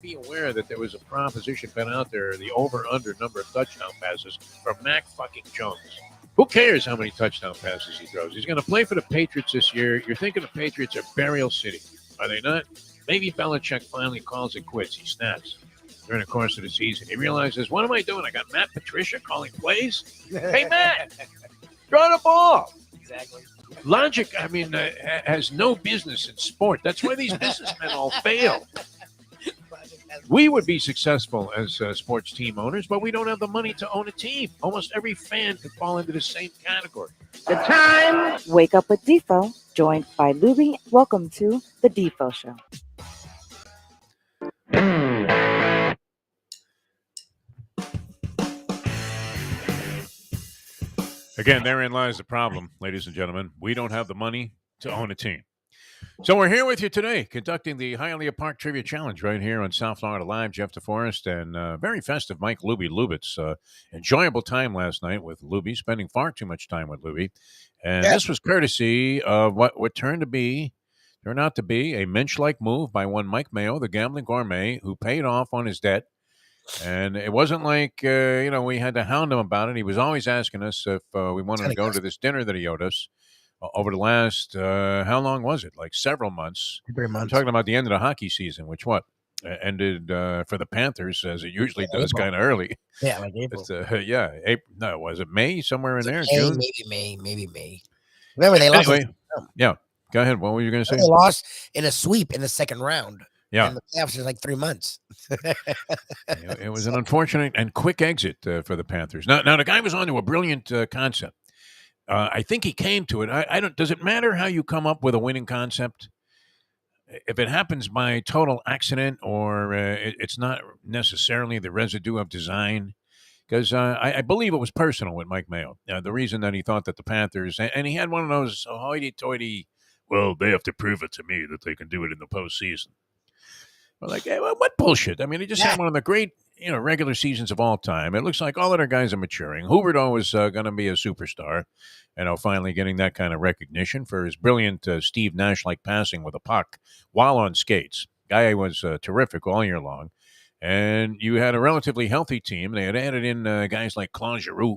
be aware that there was a proposition been out there, the over-under number of touchdown passes from Mac fucking Jones. Who cares how many touchdown passes he throws? He's going to play for the Patriots this year. You're thinking the Patriots are burial city. Are they not? Maybe Belichick finally calls it quits. He snaps during the course of the season. He realizes, what am I doing? I got Matt Patricia calling plays? Hey, Matt, throw the ball. Exactly. Logic, has no business in sport. That's why these businessmen all fail. We would be successful as sports team owners, but we don't have the money to own a team. Almost every fan could fall into the same category. The time. Wake up with Defo, joined by Lubie. Welcome to the Defo Show. Again, therein lies the problem, ladies and gentlemen. We don't have the money to own a team. So we're here with you today, conducting the Hialeah Park Trivia Challenge right here on South Florida Live. Jeff DeForest and very festive Mike Lubie Lubitz. Enjoyable time last night with Lubie, spending far too much time with Lubie. And this was courtesy of what would turn out to be a Mensch-like move by one Mike Mayo, the gambling gourmet, who paid off on his debt. And it wasn't like, we had to hound him about it. He was always asking us if we wanted to go to this dinner that he owed us. Over the last, how long was it? Like several months. 3 months. I'm talking about the end of the hockey season, which ended for the Panthers, as it usually does, kind of early. Yeah, like April. April. No, was it May? Somewhere in there? May, June? Maybe May. Remember, they lost. Anyway, yeah. Go ahead. What were you going to say? They lost in a sweep in the second round. Yeah. And the playoffs is like 3 months. It was an unfortunate and quick exit for the Panthers. Now the guy was onto a brilliant concept. I think he came to it. I don't. Does it matter how you come up with a winning concept? If it happens by total accident or it's not necessarily the residue of design, because I believe it was personal with Mike Mayo. The reason that he thought that the Panthers, and he had one of those hoity-toity, well, they have to prove it to me that they can do it in the postseason. Well, like, hey, what bullshit? I mean, he just had one of the great, regular seasons of all time. It looks like all of their guys are maturing. Huberdeau is going to be a superstar, finally getting that kind of recognition for his brilliant Steve Nash-like passing with a puck while on skates. Guy was terrific all year long. And you had a relatively healthy team. They had added in guys like Claude Giroux,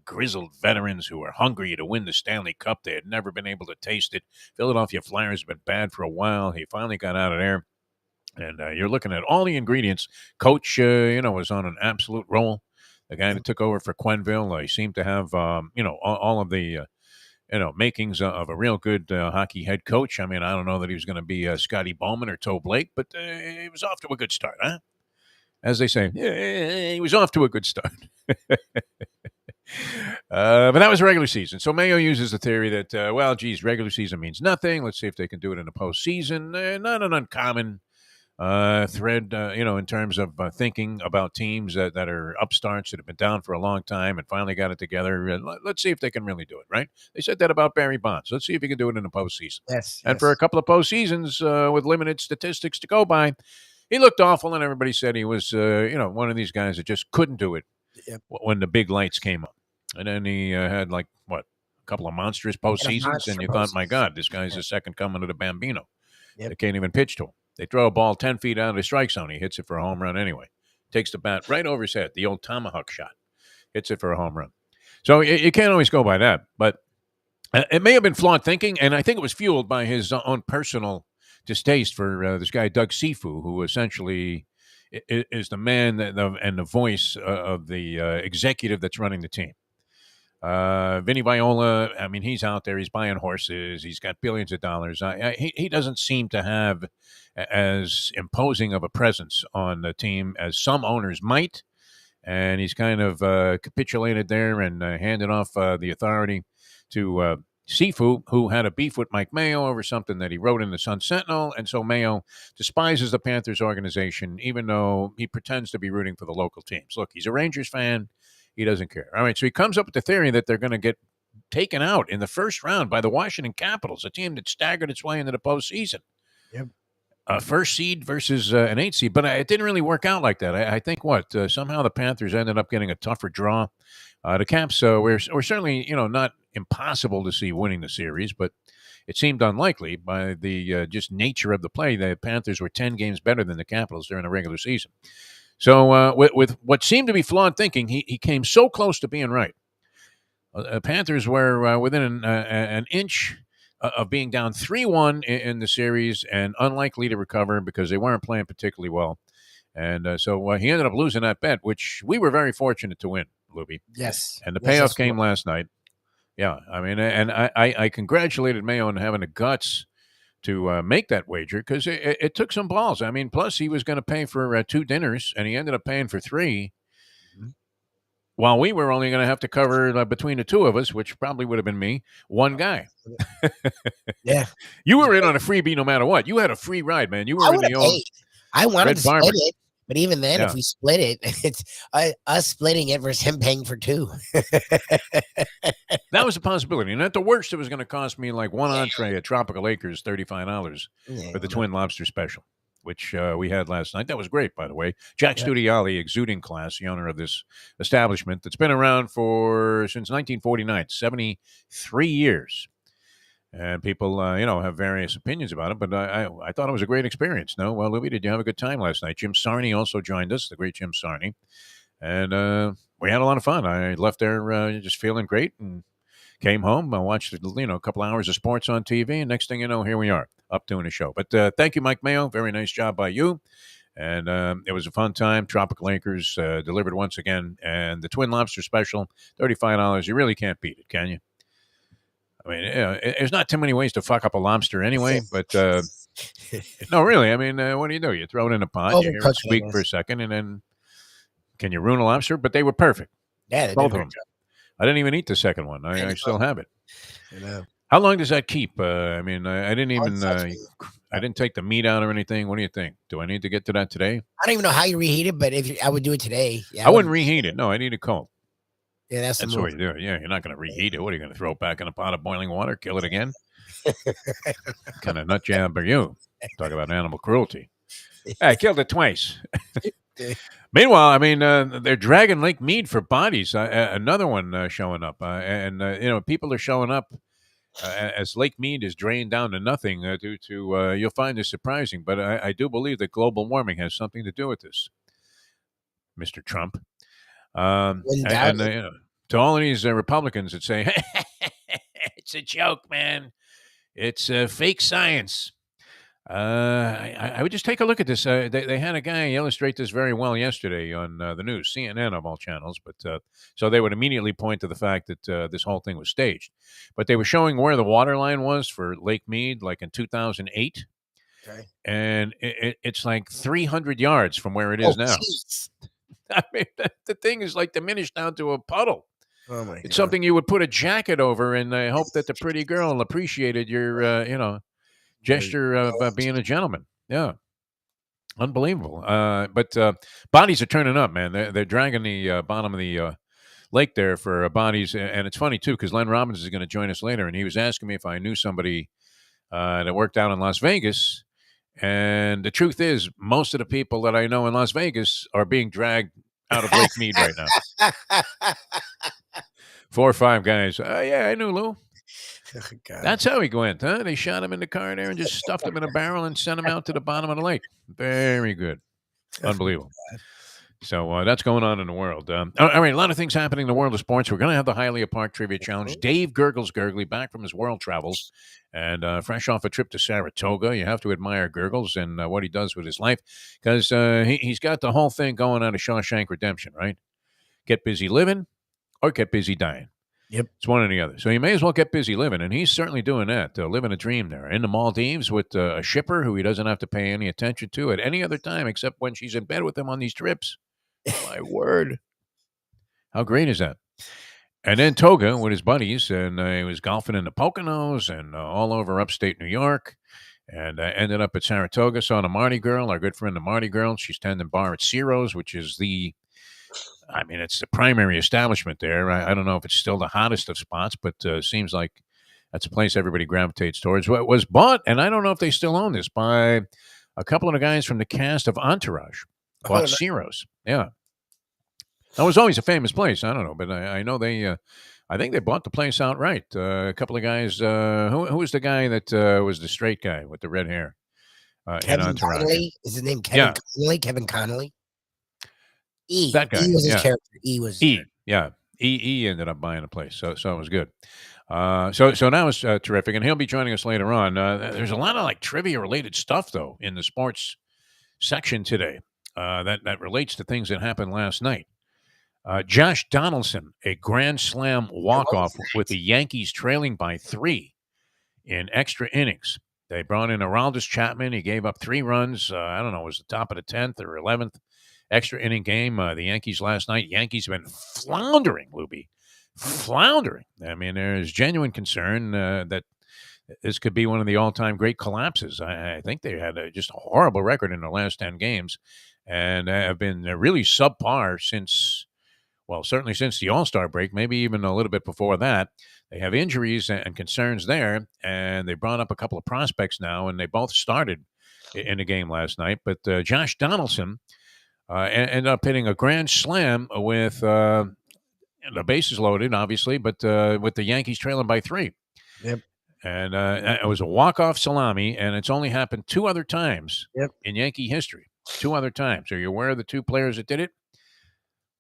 grizzled veterans who were hungry to win the Stanley Cup. They had never been able to taste it. Philadelphia Flyers have been bad for a while. He finally got out of there. And you're looking at all the ingredients. Coach, was on an absolute roll. The guy that took over for Quenneville, he seemed to have, all of the, makings of a real good hockey head coach. I mean, I don't know that he was going to be Scotty Bowman or Toe Blake, but he was off to a good start, huh? As they say, he was off to a good start. But that was regular season. So Mayo uses the theory that, regular season means nothing. Let's see if they can do it in the postseason. Not an uncommon thread, in terms of thinking about teams that are upstarts that have been down for a long time and finally got it together. Let's see if they can really do it, right? They said that about Barry Bonds. Let's see if he can do it in the postseason. Yes. And for a couple of postseasons with limited statistics to go by, he looked awful, and everybody said he was, one of these guys that just couldn't do it when the big lights came up. And then he had, a couple of monstrous postseasons, and you thought, my God, this guy's the second coming of the Bambino. Yep. They can't even pitch to him. They throw a ball 10 feet out of the strike zone. He hits it for a home run anyway. Takes the bat right over his head, the old tomahawk shot. Hits it for a home run. So you can't always go by that. But it may have been flawed thinking, and I think it was fueled by his own personal distaste for this guy, Doug Sifu, who essentially is the man and the voice of the executive that's running the team. Vinny Viola, I mean, he's out there. He's buying horses. He's got billions of dollars. He doesn't seem to have as imposing of a presence on the team as some owners might. And he's kind of capitulated there and handed off the authority to Sifu, who had a beef with Mike Mayo over something that he wrote in the Sun Sentinel. And so Mayo despises the Panthers organization, even though he pretends to be rooting for the local teams. Look, he's a Rangers fan. He doesn't care. All right, so he comes up with the theory that they're going to get taken out in the first round by the Washington Capitals, a team that staggered its way into the postseason. Yep. First seed versus an 8 seed. But it didn't really work out like that. I think somehow the Panthers ended up getting a tougher draw. The Caps we're certainly, not impossible to see winning the series, but it seemed unlikely by the just nature of the play. The Panthers were 10 games better than the Capitals during the regular season. So with what seemed to be flawed thinking, he came so close to being right. Panthers were within an inch of being down 3-1 in the series and unlikely to recover because they weren't playing particularly well. And so he ended up losing that bet, which we were very fortunate to win, Lubie. Yes. And the payoff came last night. Yeah, I mean, and I congratulated Mayo on having the guts to make that wager because it took some balls. I mean, plus he was going to pay for 2 dinners, and he ended up paying for 3. While we were only going to have to cover between the 2 of us, which probably would have been me, 1 guy. Yeah. You were in on a freebie no matter what. You had a free ride, man. You were in the old I wanted Red to Barber. split it, but even then, if we split it, it's us splitting it versus him paying for 2. That was a possibility. And at the worst, it was going to cost me like 1 entree at Tropical Acres, $35 for the Twin Lobster Special, which we had last night. That was great, by the way. Jack Studiali, exuding class, the owner of this establishment that's been around since 1949, 73 years. And people, have various opinions about it, but I thought it was a great experience. No? Well, Lubie, did you have a good time last night? Jim Sarney also joined us, the great Jim Sarney. And we had a lot of fun. I left there just feeling great and came home. I watched, a couple hours of sports on TV, and next thing you know, here we are, up doing a show. But thank you, Mike Mayo. Very nice job by you. And it was a fun time. Tropical Acres delivered once again. And the Twin Lobster Special, $35. You really can't beat it, can you? I mean, there's not too many ways to fuck up a lobster anyway, but no, really. I mean, what do? You throw it in a pot, you hear it squeak for a second, and then can you ruin a lobster? But they were perfect. Yeah, both of them. I didn't even eat the second one. I still have it. I know. How long does that keep? I mean, I didn't even. I didn't take the meat out or anything. What do you think? Do I need to get to that today? I don't even know how you reheat it, but I would do it today. Yeah, I wouldn't reheat it. No, I need it cold. Yeah, that's the way you do it. Yeah, you're not going to reheat it. What are you going to throw it back in a pot of boiling water, kill it again? Kind of nut job are you? Talk about animal cruelty. I killed it twice. Meanwhile, I mean, they're dragging Lake Mead for bodies. Another one showing up, and people are showing up as Lake Mead is drained down to nothing due to. You'll find this surprising, but I do believe that global warming has something to do with this, Mr. Trump. To all of these Republicans that say it's a joke, man, it's fake science. I would just take a look at this. They had a guy illustrate this very well yesterday on the news, CNN of all channels. But so they would immediately point to the fact that this whole thing was staged. But they were showing where the water line was for Lake Mead, like in 2008. Okay. And it's like 300 yards from where it is now. Geez. I mean, the thing is like diminished down to a puddle. Oh my it's something you would put a jacket over and hope that the pretty girl appreciated your, gesture of being a gentleman. Yeah. Unbelievable. But bodies are turning up, man. They're dragging the bottom of the lake there for bodies. And it's funny, too, because Lenn Robbins is going to join us later. And he was asking me if I knew somebody that worked out in Las Vegas. And the truth is, most of the people that I know in Las Vegas are being dragged out of Lake Mead right now. 4 or 5 guys. Yeah, I knew Lou. Oh, God. That's how he went, huh? They shot him in the car there and just stuffed him in a barrel and sent him out to the bottom of the lake. Very good. Unbelievable. So that's going on in the world. All right, a lot of things happening in the world of sports. We're going to have the Hialeah Park Trivia Challenge. Dave Gurggles Gergely back from his world travels and fresh off a trip to Saratoga. You have to admire Gurggles and what he does with his life because he's got the whole thing going out of Shawshank Redemption, right? Get busy living or get busy dying. Yep. It's one or the other. So you may as well get busy living, and he's certainly doing that, living a dream there. In the Maldives with a shipper who he doesn't have to pay any attention to at any other time except when she's in bed with him on these trips. My word. How great is that? And then Toga with his buddies, and he was golfing in the Poconos and all over upstate New York, and ended up at Saratoga. Saw the Marty girl, our good friend the Marty girl. She's tending bar at Ciro's, which is it's the primary establishment there. I don't know if it's still the hottest of spots, but seems like that's a place everybody gravitates towards. What was bought, and I don't know if they still own this, by a couple of the guys from the cast of Entourage. Bought Ciro's. Yeah. That was always a famous place. I don't know, but I know they I think they bought the place outright. A couple of guys. Who was the guy that was the straight guy with the red hair in Kevin Entourage? Connolly is his name. Kevin Yeah. Connolly. Kevin Connolly. That guy. E was his Yeah. character. E was his E. character. Yeah. E ended up buying the place, so it was good. So that was terrific, and he'll be joining us later on. There's a lot of like trivia related stuff though in the sports section today that relates to things that happened last night. Josh Donaldson, a grand slam walk-off with the Yankees trailing by 3 in extra innings. They brought in Aroldis Chapman. He gave up 3 runs. I don't know, it was the top of the 10th or 11th extra inning game. The Yankees last night. Yankees have been floundering, Lubie. Floundering. I mean, there's genuine concern that this could be one of the all-time great collapses. I think they had just a horrible record in the last 10 games and have been really subpar since... Well, certainly since the All-Star break, maybe even a little bit before that. They have injuries and concerns there, and they brought up a couple of prospects now, and they both started in the game last night. But Josh Donaldson ended up hitting a grand slam with the bases loaded, obviously, but with the Yankees trailing by 3. Yep. And it was a walk-off salami, and it's only happened 2 other times in Yankee history. 2 other times. Are you aware of the 2 players that did it?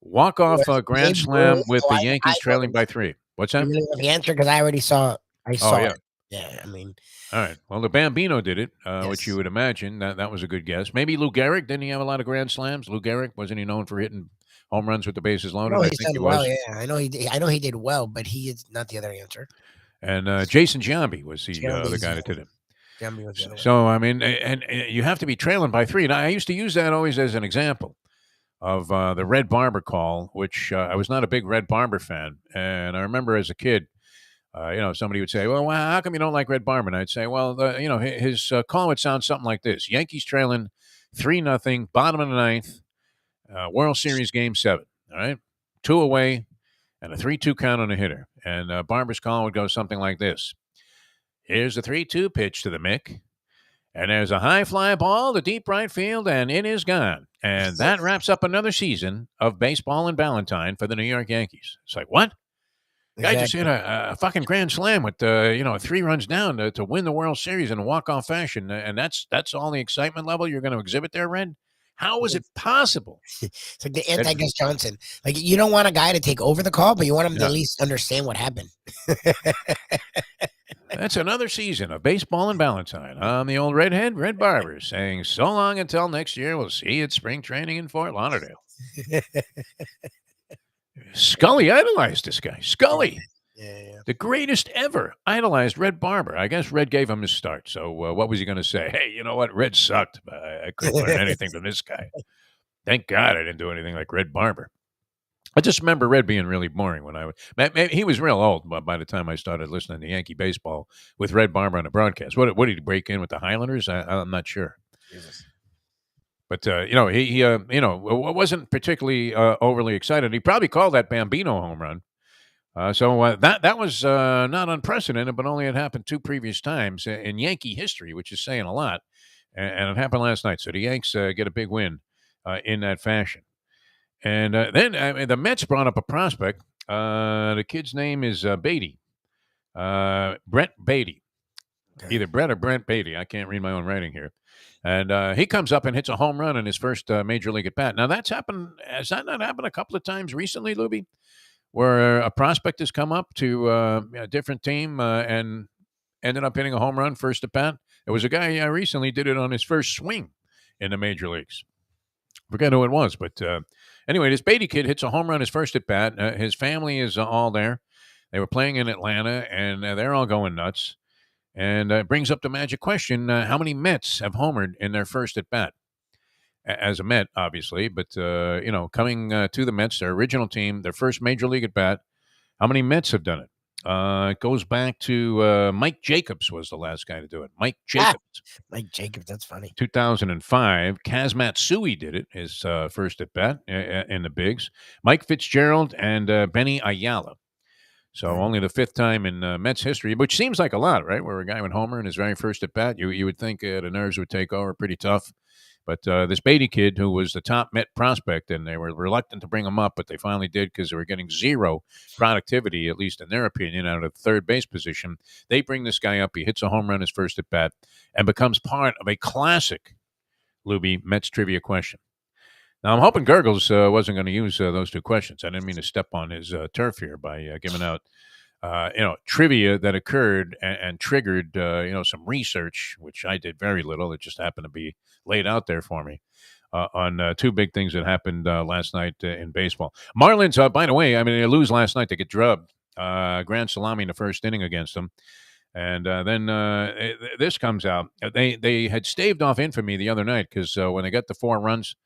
Walk-off grand slam with the Yankees trailing by 3. What's that? You really want the answer? Because I already saw. I saw it. Yeah, I mean. All right. Well, the Bambino did it, which you would imagine. That was a good guess. Maybe Lou Gehrig. Didn't he have a lot of grand slams? Lou Gehrig, wasn't he known for hitting home runs with the bases loaded? No, I he's think he done was. well. Yeah, I know he did. I know he did well, but he is not the other answer. And Jason Giambi was the guy that did it. Giambi was the other so I mean, and you have to be trailing by 3. Now, I used to use that always as an example of the Red Barber call, which I was not a big Red Barber fan. And I remember as a kid, somebody would say, well, how come you don't like Red Barber? And I'd say, well, his call would sound something like this. Yankees trailing 3-0, bottom of the 9th, World Series Game 7. All right? 2 away and a 3-2 count on a hitter. And Barber's call would go something like this. Here's the 3-2 pitch to the Mick. And there's a high fly ball to deep right field, and it is gone. And that wraps up another season of baseball and Valentine for the New York Yankees. It's like, what? Guy just hit a fucking grand slam with 3 runs down to win the World Series in a walk-off fashion, and that's all the excitement level you're going to exhibit there, Red? How is it possible? It's like the anti-Gus Johnson. Like, you don't want a guy to take over the call, but you want him to at least understand what happened. That's another season of baseball and Valentine. I'm the old redhead, Red Barber, saying so long until next year. We'll see you at spring training in Fort Lauderdale. Scully idolized this guy. Scully. Yeah. The greatest ever idolized Red Barber. I guess Red gave him his start. So what was he going to say? Hey, you know what? Red sucked. I couldn't learn anything from this guy. Thank God I didn't do anything like Red Barber. I just remember Red being really boring when he was real old by the time I started listening to Yankee baseball with Red Barber on the broadcast. What did he break in with the Highlanders? I'm not sure. Jesus. But he wasn't particularly overly excited. He probably called that Bambino home run. So that was not unprecedented, but only had happened 2 previous times in Yankee history, which is saying a lot. And it happened last night. So the Yanks get a big win in that fashion. And then the Mets brought up a prospect. The kid's name is Beatty. Brent Beatty. Okay. Either Brett or Brent Beatty. I can't read my own writing here. And he comes up and hits a home run in his first major league at bat. Now, that's happened. Has that not happened a couple of times recently, Lubie? Where a prospect has come up to a different team and ended up hitting a home run first at bat. There was a guy recently did it on his first swing in the major leagues. Forget who it was, but anyway, this Beatty kid hits a home run his first at bat. His family is all there. They were playing in Atlanta, and they're all going nuts. And it brings up the magic question, how many Mets have homered in their first at bat? As a Met, obviously, but, coming to the Mets, their original team, their first major league at bat, how many Mets have done it? It goes back to Mike Jacobs was the last guy to do it. Mike Jacobs. Mike Jacobs, that's funny. 2005. Kaz Matsui did it, his first at bat in the bigs. Mike Fitzgerald and Benny Ayala. So only the 5th time in Mets history, which seems like a lot, right? Where a guy went homer in his very first at bat. You would think the nerves would take over pretty tough. But this Beatty kid, who was the top Met prospect, and they were reluctant to bring him up, but they finally did because they were getting zero productivity, at least in their opinion, out of the third base position. They bring this guy up. He hits a home run his first at bat and becomes part of a classic Lubie Mets trivia question. Now, I'm hoping Gurggles wasn't going to use those two questions. I didn't mean to step on his turf here by giving out trivia that occurred and triggered, some research, which I did very little. It just happened to be laid out there for me on two big things that happened last night in baseball. Marlins, by the way, I mean, they lose last night. They get drubbed. Grand salami in the first inning against them. And then this comes out. They had staved off infamy the other night because when they got the 4 runs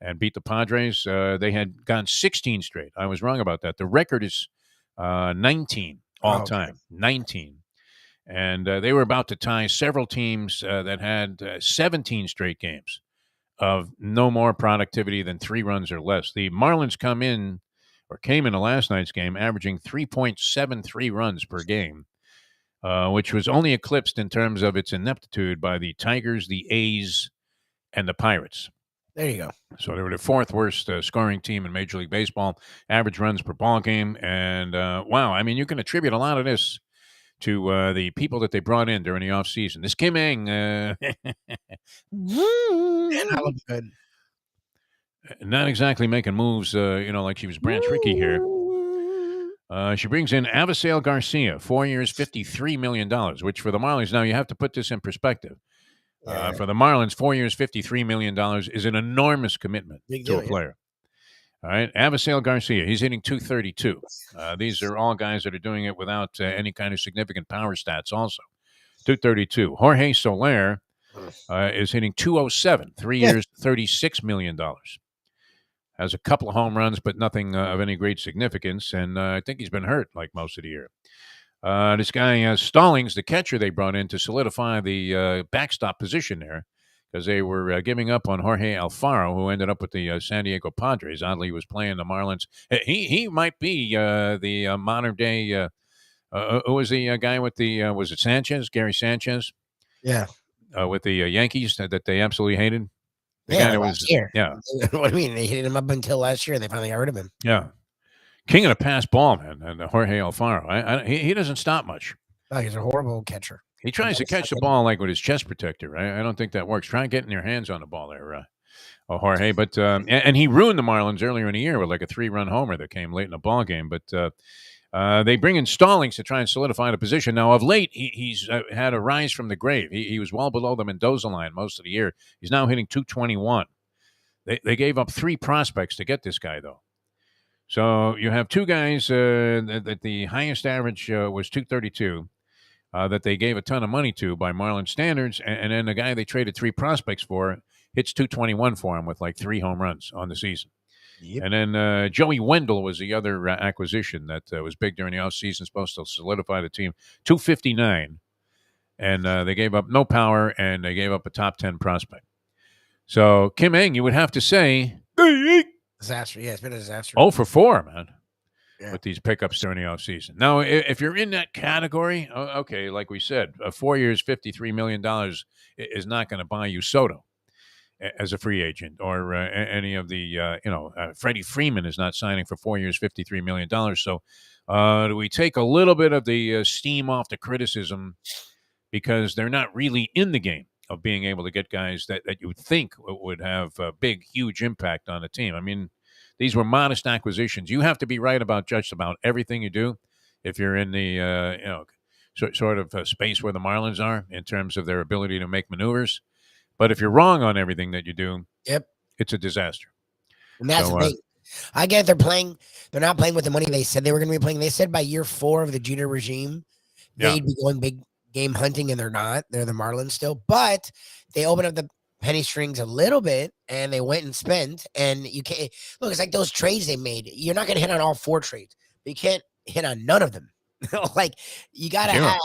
and beat the Padres, they had gone 16 straight. I was wrong about that. The record is 19 all time, 19. And they were about to tie several teams that had 17 straight games of no more productivity than 3 runs or less. The Marlins came in the last night's game averaging 3.73 runs per game, which was only eclipsed in terms of its ineptitude by the Tigers, the A's, and the Pirates. There you go. So they were the 4th worst scoring team in Major League Baseball, average runs per ball game. And, wow, I mean, you can attribute a lot of this to the people that they brought in during the offseason. This Kim Ng. I look good. Not exactly making moves, like she was Branch Rickey here. She brings in Avisail Garcia, 4 years, $53 million, which for the Marlins, now you have to put this in perspective. For the Marlins, 4 years, $53 million is an enormous commitment to a player. All right, Avisail Garcia, he's hitting .232. These are all guys that are doing it without any kind of significant power stats also. .232. Jorge Soler is hitting .207, 3 years, $36 million. Has a couple of home runs, but nothing of any great significance, and I think he's been hurt like most of the year. This guy, Stallings, the catcher they brought in to solidify the backstop position there, because they were giving up on Jorge Alfaro, who ended up with the San Diego Padres. Oddly, he was playing the Marlins. He might be the modern day. Who was the guy with the? Was it Sanchez? Gary Sanchez? Yeah. With the Yankees that they absolutely hated. The Yeah, guy that last was year. Yeah. What do you mean? They hit him up until last year. They finally got rid of him. Yeah. King of the pass ball, man, and Jorge Alfaro. He doesn't stop much. Oh, he's a horrible catcher. He tries to catch the ball like with his chest protector. I don't think that works. Try getting your hands on the ball there, Jorge. But and he ruined the Marlins earlier in the year with like a 3-run homer that came late in the ball game. But they bring in Stallings to try and solidify the position. Now, of late, he's had a rise from the grave. He was well below the Mendoza line most of the year. He's now hitting .221. They gave up 3 prospects to get this guy, though. So you have 2 guys that the highest average was .232 that they gave a ton of money to by Marlin standards, and then the guy they traded 3 prospects for hits .221 for him with like 3 home runs on the season. Yep. And then Joey Wendell was the other acquisition that was big during the offseason, supposed to solidify the team. .259, and they gave up no power, and they gave up a top 10 prospect. So Kim Ng, you would have to say... Disaster. Yeah, it's been a disaster. 0 for 4, man, with these pickups during the offseason. Now, if you're in that category, okay, like we said, 4 years, $53 million is not going to buy you Soto as a free agent, or any of the, Freddie Freeman is not signing for 4 years, $53 million. So do we take a little bit of the steam off the criticism because they're not really in the game of being able to get guys that you would think would have a big, huge impact on the team? I mean, these were modest acquisitions. You have to be right about just about everything you do if you're in the sort of space where the Marlins are in terms of their ability to make maneuvers. But if you're wrong on everything that you do, it's a disaster. And that's the thing. I get they're not playing with the money they said they were going to be playing. They said by year 4 of the Jeter regime, they'd be going big game hunting, and they're not. They're the Marlins still, but they opened up the penny strings a little bit, and they went and spent. And you can't look. It's like those trades they made. You're not going to hit on all 4 trades, but you can't hit on none of them. Like you got to have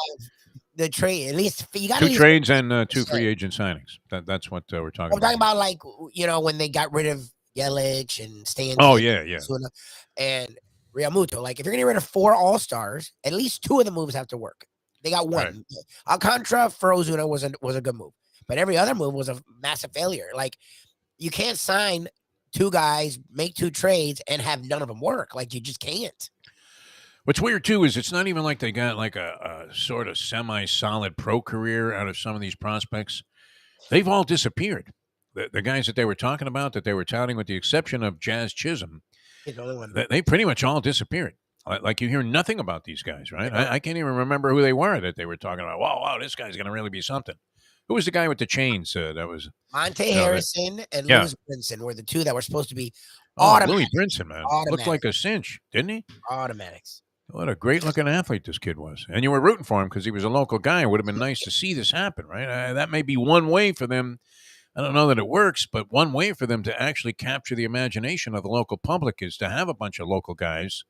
the trade. At least you got 2 trades and 2 free agent signings. That's what we're talking about. I'm talking about, like, when they got rid of Yelich and Stanton. Oh yeah, and Realmuto. Like, if you're going to get rid of 4 all-stars, at least 2 of the moves have to work. They got 1. Right. Alcantara for Ozuna was a good move, but every other move was a massive failure. Like, You can't sign 2 guys, make 2 trades, and have none of them work. Like, you just can't. What's weird too is it's not even like they got like a sort of semi-solid pro career out of some of these prospects. They've all disappeared. The guys that they were talking about, that they were touting, with the exception of Jazz Chisholm, He's the only one. they pretty much all disappeared. Like you hear nothing about these guys, right? I can't even remember who they were that they were talking about. Wow, this guy's going to really be something. Who was the guy with the chains? That was Monte Harrison and yeah. Louis Brinson were the 2 that were supposed to be Louis Brinson, man. Looked like a cinch, didn't he? Automatics. What a great-looking athlete this kid was. And you were rooting for him because he was a local guy. It would have been nice to see this happen, right? That may be one way for them. I don't know that it works, but one way for them to actually capture the imagination of the local public is to have a bunch of local guys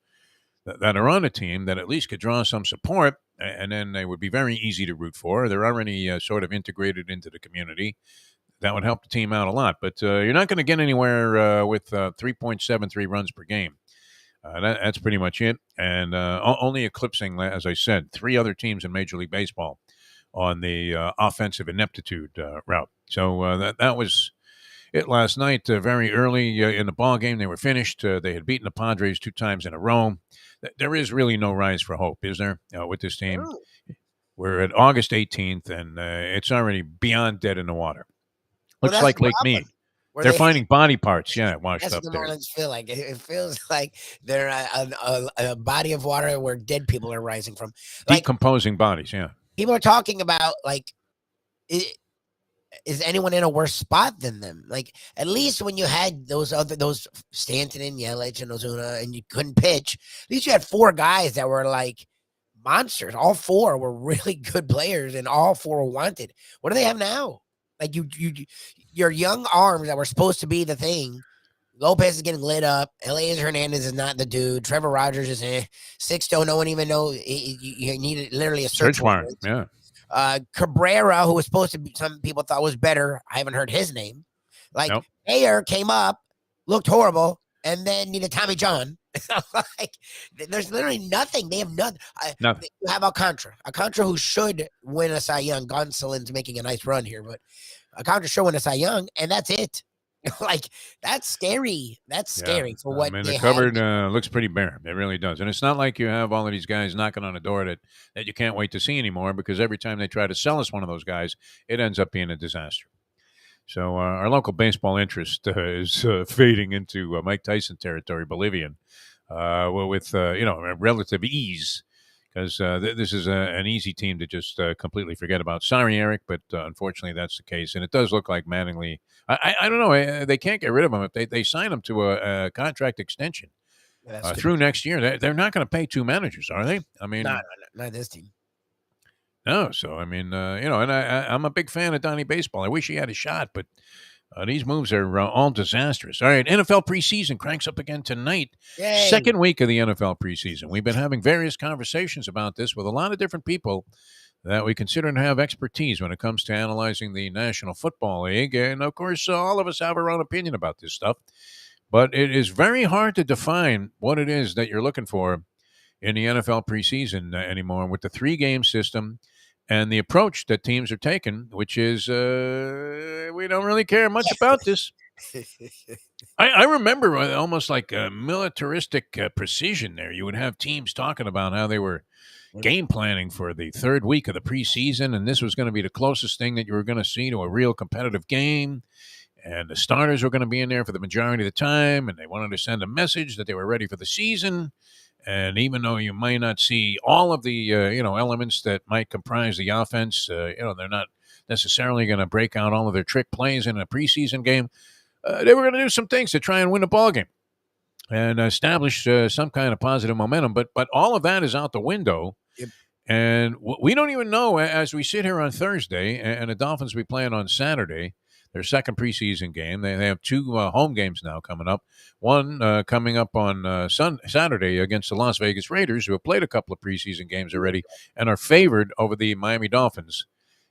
that are on a team that at least could draw some support, and then they would be very easy to root for. They're already sort of integrated into the community. That would help the team out a lot. But you're not going to get anywhere with 3.73 runs per game. That's pretty much it. And only eclipsing, as I said, 3 other teams in Major League Baseball on the offensive ineptitude route. So that was it last night. Very early in the ball game, they were finished. They had beaten the Padres 2 times in a row. There is really no rise for hope, is there, with this team? Oh. We're at August 18th, and it's already beyond dead in the water. Looks like Lake Mead. They're finding body parts, washed that's up what there. the Marlins feel like. It feels like they're a body of water where dead people are rising from. Like, decomposing bodies, yeah. People are talking about, like, is anyone in a worse spot than them? Like, at least when you had those Stanton and Yelich and Ozuna and you couldn't pitch, at least you had 4 guys that were like monsters. All 4 were really good players and all 4 were wanted. What do they have now? Like, your young arms that were supposed to be the thing. Lopez is getting lit up. Elias Hernandez is not the dude. Trevor Rogers is Sixto. No one even know. You need literally a search warrant. Yeah. Cabrera, who was supposed to be, some people thought was better. I haven't heard his name. Like, nope. Ayer came up, looked horrible, and then needed Tommy John. Like, there's literally nothing. They have nothing. Nothing. You have Alcantara, who should win a Cy Young. Gonsolin's making a nice run here, but Alcantara should win a Cy Young, and that's it. Like, that's scary. That's scary for what the cupboard looks pretty bare. It really does. And it's not like you have all of these guys knocking on a door that you can't wait to see anymore, because every time they try to sell us one of those guys, it ends up being a disaster. So our local baseball interest is fading into Mike Tyson territory, Bolivian, with relative ease, because this is an easy team to just completely forget about. Sorry, Eric, but unfortunately that's the case. And it does look like Mattingly. I don't know. They can't get rid of him. If they sign him to a contract extension through next year, they're not going to pay 2 managers, are they? I mean, not this team. No. So, I mean, and I'm a big fan of Donnie Baseball. I wish he had a shot, but these moves are all disastrous. All right, NFL preseason cranks up again tonight. Yay. Second week of the NFL preseason. We've been having various conversations about this with a lot of different people that we consider to have expertise when it comes to analyzing the National Football League. And, of course, all of us have our own opinion about this stuff. But it is very hard to define what it is that you're looking for in the NFL preseason anymore with the 3-game system and the approach that teams are taking, which is we don't really care much about this. I remember almost like a militaristic precision there. You would have teams talking about how they were game planning for the 3rd week of the preseason, and this was going to be the closest thing that you were going to see to a real competitive game, and the starters were going to be in there for the majority of the time, and they wanted to send a message that they were ready for the season. And even though you might not see all of the elements that might comprise the offense, they're not necessarily going to break out all of their trick plays in a preseason game. They were going to do some things to try and win a ball game and establish some kind of positive momentum. But all of that is out the window. Yep. And we don't even know, as we sit here on Thursday, and the Dolphins will be playing on Saturday, their second preseason game. They have 2 home games now coming up. One coming up on Saturday against the Las Vegas Raiders, who have played a couple of preseason games already and are favored over the Miami Dolphins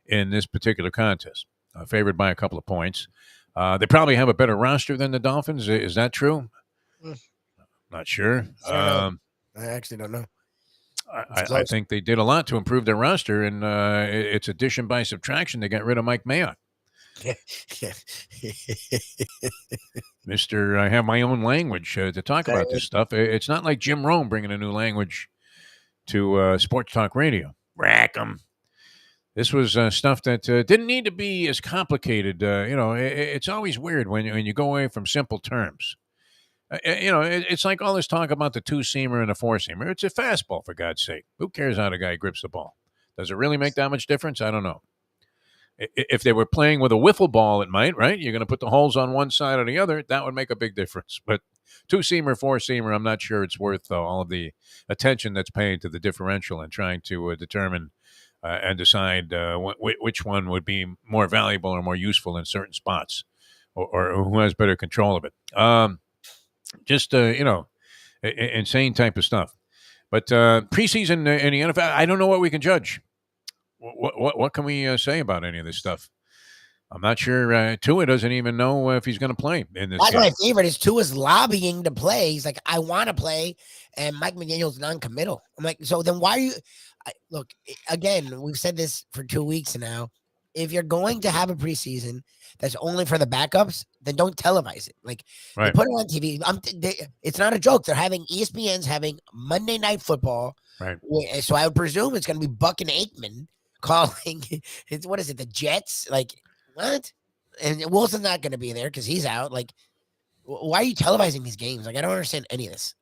in this particular contest, favored by a couple of points. They probably have a better roster than the Dolphins. Is that true? Not sure. I actually don't know. I think they did a lot to improve their roster, and it's addition by subtraction. They got rid of Mike Mayock. Mister, I have my own language to talk about this stuff. It's not like Jim Rome bringing a new language to sports talk radio. Rack 'em. This was stuff that didn't need to be as complicated. It's always weird when you go away from simple terms. It's like all this talk about the two-seamer and the four-seamer. It's a fastball, for God's sake. Who cares how the guy grips the ball? Does it really make that much difference? I don't know. If they were playing with a wiffle ball, it might, right? You're going to put the holes on one side or the other. That would make a big difference. But two-seamer, four-seamer, I'm not sure it's worth all of the attention that's paid to the differential and trying to determine and decide which one would be more valuable or more useful in certain spots or who has better control of it. Insane type of stuff. But preseason in the NFL, I don't know what we can judge. What can we say about any of this stuff? I'm not sure. Tua doesn't even know if he's going to play in this game. My favorite is Tua's lobbying to play. He's like, I want to play, and Mike McDaniel's non-committal. I'm like, so then why are you? Look, again, we've said this for 2 weeks now. If you're going to have a preseason that's only for the backups, then don't televise it. Like, right. They put it on TV. It's not a joke. They're having ESPN's having Monday Night Football. Right. So I would presume it's going to be Buck and Aikman calling. What is it? The Jets? Like, what? And Wilson's not going to be there because he's out. Like, why are you televising these games? Like, I don't understand any of this.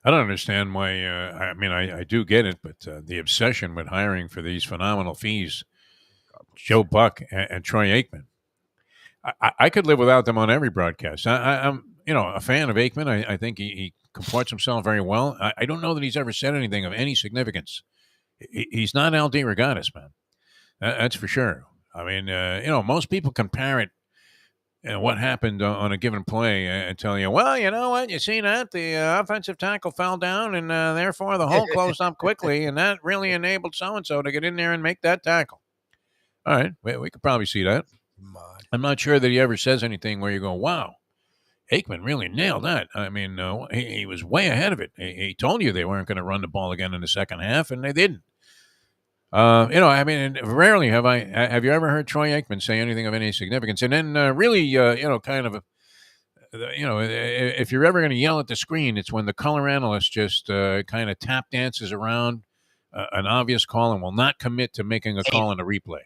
I don't understand why. I do get it, but the obsession with hiring for these phenomenal fees, Joe Buck and Troy Aikman, I could live without them on every broadcast. I'm a fan of Aikman. I think he comports himself very well. I don't know that he's ever said anything of any significance. He's not Al DeRogatis, man. That's for sure. I mean, most people compare it. What happened on a given play and tell you, well, you know what? You see that? The offensive tackle fell down, and therefore the hole closed up quickly, and that really enabled so-and-so to get in there and make that tackle. All right, we could probably see that. I'm not sure that he ever says anything where you go, wow, Aikman really nailed that. I mean, he was way ahead of it. He told you they weren't going to run the ball again in the second half, and they didn't. Rarely have you ever heard Troy Aikman say anything of any significance? And then if you're ever going to yell at the screen, it's when the color analyst just kind of tap dances around an obvious call and will not commit to making a call in a replay.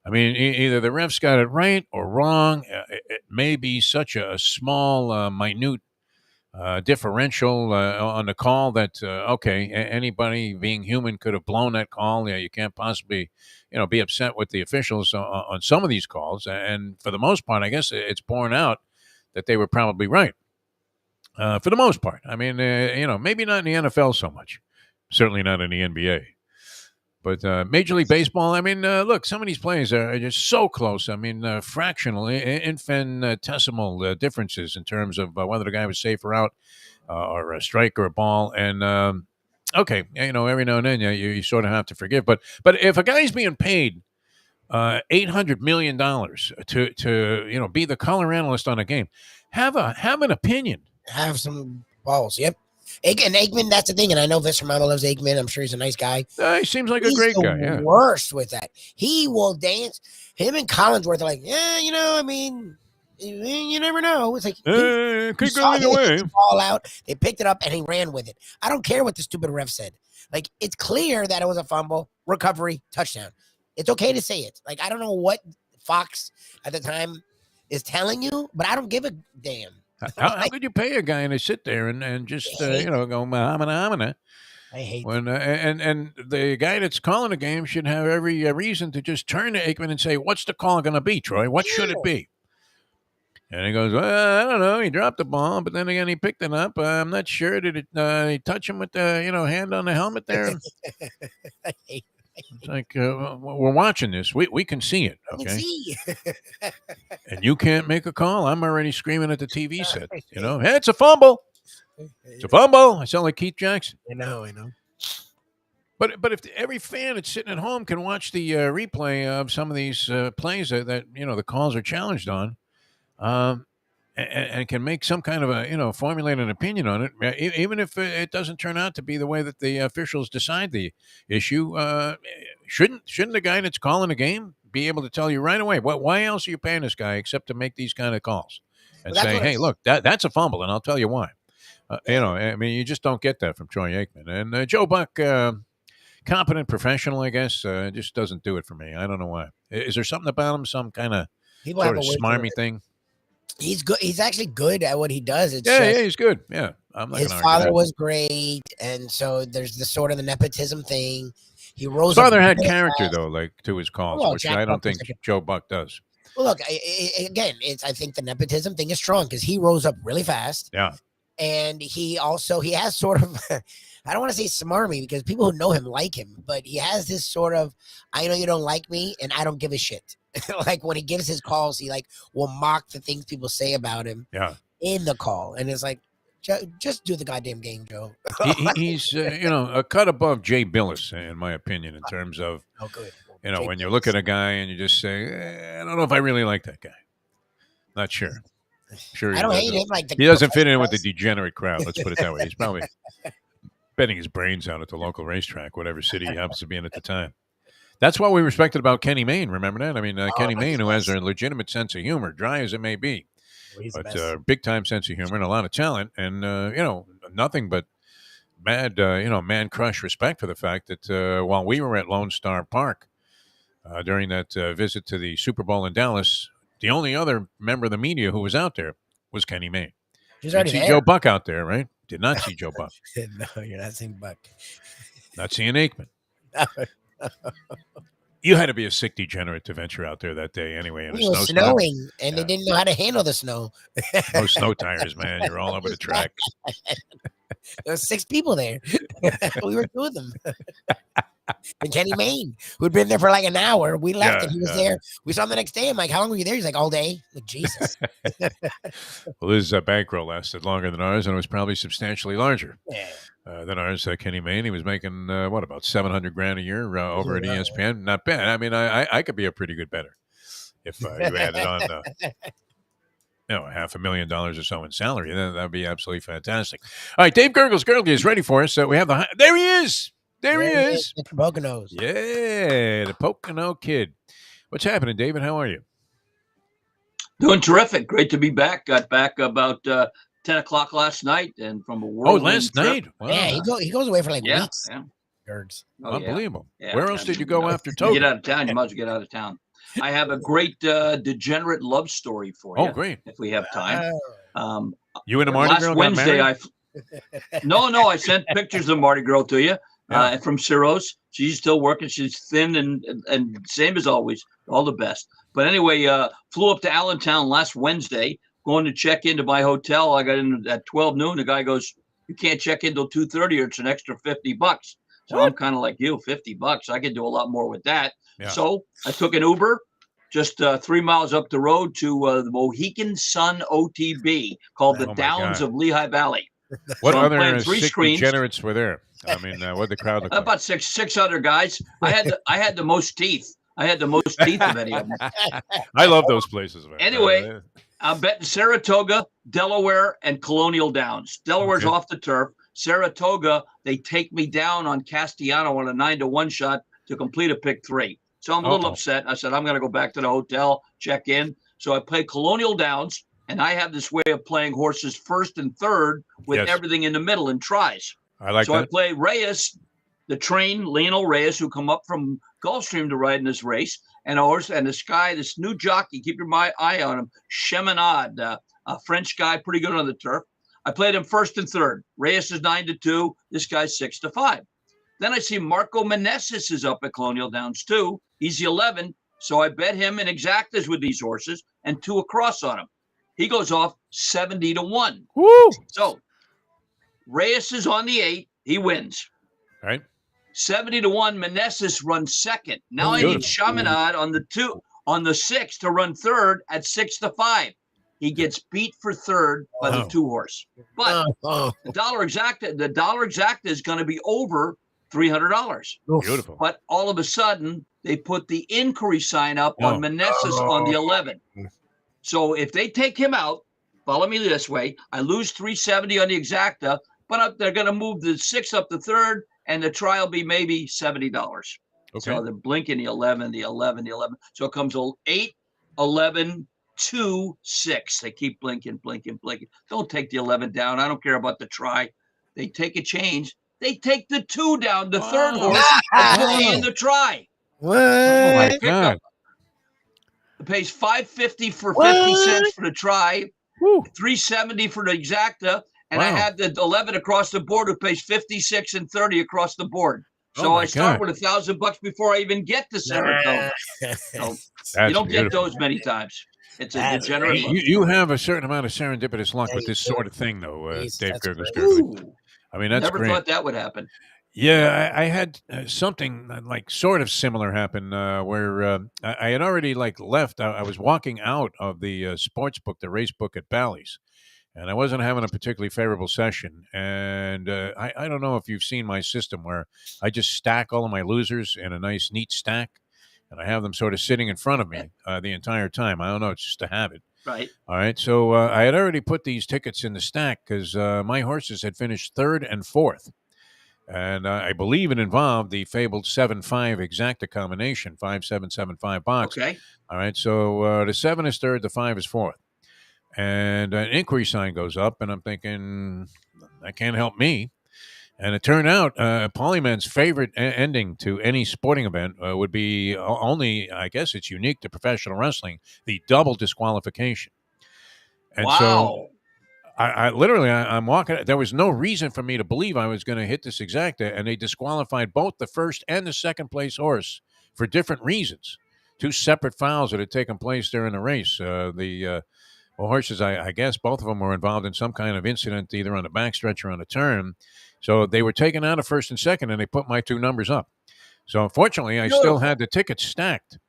I mean, either the refs got it right or wrong. It may be such a small, minute differential on the call that anybody being human could have blown that call. You can't possibly be upset with the officials on some of these calls, and for the most part I guess it's borne out that they were probably right for the most part. I mean, maybe not in the NFL so much, certainly not in the NBA, but Major League Baseball, I mean, look, some of these plays are just so close. I mean, fractional, infinitesimal differences in terms of whether the guy was safe or out, or a strike or a ball. And, every now and then you sort of have to forgive. But if a guy's being paid $800 million to be the color analyst on a game, have an opinion. Have some balls, yep. Aikman, that's the thing, and I know Vince Romano loves Aikman. I'm sure he's a nice guy. He seems like a great guy. Yeah. Worst with that, he will dance. Him and Collinsworth are like, I mean, you never know. It's like could go either way. Ball out. They picked it up and he ran with it. I don't care what the stupid ref said. Like, it's clear that it was a fumble, recovery, touchdown. It's okay to say it. Like, I don't know what Fox at the time is telling you, but I don't give a damn. How could you pay a guy to sit there and just go Muhammad? I hate when and the guy that's calling the game should have every reason to just turn to Aikman and say, "What's the call going to be, Troy? What should it be?" And he goes, "Well, I don't know. He dropped the ball, but then again, he picked it up. I'm not sure. Did it? He touch him with the hand on the helmet there?" I hate It's like we're watching this. We can see it, okay? And you can't make a call. I'm already screaming at the TV set. Hey, it's a fumble. It's a fumble. I sound like Keith Jackson. I know. But if every fan that's sitting at home can watch the replay of some of these plays that the calls are challenged on, and can make some kind of a formulate an opinion on it, even if it doesn't turn out to be the way that the officials decide the issue, Shouldn't the guy that's calling the game be able to tell you right away? Why else are you paying this guy except to make these kind of calls and say, hey, look, that's a fumble, and I'll tell you why. I mean, you just don't get that from Troy Aikman. And Joe Buck, competent professional, I guess, just doesn't do it for me. I don't know why. Is there something about him, some kind of sort of smarmy thing? He's good. He's actually good at what he does. Yeah, he's good. Yeah, I'm not. His father was great, and so there's the sort of the nepotism thing. He rose. His father had character though, like to his calls, which I don't think Joe Buck does. Well, look, again, I think the nepotism thing is strong because he rose up really fast. Yeah. And he has sort of, I don't want to say smarmy because people who know him like him, but he has this sort of, I know you don't like me and I don't give a shit. Like when he gives his calls, he like will mock the things people say about him in the call. And it's like, just do the goddamn game, Joe. He's, a cut above Jay Billis, in my opinion, in terms of, when you look at a guy and you just say, I don't know if I really like that guy. Not sure. Sure, I don't hate him. Like he doesn't fit in with the degenerate crowd. Let's put it that way. He's probably betting his brains out at the local racetrack, whatever city he happens to be in at the time. That's what we respected about Kenny Mayne. Remember that? I mean, Kenny Mayne, who has a legitimate sense of humor, dry as it may be, but big time sense of humor and a lot of talent, and nothing but mad, man crush respect for the fact that while we were at Lone Star Park during that visit to the Super Bowl in Dallas. The only other member of the media who was out there was Kenny Mayne. He's already see Joe Buck out there, right? Did not see Joe Buck. No, you're not seeing Buck. Not seeing Aikman. You had to be a sick degenerate to venture out there that day anyway. It was snowing, and they didn't know how to handle the snow. No snow tires, man. You're all over the track. There were 6 people there. We were 2 of them. And Kenny Mayne, who'd been there for like an hour. We left and he was there. We saw him the next day. I'm like, how long were you there? He's like, all day. Like, Jesus. Well, his bankroll lasted longer than ours, and it was probably substantially larger than ours. Kenny Mayne, he was making, about $700,000 a year over at ESPN. Not bad. I mean, I could be a pretty good bettor if you added on $500,000 or so in salary. Then that'd be absolutely fantastic. All right, Dave Gurggles Gergely is ready for us. We have there he is. There he is. Mr. Poconos. Yeah, the Pocono kid. What's happening, David? How are you? Doing terrific. Great to be back. Got back about 10 o'clock last night, and from a whirlwind last trip. night? Wow. Yeah, he goes away for like weeks. Yeah. Gergs. Unbelievable. Yeah. Where else did you go after Togo? You get out of town, you might as well get out of town. I have a great degenerate love story for you. Oh, great. If we have time. You and the Mardi Girl got married? No, I sent pictures of Mardi Girl to you. From Ciro's. She's still working. She's thin and same as always. All the best. But anyway, flew up to Allentown last Wednesday, going to check into my hotel. I got in at 12 noon. The guy goes, you can't check in till 2:30 or it's an extra $50. So I'm kind of like you, $50. I could do a lot more with that. Yeah. So I took an Uber just 3 miles up the road to the Mohican Sun OTB called the Downs of Lehigh Valley. What other sick degenerates were there? I mean, what the crowd look like? About six other guys. I had the most teeth. I had the most teeth of any of them. I love those places, man. Anyway, I'm betting Saratoga, Delaware, and Colonial Downs. Delaware's off the turf. Saratoga, they take me down on Castellano on a 9-1 shot to complete a pick 3. So I'm a little upset. I said, I'm going to go back to the hotel, check in. So I play Colonial Downs, and I have this way of playing horses first and third with everything in the middle and tries. I like that. So I play Reyes, the train, Lionel Reyes, who come up from Gulfstream to ride in this race, and a horse, and this guy, this new jockey, keep your eye on him, Cheminade, a French guy, pretty good on the turf. I played him first and third. Reyes is 9-2. This guy's 6-5. Then I see Marco Meneses is up at Colonial Downs too. He's 11, so I bet him in exactas with these horses and 2 across on him. He goes off 70-1. Woo! So Reyes is on the 8. He wins. All right. 70-1. Meneses runs second. Now I need Chaminade on the 2, on the 6 to run third at 6-5. He gets beat for third by the 2 horse. But the dollar exacta is going to be over $300. Beautiful. But all of a sudden, they put the inquiry sign up on Meneses on the 11. So if they take him out, follow me this way, I lose 370 on the exacta, but they're going to move the 6 up to third, and the trial be maybe $70. Okay. So they're blinking the 11, the 11, the 11. So it comes 8, 11, 2, 6. They keep blinking. Don't take the 11 down. I don't care about the try. They take a change. They take the 2 down, the third horse, and put me in the try. What? Oh my God. It pays $5.50 for 50 cents for the try, Woo. $3.70 for the exacta, and I Wow. have the 11 across the board who pays 56 and 30 across the board. So Oh I my start God. with $1,000 before I even get to Saratoga. So That's you don't get beautiful. those many times. It's a That's degenerate great. luck. You have a certain amount of serendipitous luck Yeah, with you this do. sort of thing, though, Jeez, Dave that's Gurggles great. Gergely. Ooh, I mean, that's never great. thought that would happen. Yeah, I had something like sort of similar happen where I had already like left. I was walking out of the sports book, the race book at Bally's, and I wasn't having a particularly favorable session. And I don't know if you've seen my system where I just stack all of my losers in a nice, neat stack, and I have them sort of sitting in front of me the entire time. I don't know; it's just a habit. Right. All right, so I had already put these tickets in the stack because my horses had finished 3rd and 4th. And I believe it involved the fabled 7-5 exacta combination, 5-7-7-5 box. Okay. All right, so the 7 is 3rd, the 5 is 4th. And an inquiry sign goes up, and I'm thinking, that can't help me. And it turned out Polyman's favorite ending to any sporting event would be only, I guess it's unique to professional wrestling, the double disqualification. And so I literally, I'm walking. There was no reason for me to believe I was going to hit this exacta, and they disqualified both the first and the second place horse for different reasons. 2 separate fouls that had taken place during the race. The horses, I guess, both of them were involved in some kind of incident, either on the backstretch or on a turn. So they were taken out of first and second, and they put my 2 numbers up. So unfortunately, I still had the tickets stacked.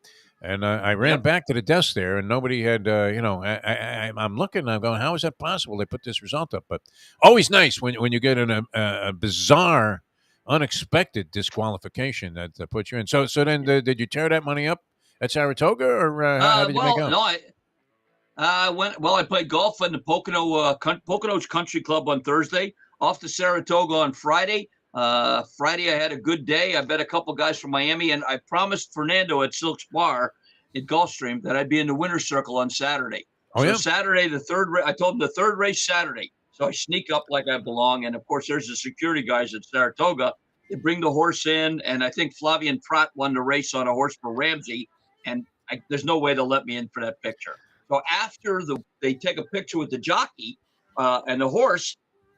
And I ran back to the desk there, and nobody had, I'm looking, I'm going, how is that possible? They put this result up. But always nice when you get a bizarre, unexpected disqualification that puts you in. So then did you tear that money up at Saratoga, or how did you make out? No, I played golf in the Poconos Country Club on Thursday, off to Saratoga on Friday. Friday, I had a good day. I bet a couple guys from Miami, and I promised Fernando at Silk's Bar at Gulfstream that I'd be in the winner's circle on Saturday. Saturday, I told him the 3rd race Saturday. So I sneak up like I belong. And of course, there's the security guys at Saratoga. They bring the horse in, and I think Flavien Prat won the race on a horse for Ramsey. And there's no way they'll let me in for that picture. So after they take a picture with the jockey and the horse,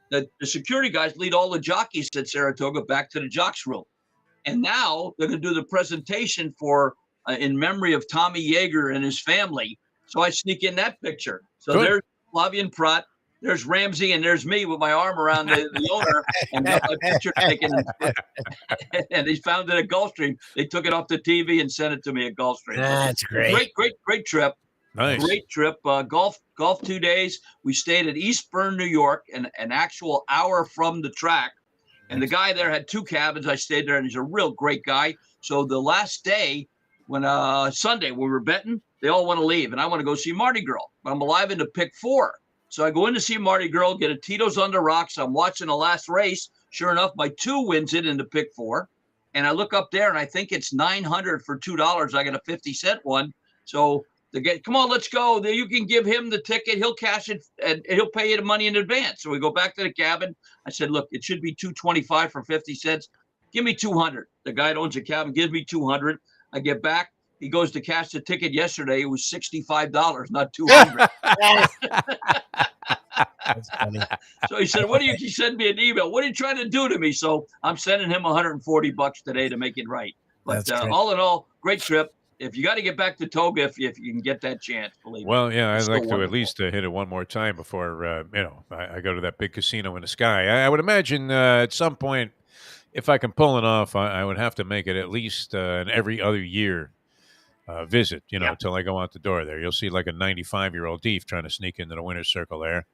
the security guys lead all the jockeys at Saratoga back to the jocks room. And now they're going to do the presentation for in memory of Tommy Yeager and his family. So I sneak in that picture. So there's Flavien Prat, there's Ramsey, and there's me with my arm around the owner and got my picture taken. And they found it at Gulfstream. They took it off the TV and sent it to me at Gulfstream. That's great. Great trip. Nice. Great trip. Golf 2 days. We stayed at East Bend, New York, an actual hour from the track. And the guy there had 2 cabins. I stayed there, and he's a real great guy. So the last day, when Sunday, we were betting, they all want to leave, and I want to go see Mardi Gras. I'm alive in the pick 4. So I go in to see Mardi Gras, get a Tito's on the rocks. I'm watching the last race. Sure enough, my 2 wins it in the pick 4. And I look up there, and I think it's $900 for $2. I got a 50-cent one. So come on, let's go. You can give him the ticket. He'll cash it, and he'll pay you the money in advance. So we go back to the cabin. I said, look, it should be $225 for 50 cents. Give me $200. The guy that owns the cabin gives me $200. I get back. He goes to cash the ticket yesterday. It was $65, not $200. That's funny. So he said, he sent me an email. What are you trying to do to me? So I'm sending him $140 today to make it right. But all in all, great trip. If you got to get back to Toga, if you can get that chance, believe me. Well, yeah, I'd like to wonderful. at least hit it one more time before I go to that big casino in the sky. I would imagine at some point, if I can pull it off, I would have to make it at least an every other year visit. Until I go out the door there. You'll see like a 95-year-old Deef trying to sneak into the winner's circle there,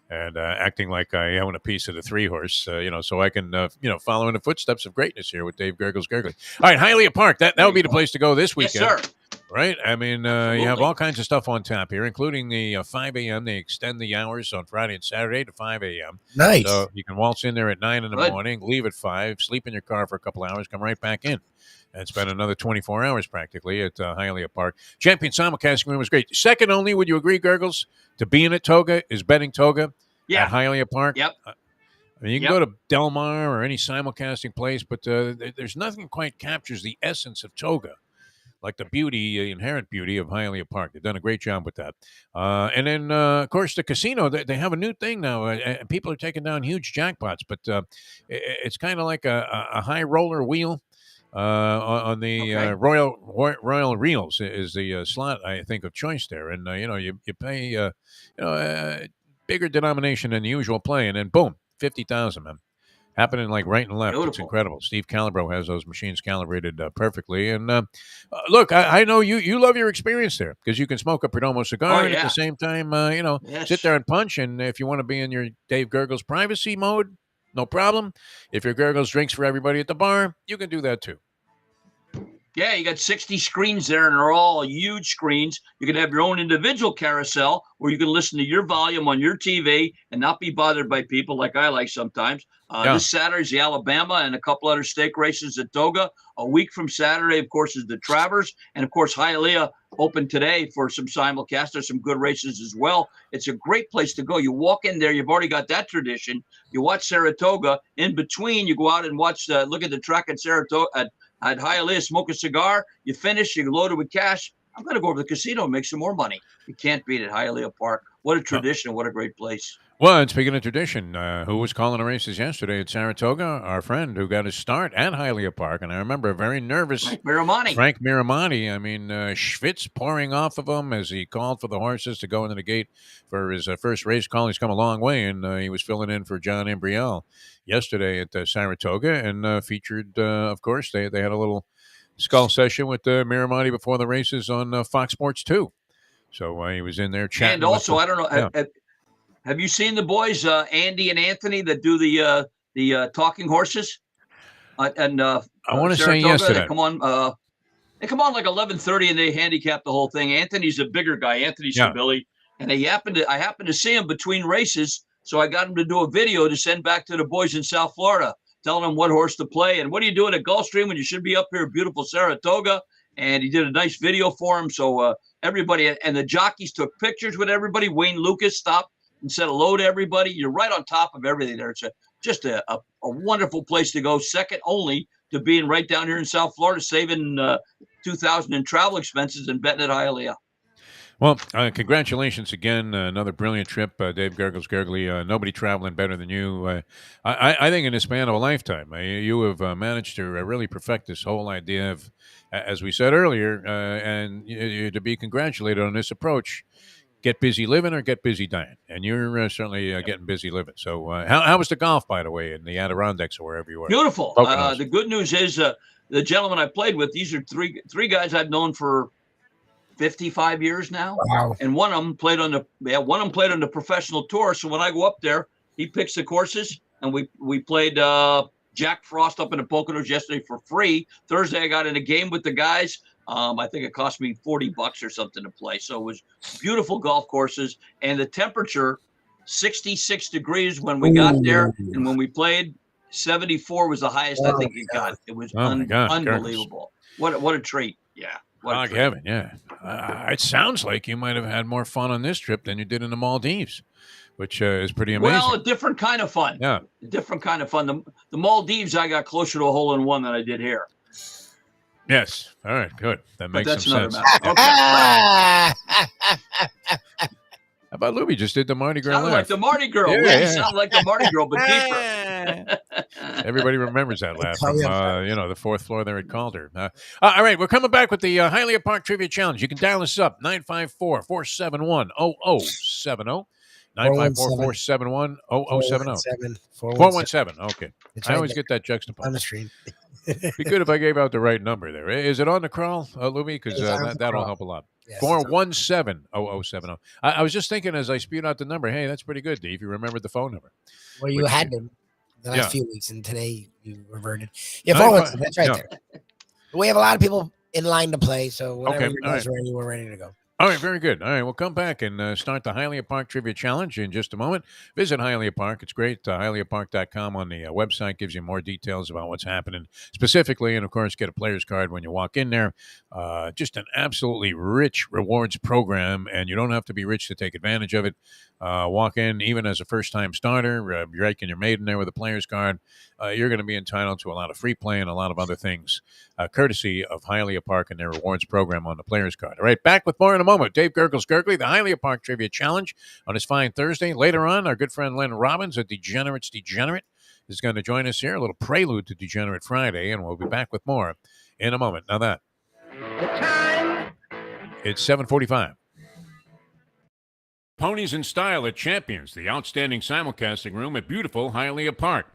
and acting like I own a piece of the 3-horse, so I can, follow in the footsteps of greatness here with Dave Gurggles Gergely. All right, Hialeah Park. That would be the place to go this weekend. Yes, sir. Right? I mean, you have Absolutely. all kinds of stuff on tap here, including the 5 a.m. They extend the hours on Friday and Saturday to 5 a.m. Nice. So you can waltz in there at 9 in the Good. morning, leave at 5, sleep in your car for a couple hours, come right back in, and spend another 24 hours practically at Hialeah Park. Champion simulcasting room was great. Second only, would you agree, Gurggles, to being at Toga is betting Toga Yeah. at Hialeah Park? Yep. I mean, you can Yep. go to Del Mar or any simulcasting place, but there's nothing quite captures the essence of Toga, like the beauty, inherent beauty of Hialeah Park. They've done a great job with that. And then, of course, the casino, they have a new thing now. And people are taking down huge jackpots, but it's kind of like a high roller wheel on the Okay. Royal Reels is the slot, I think, of choice there. And, you pay, bigger denomination than the usual play, and then, boom, 50,000, man. Happening like right and left. It's Beautiful. incredible. Steve Calibro has those machines calibrated perfectly. And look, I know you love your experience there because you can smoke a Perdomo cigar Oh, and at yeah. the same time, Yes. sit there and punch. And if you want to be in your Dave Gurggles privacy mode, no problem. If your Gurggles drinks for everybody at the bar, you can do that too. Yeah, you got 60 screens there, and they're all huge screens. You can have your own individual carousel where you can listen to your volume on your TV and not be bothered by people like I like sometimes. Yeah. This Saturday's the Alabama and a couple other stake races at Toga. A week from Saturday, of course, is the Travers. And, of course, Hialeah open today for some simulcast. There's some good races as well. It's a great place to go. You walk in there. You've already got that tradition. You watch Saratoga. In between, you go out and watch, look at the track at Saratoga, at Hialeah, smoke a cigar. You finish, you load it with cash. I'm going to go over to the casino and make some more money. You can't beat it. Hialeah Park. What a tradition. What a great place. Well, and speaking of tradition, who was calling the races yesterday at Saratoga? Our friend who got his start at Hialeah Park. And I remember a very nervous Frank Miramani. Frank Miramani. I mean, Schwitz pouring off of him as he called for the horses to go into the gate for his first race call. He's come a long way, and he was filling in for John Imbriel yesterday at Saratoga and featured, of course, they had a little skull session with Miramani before the races on Fox Sports 2. So he was in there chatting. And also, I don't know, Yeah. have you seen the boys, Andy and Anthony, that do the talking horses? And I want to say Saratoga? yes to They that. come on. They come on like 11:30, and they handicap the whole thing. Anthony's a bigger guy, Anthony Yeah. Sibilli, and I happened to see him between races, so I got him to do a video to send back to the boys in South Florida, telling them what horse to play and what are you doing at Gulfstream when you should be up here at beautiful Saratoga. And he did a nice video for him. So everybody and the jockeys took pictures with everybody. Wayne Lucas stopped and said hello to everybody. You're right on top of everything there. It's just a wonderful place to go, second only to being right down here in South Florida, saving $2,000 in travel expenses and betting at Hialeah. Well, congratulations again. Another brilliant trip, Dave Gurggles Gergely. Nobody traveling better than you. I think in the span of a lifetime, you have managed to really perfect this whole idea of, as we said earlier, and you're to be congratulated on this approach. Get busy living or get busy dying. And you're certainly getting busy living. So how was the golf, by the way, in the Adirondacks or wherever you were? Beautiful. Poconos. The good news is the gentleman I played with, these are three guys I've known for 55 years now. Wow. And one of them played on the professional tour. So when I go up there, he picks the courses, and we played Jack Frost up in the Poconos yesterday for free. Thursday I got in a game with the guys. I think it cost me $40 or something to play. So it was beautiful golf courses, and the temperature 66 degrees when we got there, and when we played 74 was the highest I think it got. It was unbelievable. What a treat. Yeah. Oh, Kevin, yeah. It sounds like you might have had more fun on this trip than you did in the Maldives, which is pretty amazing. Well, a different kind of fun. Yeah. A different kind of fun. The Maldives, I got closer to a hole-in-one than I did here. Yes. All right, good. That makes But that's some another sense. matter. Okay. How about Lubie just did the Mardi Gras Sounded laugh? like the Mardi Girl. Yeah, Yeah, sounded like the Mardi Girl, but deeper. Everybody remembers that laugh from, the fourth floor there at Calder. All right, we're coming back with the Hialeah Park Trivia Challenge. You can dial us up, 954-471-0070. 954-471-0070. 417. Okay. I always get that juxtaposed. On the screen. Be good if I gave out the right number there. Is it on the crawl, Lubie? Because that'll help a lot. Yes, 417-0070. I was just thinking as I spewed out the number, hey, that's pretty good, Dave. You remembered the phone number. Well, you Which had you- them the last few weeks, and today you reverted. Yeah, 417. That's right there. We have a lot of people in line to play. So whenever Okay, you all guys right. are ready, we're ready to go. All right, very good. All right, we'll come back and start the Hialeah Park Trivia Challenge in just a moment. Visit Hialeah Park. It's great. HialeahPark.com on the website gives you more details about what's happening specifically. And, of course, get a player's card when you walk in there. Just an absolutely rich rewards program, and you don't have to be rich to take advantage of it. Walk in, even as a first-time starter, you're raking your maiden there with a player's card. You're going to be entitled to a lot of free play and a lot of other things, courtesy of Hialeah Park and their rewards program on the player's card. All right, back with more in a moment. Dave Gurggles Gergely, the Hialeah Park Trivia Challenge on his fine Thursday. Later on, our good friend Lenn Robbins, a Degenerate's Degenerate, is going to join us here, a little prelude to Degenerate Friday, and we'll be back with more in a moment. Now that. It's 7:45. Ponies in Style at Champions, the outstanding simulcasting room at beautiful Hialeah Park.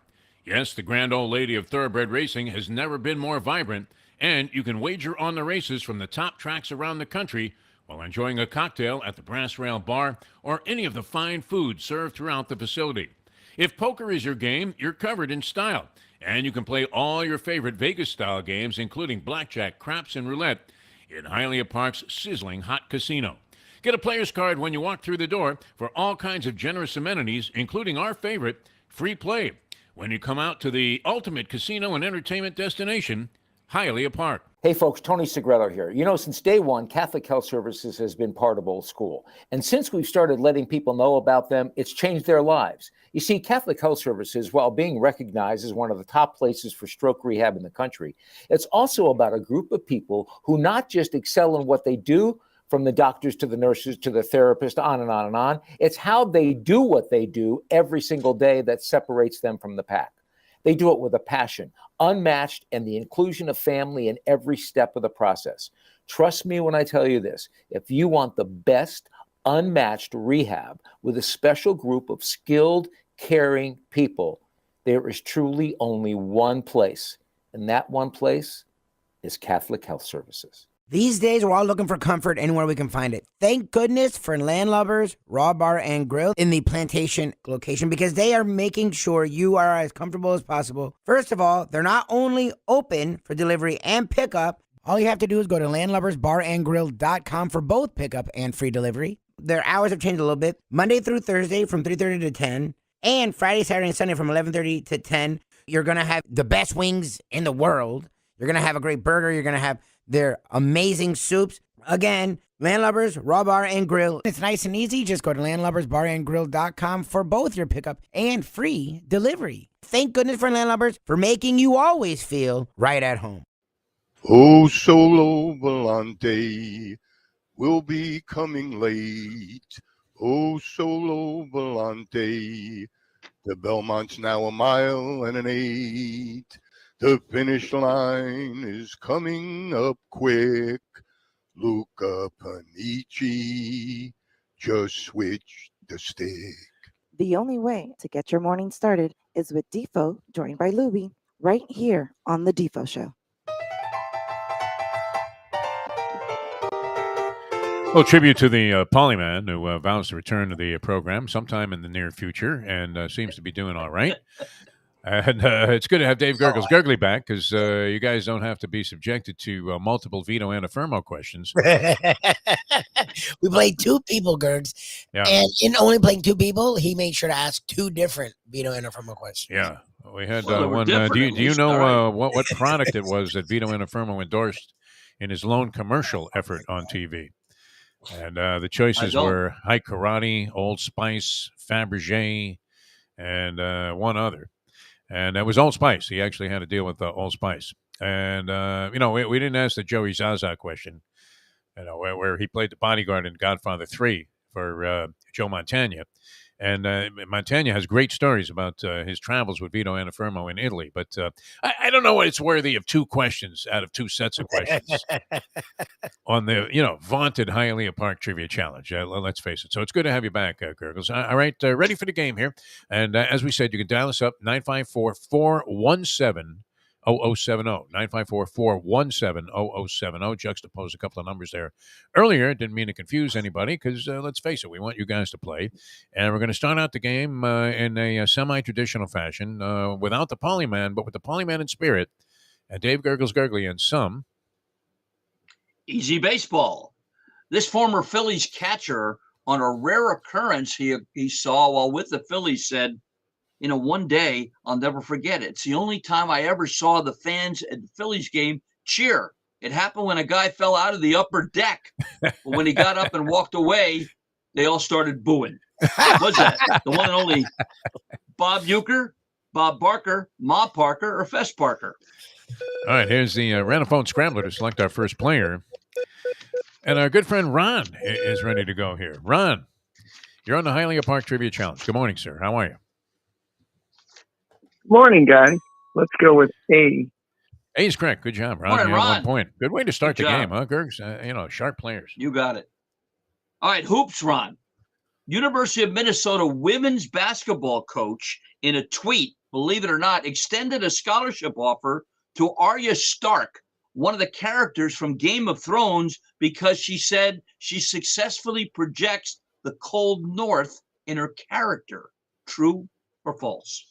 Yes, the grand old lady of thoroughbred racing has never been more vibrant, and you can wager on the races from the top tracks around the country while enjoying a cocktail at the Brass Rail Bar or any of the fine food served throughout the facility. If poker is your game, you're covered in style, and you can play all your favorite Vegas-style games, including blackjack, craps, and roulette, in Hialeah Park's sizzling hot casino. Get a player's card when you walk through the door for all kinds of generous amenities, including our favorite, free play, when you come out to the ultimate casino and entertainment destination, Hialeah Park. Hey folks, Tony Segreto here. You know, since day one, Catholic Health Services has been part of Old School. And since we've started letting people know about them, it's changed their lives. You see, Catholic Health Services, while being recognized as one of the top places for stroke rehab in the country, it's also about a group of people who not just excel in what they do, from the doctors to the nurses to the therapist, on and on and on. It's how they do what they do every single day that separates them from the pack. They do it with a passion, unmatched, and the inclusion of family in every step of the process. Trust me when I tell you this. If you want the best, unmatched rehab with a special group of skilled, caring people, there is truly only one place, and that one place is Catholic Health Services. These days, we're all looking for comfort anywhere we can find it. Thank goodness for Landlubbers Raw Bar and Grill in the Plantation location, because they are making sure you are as comfortable as possible. First of all, they're not only open for delivery and pickup. All you have to do is go to landlubbersbarandgrill.com for both pickup and free delivery. Their hours have changed a little bit. Monday through Thursday from 3:30 to 10, and Friday, Saturday, and Sunday from 11:30 to 10. You're going to have the best wings in the world. You're going to have a great burger. You're going to have their amazing soups. Again, Landlubbers, Raw Bar and Grill. It's nice and easy. Just go to landlubbersbarandgrill.com for both your pickup and free delivery. Thank goodness for Landlubbers for making you always feel right at home. Oh, Solo Volante will be coming late. Oh, Solo Volante. The Belmont's now 1 mile and an 8. The finish line is coming up quick. Luca Panici just switched the stick. The only way to get your morning started is with Defo, joined by Lubie, right here on The Defo Show. Well, tribute to the Polyman who vows to return to the program sometime in the near future and seems to be doing all right. And it's good to have Dave Gurggles Gergely back because you guys don't have to be subjected to multiple Vito Antifermo questions. We played 2 people, Gergs. Yeah. And in only playing 2 people, he made sure to ask 2 different Vito Antifermo questions. Yeah. We had Well, one. Do you know what product it was that Vito Antifermo endorsed in his lone commercial effort on TV? And the choices were High Karate, Old Spice, Fabergé, and one other. And that was Old Spice. He actually had to deal with Old Spice. And, we didn't ask the Joey Zaza question, where he played the bodyguard in Godfather 3 for Joe Montana. And Montana has great stories about his travels with Vito Antifermo in Italy. But I don't know what it's worthy of 2 questions out of 2 sets of questions on the, vaunted Hialeah Park Trivia Challenge. Let's face it. So it's good to have you back, Gurggles. All right, ready for the game here. And as we said, you can dial us up, 954-417-0070. 954-417-0070. Juxtapose a couple of numbers there earlier. Didn't mean to confuse anybody because, let's face it, we want you guys to play. And we're going to start out the game in a semi-traditional fashion without the Polyman, but with the Polyman in spirit. And Dave Gurggles Gergely and some Easy baseball. This former Phillies catcher, on a rare occurrence he saw while with the Phillies, said, one day I'll never forget it. It's the only time I ever saw the fans at the Phillies game cheer. It happened when a guy fell out of the upper deck. But when he got up and walked away, they all started booing. Was that the one and only Bob Uecker, Bob Barker, Ma Parker, or Fess Parker? All right, here's the Ranophone Scrambler to select our first player. And our good friend Ron is ready to go here. Ron, you're on the Hialeah Park Trivia Challenge. Good morning, sir. How are you? Morning, guys. Let's go with A. A is correct. Good job, Ron. Morning, You have Ron. 1 point. Good way to start Good the job. game, huh, Gurgs? Sharp players. You got it. All right, hoops, Ron. University of Minnesota women's basketball coach, in a tweet, believe it or not, extended a scholarship offer to Arya Stark, one of the characters from Game of Thrones, because she said she successfully projects the cold North in her character. True or false?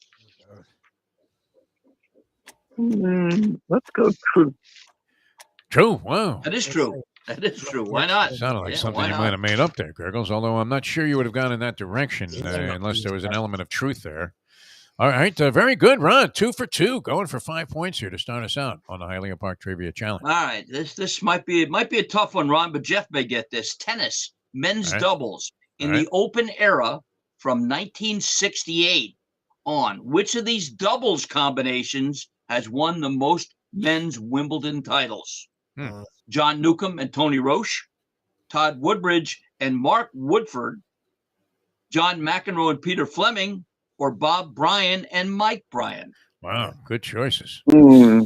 Let's go true. True. Wow. That is true. That is true. Why not? Sounded like Yeah, something why you not? might have made up there, Gurgles, although I'm not sure you would have gone in that direction unless there was an element of truth there. All right. Very good, Ron. 2 for 2. Going for 5 points here to start us out on the Hialeah Park Trivia Challenge. All right, this might be a tough one, Ron, but Jeff may get this. Tennis, men's All right. doubles in All right. the Open era from 1968 on. Which of these doubles combinations has won the most men's Wimbledon titles? John Newcomb and Tony Roche, Todd Woodbridge and Mark Woodford, John McEnroe and Peter Fleming, or Bob Bryan and Mike Bryan? Wow. Good choices. They're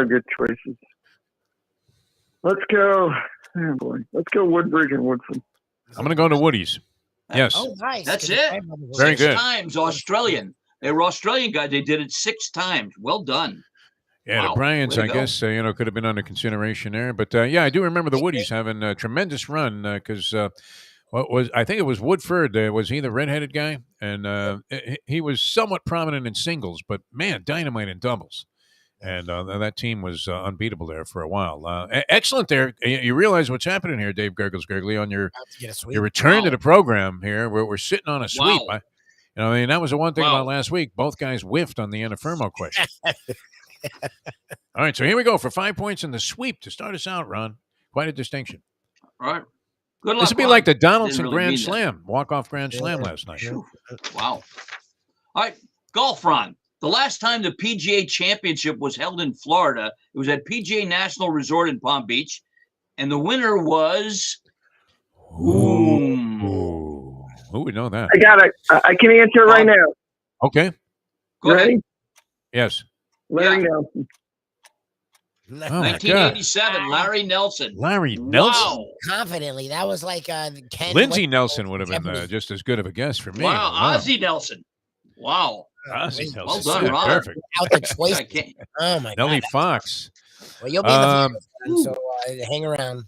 good choices. Let's go. Oh boy. Let's go Woodbridge and Woodford. I'm going to go to Woody's. Yes. Oh, nice. That's it. Very 6 good. times Australian. They were Australian guys. They did it 6 times. Well done. Yeah, Wow. the Bryans, Way I to go. guess, could have been under consideration there. But, yeah, I do remember the Woodies having a tremendous run because I think it was Woodford. Was he the redheaded guy? And he was somewhat prominent in singles, but, man, dynamite in doubles. And that team was unbeatable there for a while. Excellent there. You realize what's happening here, Dave Gurggles Gergely, on your return to the program here. We're sitting on a sweep. Wow. That was the one thing Wow. about last week. Both guys whiffed on the Anafermo question. All right, so here we go for 5 points in the sweep to start us out, Ron. Quite a distinction. All right. Good luck. This would be Ron. like the Didn't Donaldson really Grand mean that. Slam, walk-off Grand Slam last night. Phew. Wow. All right. Golf, Ron. The last time the PGA Championship was held in Florida, it was at PGA National Resort in Palm Beach, and the winner was Ooh. Who would know that? I got it. I can answer it right now. Okay. Go ahead. Ready? Yes. Larry Nelson. Oh, my God. 1987, Larry Nelson. Larry Nelson. Wow. Confidently. That was like Ken. Lindsey Nelson would have been just as good of a guess for me. Wow. Ozzie Nelson. Wow. Ozzie Well Nelson. done, Yeah, Ron. perfect. Out the choice. I can't. Oh my Nellie God. Fox. Well, you'll be in the Um, finals, so hang around.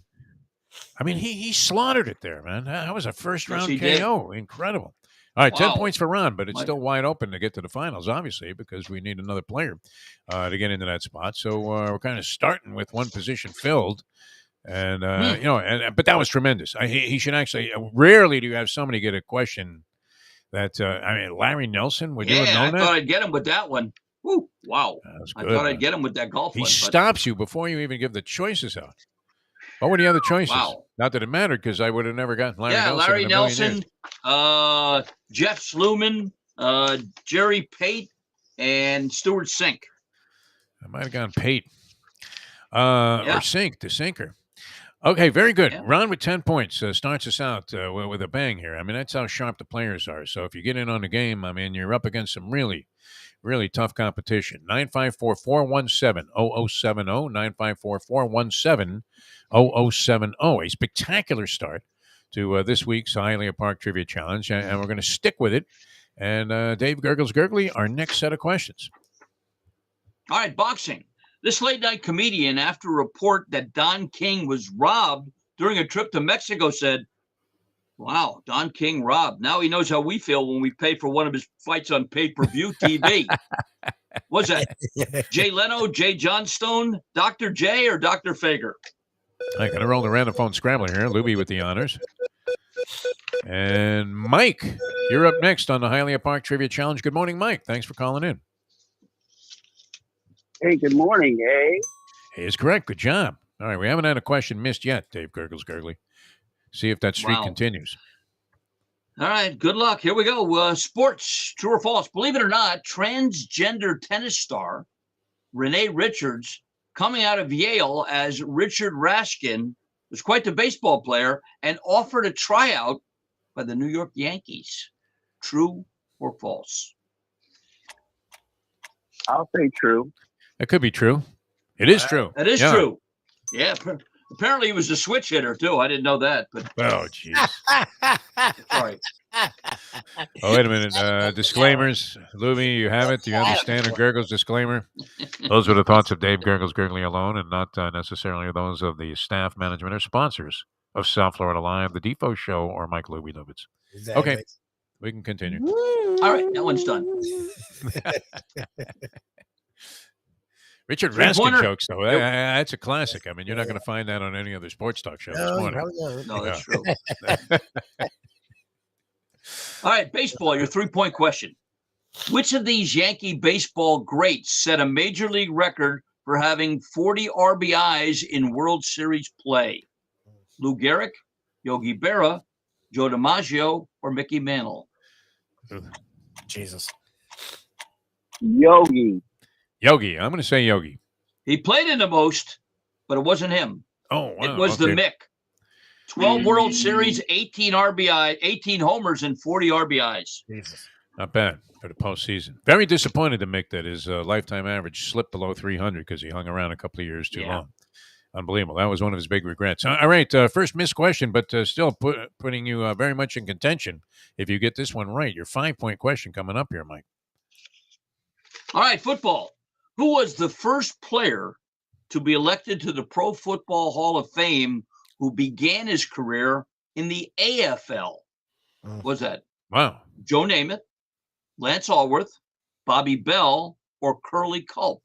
I mean, he slaughtered it there, man. That was a first-round Yes, he did. KO. Incredible. All right, 10 Wow. points for Ron, but it's My- still wide open to get to the finals, obviously, because we need another player to get into that spot. So we're kind of starting with one position filled. And, but that was tremendous. He should actually, rarely do you have somebody get a question that, Larry Nelson, would you have Yeah, I known thought that? I'd get him with that one. Woo. Wow. That was I good, thought man. I'd get him with that golf He one. but- stops you before you even give the choices out. What were the other choices? Wow. Not that it mattered because I would have never gotten Larry Yeah, Nelson. Larry in a million years. Nelson, Jeff Sluman, Jerry Pate, and Stuart Sink. I might have gone Pate or Sink, the sinker. Okay, very good. Yeah. Ron with 10 points starts us out with a bang here. I mean, that's how sharp the players are. So if you get in on the game, I mean, you're up against some really, really tough competition. 954-417-0070, 954-417-0070. A spectacular start to this week's Hialeah Park Trivia Challenge, and we're going to stick with it. And Dave Gurggles Gergely, our next set of questions. All right, boxing. This late-night comedian, after a report that Don King was robbed during a trip to Mexico, said, wow, Don King robbed. Now he knows how we feel when we pay for one of his fights on pay-per-view TV. What's that? Jay Leno, Jay Johnstone, Dr. J, or Dr. Fager? I'm going to roll the random phone scrambler here. Lubie with the honors. And Mike, you're up next on the Hialeah Park Trivia Challenge. Good morning, Mike. Thanks for calling in. Hey, good morning, eh? He is correct. Good job. All right, we haven't had a question missed yet, Dave Gurggles Gergely. See if that streak continues. All right, good luck. Here we go. Sports, true or false? Believe it or not, transgender tennis star Renee Richards, coming out of Yale as Richard Rashkin, was quite the baseball player and offered a tryout by the New York Yankees. True or false? I'll say true. That could be true. It is true. That is true. Yeah. Apparently, he was a switch hitter, too. I didn't know that. But oh, jeez. Sorry. Oh, wait a minute. Disclaimers. Lubie, you have it. Do you understand a Gurggles disclaimer? Those were the thoughts of Dave Gurggles Gergely alone and not necessarily those of the staff, management, or sponsors of South Florida Live, The Defo Show, or Mike Lubie Lubitz. Exactly. Okay. We can continue. All right. That one's done. Richard Raskin jokes, though. That's a classic. I mean, you're not going to find that on any other sports talk show this morning. No, that's true. All right, baseball, your 3-point question. Which of these Yankee baseball greats set a major league record for having 40 RBIs in World Series play? Lou Gehrig, Yogi Berra, Joe DiMaggio, or Mickey Mantle? Jesus. Yogi. Yogi. I'm going to say Yogi. He played in the most, but it wasn't him. Oh, wow. It was the Mick. 12 World Series, 18 RBI, 18 homers, and 40 RBIs. Jesus. Not bad for the postseason. Very disappointed to Mick that his lifetime average slipped below 300 because he hung around a couple of years too long. Unbelievable. That was one of his big regrets. All right, first missed question, but still putting you very much in contention if you get this one right. Your 5-point question coming up here, Mike. All right, football. Who was the first player to be elected to the Pro Football Hall of Fame who began his career in the AFL? Was that Wow. Joe Namath, Lance Allworth, Bobby Bell, or Curly Culp?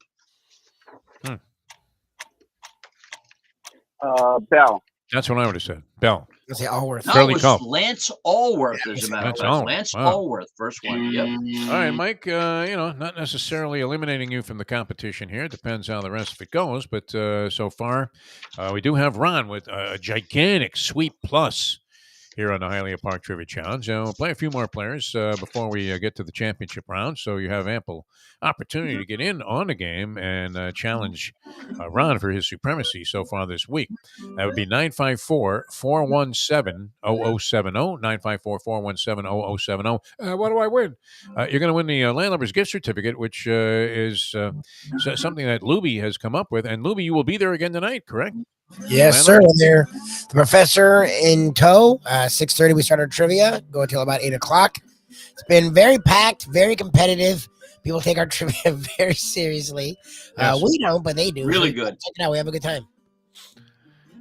Bell. That's what I would have said. Bell. Let's say Allworth. No, it was Lance Allworth, as a matter of fact. Lance Allworth, first one. Yep. All right, Mike, not necessarily eliminating you from the competition here. It depends how the rest of it goes. But so far, we do have Ron with a gigantic sweep plus here on the Hialeah Park Trivia Challenge. We'll play a few more players before we get to the championship round, so you have ample opportunity to get in on the game and challenge Ron for his supremacy so far this week. That would be 954-417-0070, 954-417-0070. What do I win? You're going to win the Landlubbers gift certificate, which is something that Lubie has come up with. And Lubie, you will be there again tonight, correct? Yes, sir. There, the professor in tow. 6:30 we start our trivia. Go until about 8 o'clock. It's been very packed, very competitive. People take our trivia very seriously. Yes. We don't, but they do. Really So good. check it out. We have a good time.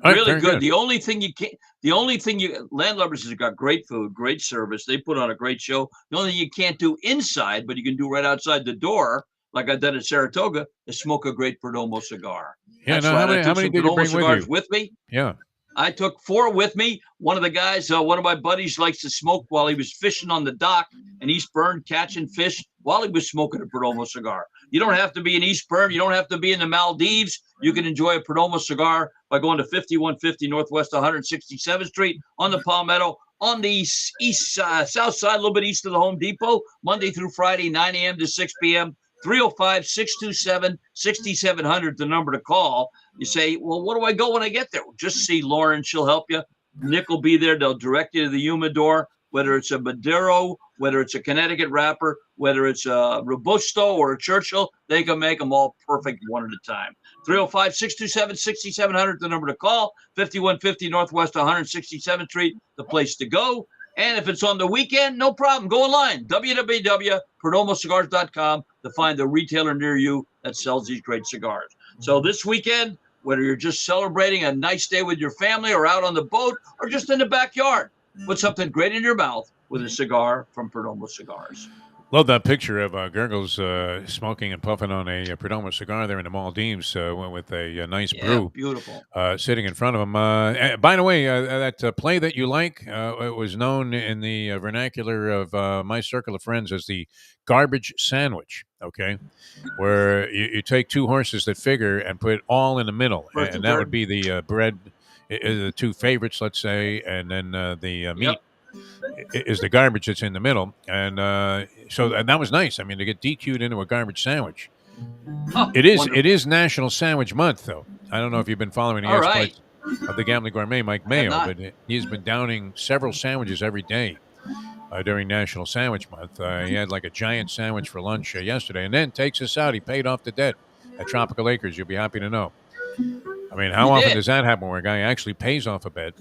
Really good. The only thing Landlubbers has got great food, great service. They put on a great show. The only thing you can't do inside, but you can do right outside the door, like I did at Saratoga, is smoke a great Perdomo cigar. Yeah, That's no, right. how many did you bring with me? Yeah. I took 4 with me. One of the guys, one of my buddies, likes to smoke while he was fishing on the dock in Eastburn, catching fish while he was smoking a Perdomo cigar. You don't have to be in Eastburn. You don't have to be in the Maldives. You can enjoy a Perdomo cigar by going to 5150 Northwest 167th Street on the Palmetto, on the south side, a little bit east of the Home Depot, Monday through Friday, 9 a.m. to 6 p.m. 305-627-6700, the number to call. You say, well, what do I go when I get there? Just see Lauren. She'll help you. Nick will be there. They'll direct you to the humidor, whether it's a Maduro, whether it's a Connecticut wrapper, whether it's a Robusto or a Churchill. They can make them all perfect one at a time. 305-627-6700, the number to call. 5150 Northwest 167th Street, the place to go. And if it's on the weekend, no problem. Go online, www.perdomocigars.com, to find the retailer near you that sells these great cigars. So this weekend, whether you're just celebrating a nice day with your family or out on the boat or just in the backyard, put something great in your mouth with a cigar from Perdomo Cigars. Love that picture of Gurggles smoking and puffing on a Perdomo cigar there in the Maldives with a nice brew. Beautiful. Sitting in front of him. By the way, that play that you like, it was known in the vernacular of my circle of friends as the garbage sandwich, okay? Where you take two horses that figure and put it all in the middle. First And and that third. would be the bread, the two favorites, let's say, and then the meat. Is the garbage that's in the middle, and that was nice. I mean, to get DQ'd into a garbage sandwich. It is National Sandwich Month, though. I don't know if you've been following the All exploits of the Gambling Gourmet, Mike Mayo, not. but he's been downing several sandwiches every day during National Sandwich Month. He had like a giant sandwich for lunch yesterday, and then takes us out. He paid off the debt at Tropical Acres. You'll be happy to know. I mean, how often does that happen where a guy actually pays off a bet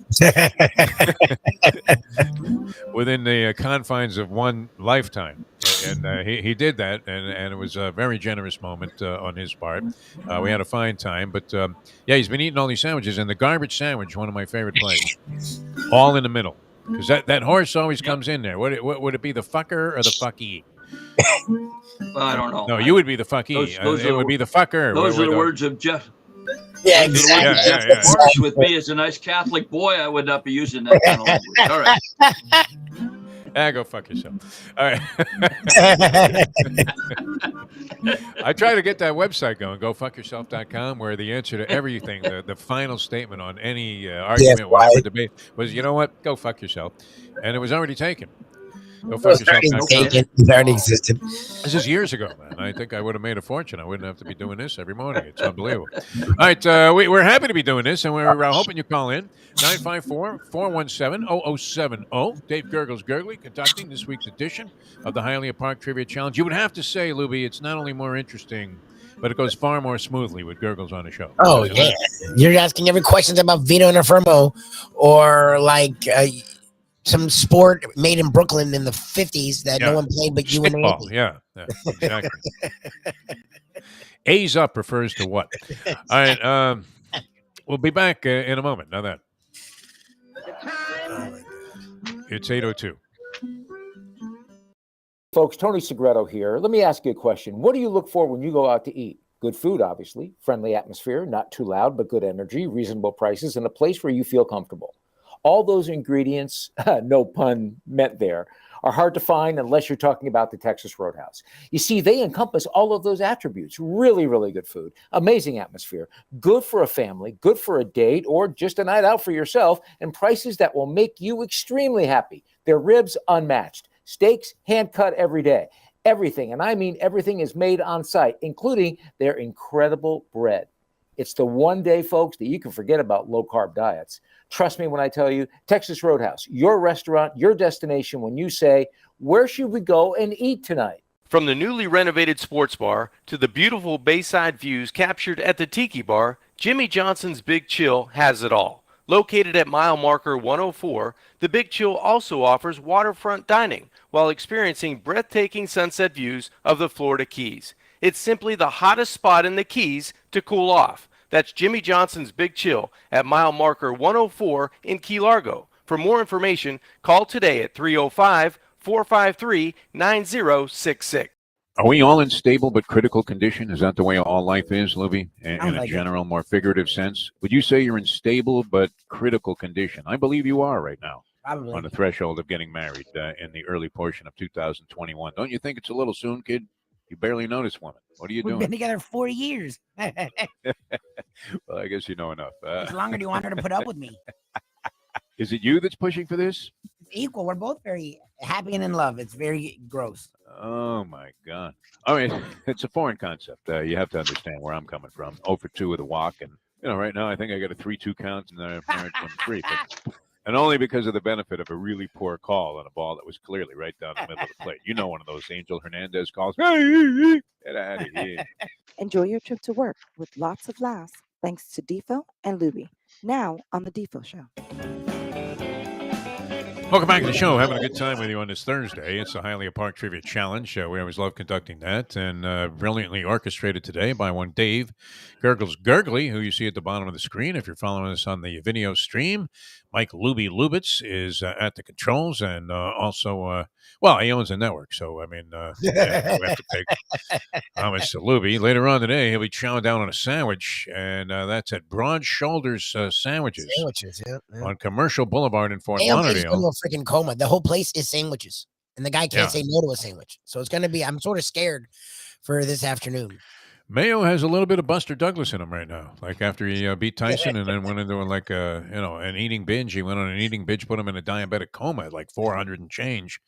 within the confines of one lifetime? And he did that, and it was a very generous moment on his part. We had a fine time, but yeah, he's been eating all these sandwiches, and the garbage sandwich, one of my favorite plays, all in the middle, because that horse always comes in there. Would it be the fucker or the fucky? Well, I don't know. No, you would be the fucky. It would be the fucker. Those are the words of Jeff. Yeah, exactly. Jeff Morris with me as a nice Catholic boy, I would not be using that kind of language. All right. Go fuck yourself. All right. I try to get that website going, gofuckyourself.com, where the answer to everything, the final statement on any argument, whatever debate, was, you know what, go fuck yourself. And it was already taken. Go fuck yourself. It already existed. This is years ago, man. I think I would have made a fortune. I wouldn't have to be doing this every morning. It's unbelievable. All right, we're happy to be doing this, and we're hoping you call in. 954-417-0070. Dave Gurggles Gergely conducting this week's edition of the Hialeah Park Trivia Challenge. You would have to say, Lubie, it's not only more interesting, but it goes far more smoothly with Gurggles on the show. Oh, yeah. You're asking every question about Vito and Afirmo or like some sport made in Brooklyn in the 50s that no one played but you and Andy. Yeah, exactly. A's up refers to what? All right, we'll be back in a moment. Now that. It's 8:02. Folks, Tony Segreto here. Let me ask you a question. What do you look for when you go out to eat? Good food, obviously, friendly atmosphere, not too loud, but good energy, reasonable prices, and a place where you feel comfortable. All those ingredients, no pun meant there, are hard to find unless you're talking about the Texas Roadhouse. You see, they encompass all of those attributes. Really, really good food, amazing atmosphere, good for a family, good for a date, or just a night out for yourself, and prices that will make you extremely happy. Their ribs, unmatched. Steaks, hand-cut every day. Everything, and I mean everything, is made on site, including their incredible bread. It's the one day, folks, that you can forget about low-carb diets. Trust me when I tell you, Texas Roadhouse, your restaurant, your destination when you say, where should we go and eat tonight? From the newly renovated sports bar to the beautiful bayside views captured at the Tiki Bar, Jimmy Johnson's Big Chill has it all. Located at mile marker 104, the Big Chill also offers waterfront dining while experiencing breathtaking sunset views of the Florida Keys. It's simply the hottest spot in the Keys to cool off. That's Jimmy Johnson's Big Chill at mile marker 104 in Key Largo. For more information, call today at 305-453-9066. Are we all in stable but critical condition? Is that the way all life is, Lubie? In a general, more figurative sense? Would you say you're in stable but critical condition? I believe you are right now. Probably. On the threshold of getting married in the early portion of 2021. Don't you think it's a little soon, kid? You barely notice woman. What are you doing? We've been together 4 years. Well, I guess you know enough. How much longer do you want her to put up with me? Is it you that's pushing for this? It's equal. We're both very happy and in love. It's very gross. Oh, my God. I mean, it's a foreign concept. You have to understand where I'm coming from. 0 for 2 with a walk. And, right now I think I got a 3-2 count and I'm married to 3. And only because of the benefit of a really poor call on a ball that was clearly right down the middle of the plate. One of those Angel Hernandez calls. Get out of here. Enjoy your trip to work with lots of laughs thanks to Defo and Lubie. Now on the Defo Show. Welcome back to the show. Having a good time with you on this Thursday. It's the Hialeah Park Trivia Challenge. We always love conducting that, and brilliantly orchestrated today by one Dave Gurggles Gergely, who you see at the bottom of the screen if you're following us on the video stream. Mike Lubitz is at the controls, and also, well, he owns the network, so I mean, yeah, we have to pay homage to Lubie. Later on today, he'll be chowing down on a sandwich, and that's at Broad Shoulders Sandwiches. Sandwiches, yeah. On Commercial Boulevard in Fort Mayo is Lauderdale. going to a freaking coma. The whole place is sandwiches, and the guy can't say no to a sandwich. So it's going to be. I'm sort of scared for this afternoon. Mayo has a little bit of Buster Douglas in him right now. Like after he beat Tyson and then went into like an eating binge. He went on an eating binge, put him in a diabetic coma at like 400 and change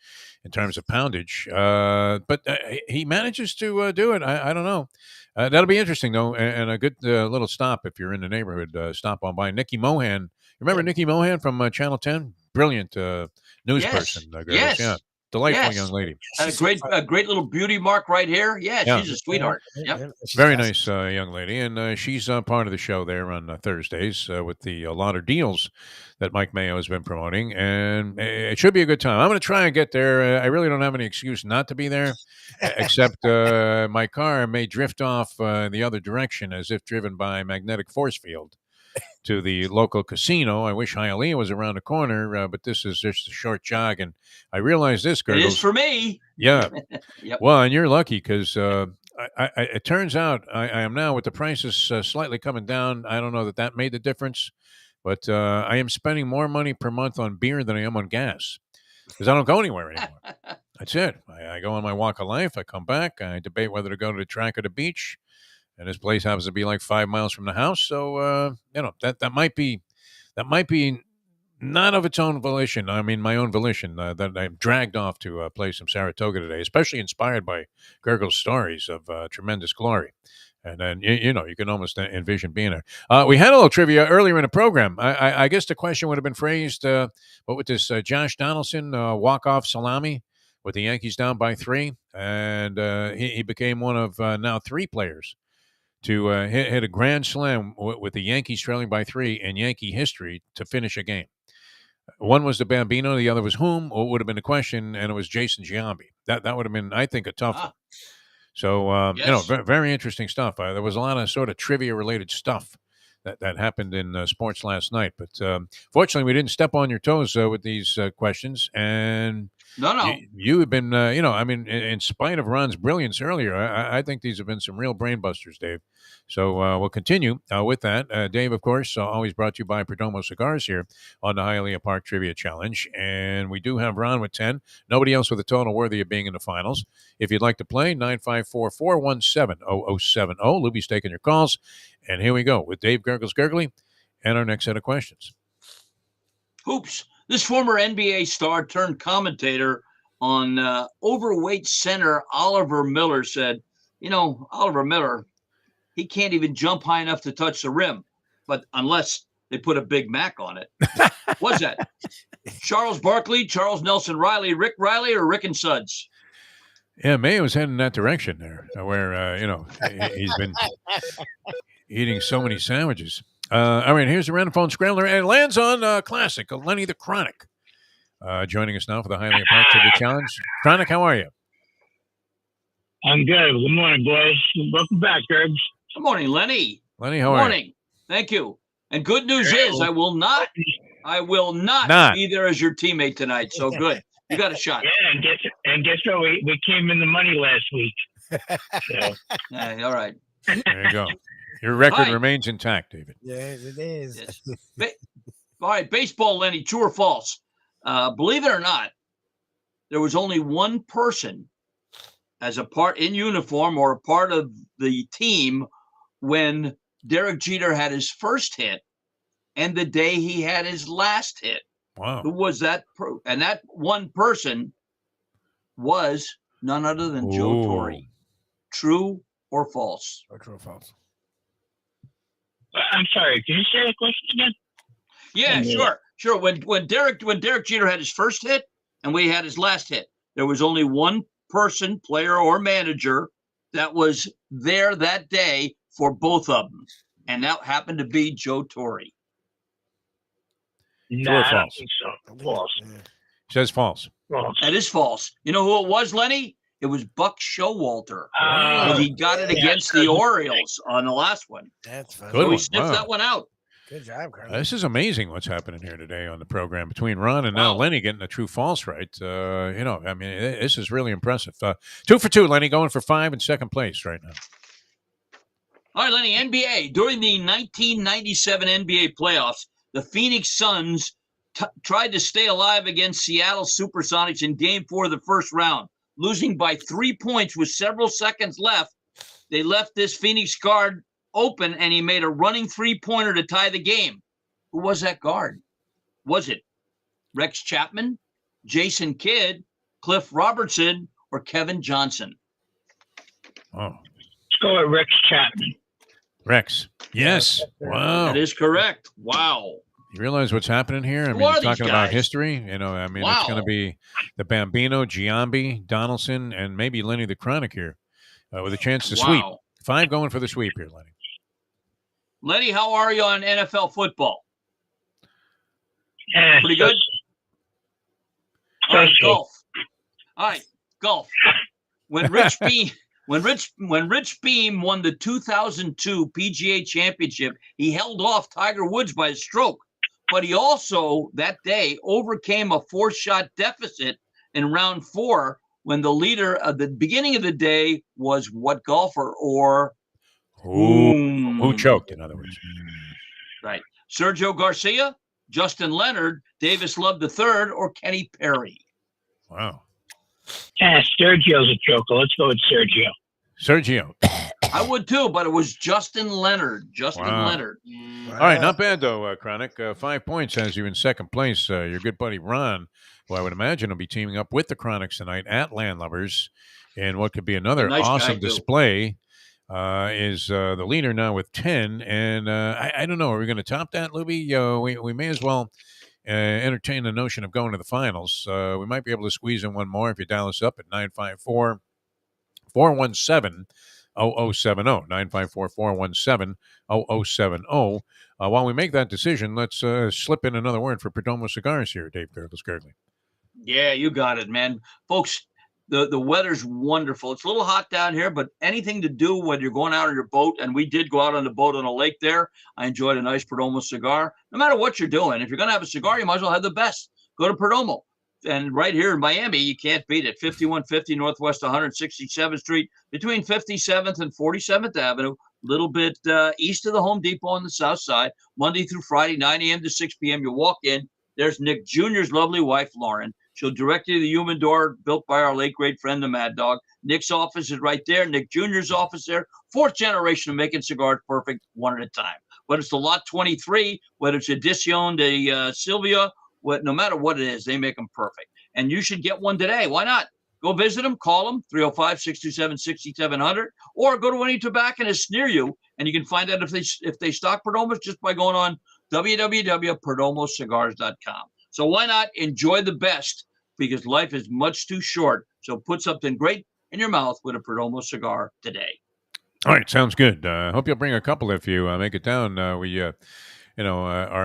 in terms of poundage. But he manages to do it. I don't know. That'll be interesting though, and a good little stop if you're in the neighborhood. Stop on by Nikki Mohan. Remember Nikki Mohan from Channel 10? Brilliant news person. Yes. Yeah. Delightful young lady. And a great little beauty mark right here. Yeah, she's a sweetheart. Yep. Very nice young lady. And she's part of the show there on Thursdays with the lot of deals that Mike Mayo has been promoting. And it should be a good time. I'm going to try and get there. I really don't have any excuse not to be there, except my car may drift off the other direction as if driven by a magnetic force field to the local casino. I wish Hialeah was around the corner, but this is just a short jog. And I realize this, Gurggles. It is for me. Yeah. Yep. Well, and you're lucky because it turns out I am now with the prices slightly coming down. I don't know that made the difference, but I am spending more money per month on beer than I am on gas because I don't go anywhere anymore. That's it. I go on my walk of life. I come back. I debate whether to go to the track or the beach. And this place happens to be like 5 miles from the house, so that might be not of its own volition. I mean, my own volition that I'm dragged off to play some Saratoga today, especially inspired by Gurggles' stories of tremendous glory. And then you can almost envision being there. We had a little trivia earlier in the program. I guess the question would have been phrased, what with this Josh Donaldson walk-off salami with the Yankees down by 3, and he became one of now 3 players to hit a grand slam with the Yankees trailing by 3 in Yankee history to finish a game. One was the Bambino, the other was whom, or would have been the question, and it was Jason Giambi. That would have been, I think, a tough one. So, very interesting stuff. There was a lot of sort of trivia-related stuff that happened in sports last night. But fortunately, we didn't step on your toes with these questions. And no, you have been, in spite of Ron's brilliance earlier, I think these have been some real brain busters, Dave. So we'll continue with that. Dave, of course, always brought to you by Perdomo Cigars here on the Hialeah Park Trivia Challenge. And we do have Ron with 10. Nobody else with a total worthy of being in the finals. If you'd like to play, 954-417-0070. Lubie's taking your calls. And here we go with Dave Gurggles Gergely and our next set of questions. Hoops. This former NBA star turned commentator on overweight center Oliver Miller said, Oliver Miller, he can't even jump high enough to touch the rim, but unless they put a Big Mac on it. What's that? Charles Barkley, Charles Nelson Riley, Rick Riley, or Rick and Suds? Yeah, Mayo's heading in that direction there, where, he's been eating so many sandwiches. All right, here's the random phone scrambler, and it lands on classic, Lenny the Chronic, joining us now for the Hialeah Park Trivia Challenge. Chronic, how are you? I'm good. Good morning, boys. Welcome back, Gerbs. Good morning, Lenny. Lenny, how are you? Thank you. And good news is I will not be there as your teammate tonight. So good. You got a shot. Yeah, and guess what? We came in the money last week. So. All right. There you go. Your record remains intact, David. Yes, it is. Yes. All right, baseball, Lenny, true or false? Believe it or not, there was only one person as a part in uniform or a part of the team when Derek Jeter had his first hit and the day he had his last hit. Wow. Who was that? And that one person was none other than Joe Torre. True or false? True or false? I'm sorry. Can you say the question again? Yeah, sure. When Derek Jeter had his first hit and we had his last hit, there was only one person, player or manager, that was there that day for both of them, and that happened to be Joe Torre. No, True or I don't false? think so. False. Says false. False. That is false. You know who it was, Lenny? It was Buck Showalter. He got it against the Orioles on the last one. That's funny. Good So he one. sniffed that one out. Good job, Carly. This is amazing what's happening here today on the program between Ron and now Lenny getting a true false right. This is really impressive. 2 for 2, Lenny, going for 5 in second place right now. All right, Lenny, NBA. During the 1997 NBA playoffs, the Phoenix Suns tried to stay alive against Seattle Supersonics in Game 4 of the first round, losing by 3 points with several seconds left. They left this Phoenix guard open, and he made a running three-pointer to tie the game. Who was that guard? Was it Rex Chapman, Jason Kidd, Cliff Robertson, or Kevin Johnson? Let's go with Rex Chapman. Rex. Yes. Wow. That is correct. Wow. You realize what's happening here? I mean, you're talking about history. It's going to be the Bambino, Giambi, Donaldson, and maybe Lenny the Chronic here with a chance to sweep. 5 going for the sweep here, Lenny. Lenny, how are you on NFL football? Pretty good? All right, golf. All right, golf. When Rich Beam won the 2002 PGA Championship, he held off Tiger Woods by a stroke. But he also, that day, overcame a 4-shot deficit in round 4 when the leader at the beginning of the day was what golfer or who choked, in other words. Right. Sergio Garcia, Justin Leonard, Davis Love III, or Kenny Perry? Wow. Sergio's a joker. Let's go with Sergio. Sergio. I would too, but it was Justin Leonard. Leonard. All right, not bad though, Chronic. 5 points has you in second place. Your good buddy Ron, who I would imagine will be teaming up with the Chronics tonight at Landlubbers in what could be another awesome display. Is the leader now with 10, and I don't know. Are we going to top that, Lubie? We may as well entertain the notion of going to the finals. We might be able to squeeze in one more if you dial us up at 954-417-0070, 954-417-0070. While we make that decision, let's slip in another word for Perdomo Cigars here, Dave Gurggles Gergely. Yeah, you got it, man. Folks, the weather's wonderful. It's a little hot down here, but anything to do when you're going out on your boat, and we did go out on the boat on a lake there. I enjoyed a nice Perdomo cigar. No matter what you're doing, if you're going to have a cigar, you might as well have the best. Go to Perdomo. And right here in Miami, you can't beat it. 5150 Northwest 167th Street, between 57th and 47th Avenue, a little bit east of the Home Depot on the south side, Monday through Friday, 9 a.m. to 6 p.m. You walk in. There's Nick Jr.'s lovely wife, Lauren. She'll direct you to the human door built by our late great friend, the Mad Dog. Nick's office is right there. Nick Jr.'s office there. 4th generation of making cigars perfect, one at a time. Whether it's the Lot 23, whether it's Edición de Silvia, no matter what it is, they make them perfect. And you should get one today. Why not? Go visit them. Call them, 305-627-6700, or go to any tobacconist near you, and you can find out if they stock Perdomos just by going on www.perdomoscigars.com. So why not enjoy the best, because life is much too short. So put something great in your mouth with a Perdomo cigar today. All right, sounds good. Hope you'll bring a couple if you make it down. We are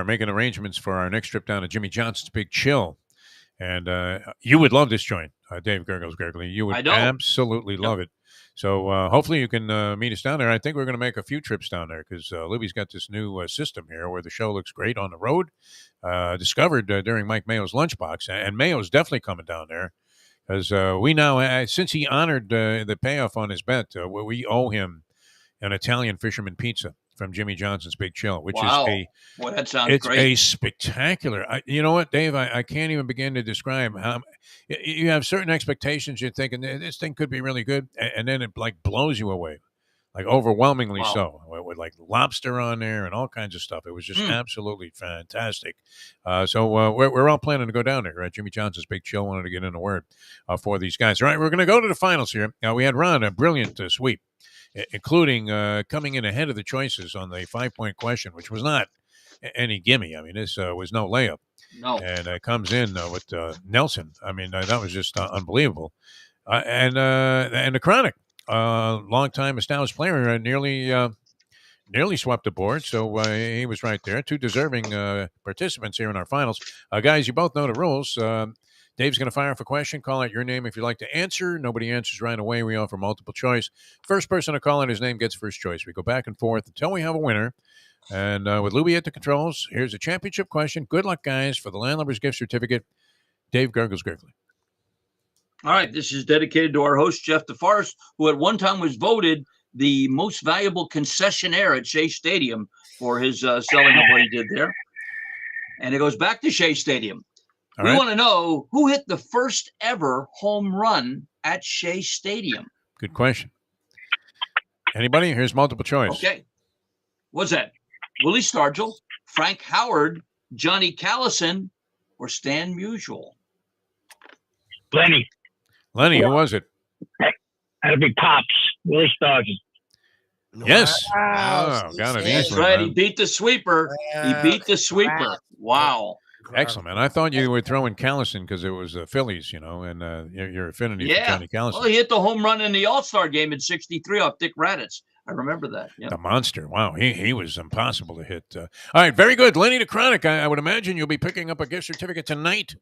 making arrangements for our next trip down to Jimmy Johnson's Big Chill. And you would love this joint, Dave Gurggles Gergely. You would absolutely love it. So hopefully you can meet us down there. I think we're going to make a few trips down there because Libby's got this new system here where the show looks great on the road. Discovered during Mike Mayo's Lunchbox. And Mayo's definitely coming down there because we now, since he honored the payoff on his bet, we owe him an Italian fisherman pizza from Jimmy Johnson's Big Chill, which is that sounds it's great. A spectacular. You know what, Dave? I can't even begin to describe how you have certain expectations. You're thinking this thing could be really good, and then it like blows you away, like overwhelmingly so, with like lobster on there and all kinds of stuff. It was just absolutely fantastic. So we're all planning to go down there. Right? Jimmy Johnson's Big Chill wanted to get in a word for these guys. All right, we're going to go to the finals here. Now we had Ron a brilliant sweep, including coming in ahead of the choices on the 5-point question, which was not any gimme. I mean, this was no layup. No. And comes in with Nelson. I mean, that was just unbelievable. And the Chronic, long-time established player, nearly swept the board. So he was right there. 2 deserving participants here in our finals. Guys, you both know the rules. Dave's going to fire off a question. Call out your name if you'd like to answer. Nobody answers right away. We offer multiple choice. First person to call out his name gets first choice. We go back and forth until we have a winner. And with Lubie at the controls, here's a championship question. Good luck, guys, for the Landlubbers gift certificate. Dave Gurggles Gergely. All right, this is dedicated to our host, Jeff DeForest, who at one time was voted the most valuable concessionaire at Shea Stadium for his selling of what he did there. And it goes back to Shea Stadium. We want to know who hit the first ever home run at Shea Stadium. Good question. Anybody? Here's multiple choice. Okay. What's that? Willie Stargell, Frank Howard, Johnny Callison, or Stan Musial? Lenny. Lenny, who was it? That'd be Pops. Willie Stargell. Yes. Wow. Oh, got it That's easily. right. Man. He beat the sweeper. He beat the sweeper. Wow. Excellent, man. I thought you were throwing Callison because it was the Phillies, and your affinity for Johnny Callison. Well, he hit the home run in the All-Star game in '63 off Dick Raditz. I remember that. Yeah. The monster. Wow. He was impossible to hit. All right. Very good. Lenny DeCronic, I would imagine you'll be picking up a gift certificate tonight.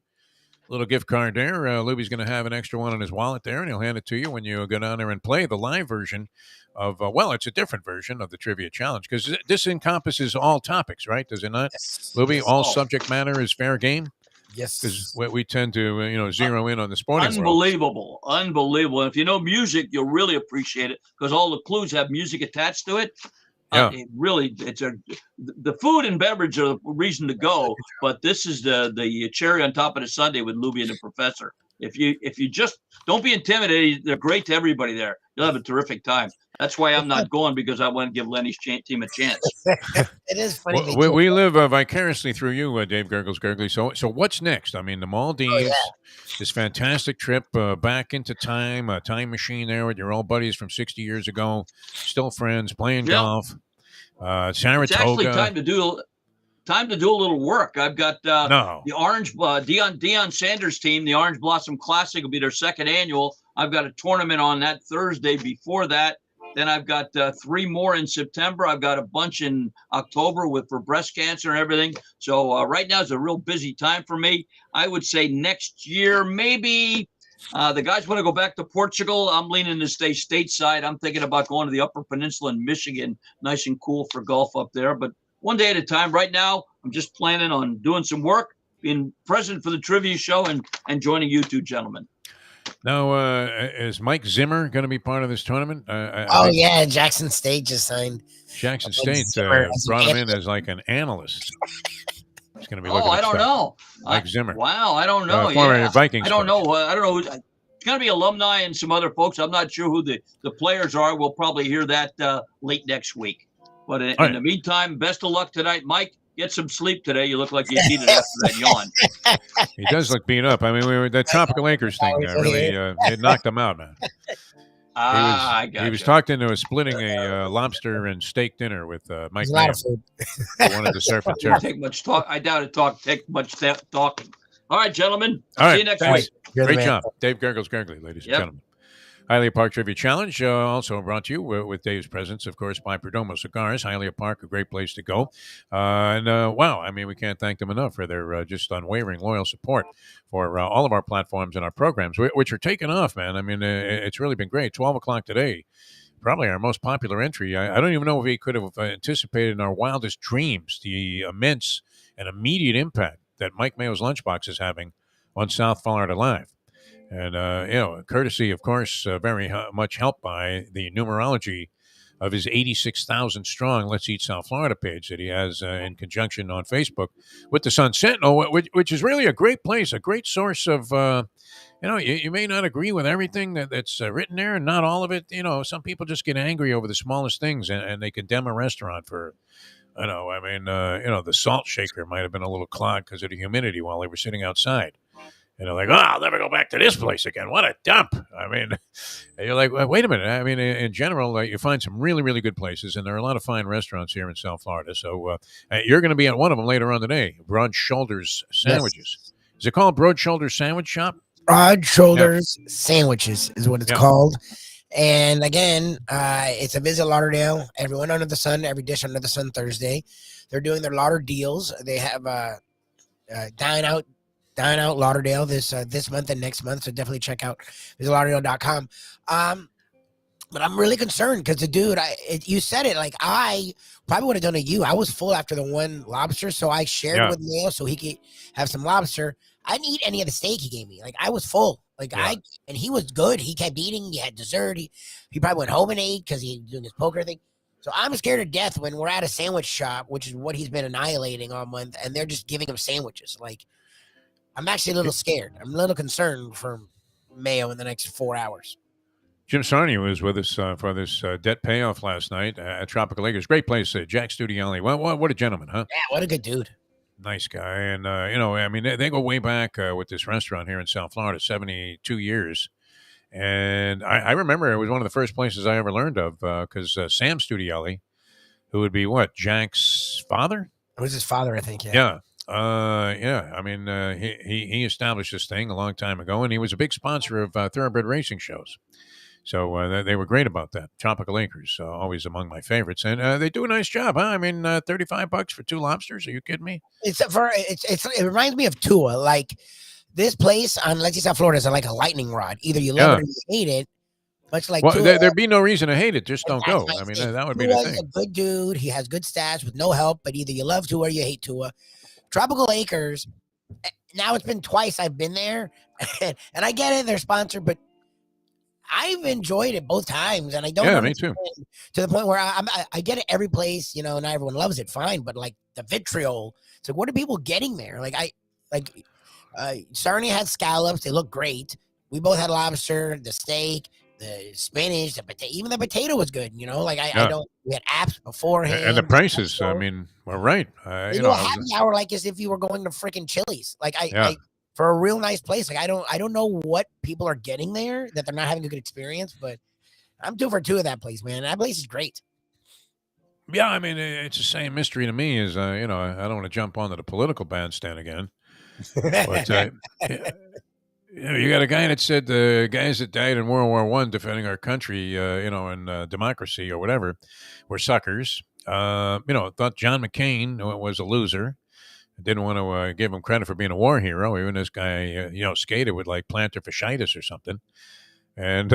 Little gift card there. Lubie's going to have an extra one in his wallet there, and he'll hand it to you when you go down there and play the live version of, it's a different version of the Trivia Challenge because this encompasses all topics, right? Does it not? Yes. Lubie, Yes. all subject matter is fair game? Yes. Because we tend to, zero in on the sporting world. Unbelievable. Unbelievable. And if you know music, you'll really appreciate it because all the clues have music attached to it. Yeah. The food and beverage are the reason to go, but this is the cherry on top of the sundae with Lubie and the professor. If you just don't be intimidated, they're great to everybody there. You'll have a terrific time. That's why I'm not going because I want to give Lenny's team a chance. It is funny. We live vicariously through you, Dave Gurggles Gergely. So what's next? I mean, the Maldives, this fantastic trip back into time, a time machine there with your old buddies from 60 years ago, still friends, playing golf. Saratoga. It's actually time to do a little work. I've got the Orange Deion Sanders team, the Orange Blossom Classic will be their second annual. I've got a tournament on that Thursday before that. Then I've got 3 more in September. I've got a bunch in October for breast cancer and everything. So right now is a real busy time for me. I would say next year, maybe the guys want to go back to Portugal. I'm leaning to stay stateside. I'm thinking about going to the Upper Peninsula in Michigan, nice and cool for golf up there. But one day at a time. Right now, I'm just planning on doing some work, being present for the trivia show, and joining you two gentlemen. Now, is Mike Zimmer going to be part of this tournament? Yeah, Jackson State just signed. Jackson State brought him in as like an analyst. He's going to be looking at I don't know. Mike Zimmer. Wow, I don't know. Former Vikings. I don't know. I don't know. It's going to be alumni and some other folks. I'm not sure who the players are. We'll probably hear that late next week. But in the meantime, best of luck tonight, Mike. Get some sleep today. You look like you need it after that yawn. He does look beat up. I mean, that Tropical Acres thing really it knocked him out, man. He was talked into splitting a lobster and steak dinner with Mike Mayo. He wanted to surf and turf. Take much talk. I doubt it. Take much talking. All right, gentlemen. See you next week. Great job, Dave Gurggles Gergely, ladies and gentlemen. Hialeah Park Trivia Challenge, also brought to you with Dave's presence, of course, by Perdomo Cigars. Hialeah Park, a great place to go. Wow, I mean, we can't thank them enough for their just unwavering, loyal support for all of our platforms and our programs, which are taking off, man. I mean, it's really been great. 12 o'clock today, probably our most popular entry. I don't even know if we could have anticipated in our wildest dreams the immense and immediate impact that Mike Mayo's Lunchbox is having on South Florida Live. And, courtesy, of course, very much helped by the numerology of his 86,000 strong Let's Eat South Florida page that he has in conjunction on Facebook with the Sun Sentinel, which is really a great place, a great source of, you may not agree with everything that's written there and not all of it. Some people just get angry over the smallest things and they condemn a restaurant for, the salt shaker might have been a little clogged because of the humidity while they were sitting outside. And they're like, I'll never go back to this place again. What a dump. I mean, and you're like, wait a minute. I mean, in general, you find some really, really good places, and there are a lot of fine restaurants here in South Florida. So you're going to be at one of them later on today, Broad Shoulders Sandwiches. Yes. Is it called Broad Shoulders Sandwich Shop? Broad Shoulders Sandwiches is what it's called. And again, it's a Visit Lauderdale. Everyone under the sun, every dish under the sun Thursday. They're doing their Lauder deals. They have Dine Out Lauderdale this month and next month, so definitely check out visitlauderdale.com. But I'm really concerned because the dude, you said it, like I probably would have done it. I was full after the one lobster, so I shared with Mayo so he could have some lobster. I didn't eat any of the steak he gave me. Like I was full. Like and he was good. He kept eating. He had dessert. He probably went home and ate because he was doing his poker thing. So I'm scared to death when we're at a sandwich shop, which is what he's been annihilating all month, and they're just giving him sandwiches. Like I'm actually a little scared. I'm a little concerned for Mayo in the next 4 hours. Jim Sarnia was with us for this debt payoff last night at Tropical Acres. Great place, Jack Studiali. What a gentleman, huh? Yeah, what a good dude. Nice guy. And, I mean, they go way back with this restaurant here in South Florida, 72 years. And I remember it was one of the first places I ever learned of because Sam Studiali, who would be Jack's father? It was his father, I think, yeah. Yeah. I mean, he established this thing a long time ago, and he was a big sponsor of thoroughbred racing shows. So they were great about that. Tropical Acres, always among my favorites, and they do a nice job. Huh? I mean, $35 for 2 lobsters? Are you kidding me? It reminds me of Tua. Like this place on Lexi, South Florida is like a lightning rod. Either you love it or you hate it. Much like Tua, there'd be no reason to hate it. Just don't go. I mean, that would be the thing. Tua's a good dude. He has good stats with no help, but either you love Tua or you hate Tua. Tropical Acres. Now it's been twice I've been there, and I get it. They're sponsored, but I've enjoyed it both times, and I don't. Yeah, me too. To the point where I get it every place, not everyone loves it, fine, but like the vitriol, it's like, what are people getting there? Sarnia had scallops; they look great. We both had lobster, the steak, the spinach, the potato. Even the potato was good. We had apps beforehand, and the prices. I mean, were right. A happy hour like as if you were going to freaking Chili's. For a real nice place. Like I don't know what people are getting there that they're not having a good experience, but I'm 2 for 2 of that place, man. That place is great. Yeah, I mean, it's the same mystery to me as I don't want to jump onto the political bandstand again. But you got a guy that said the guys that died in World War I defending our country, and democracy or whatever, were suckers. Thought John McCain was a loser. Didn't want to give him credit for being a war hero. Even this guy, skated with like plantar fasciitis or something. And,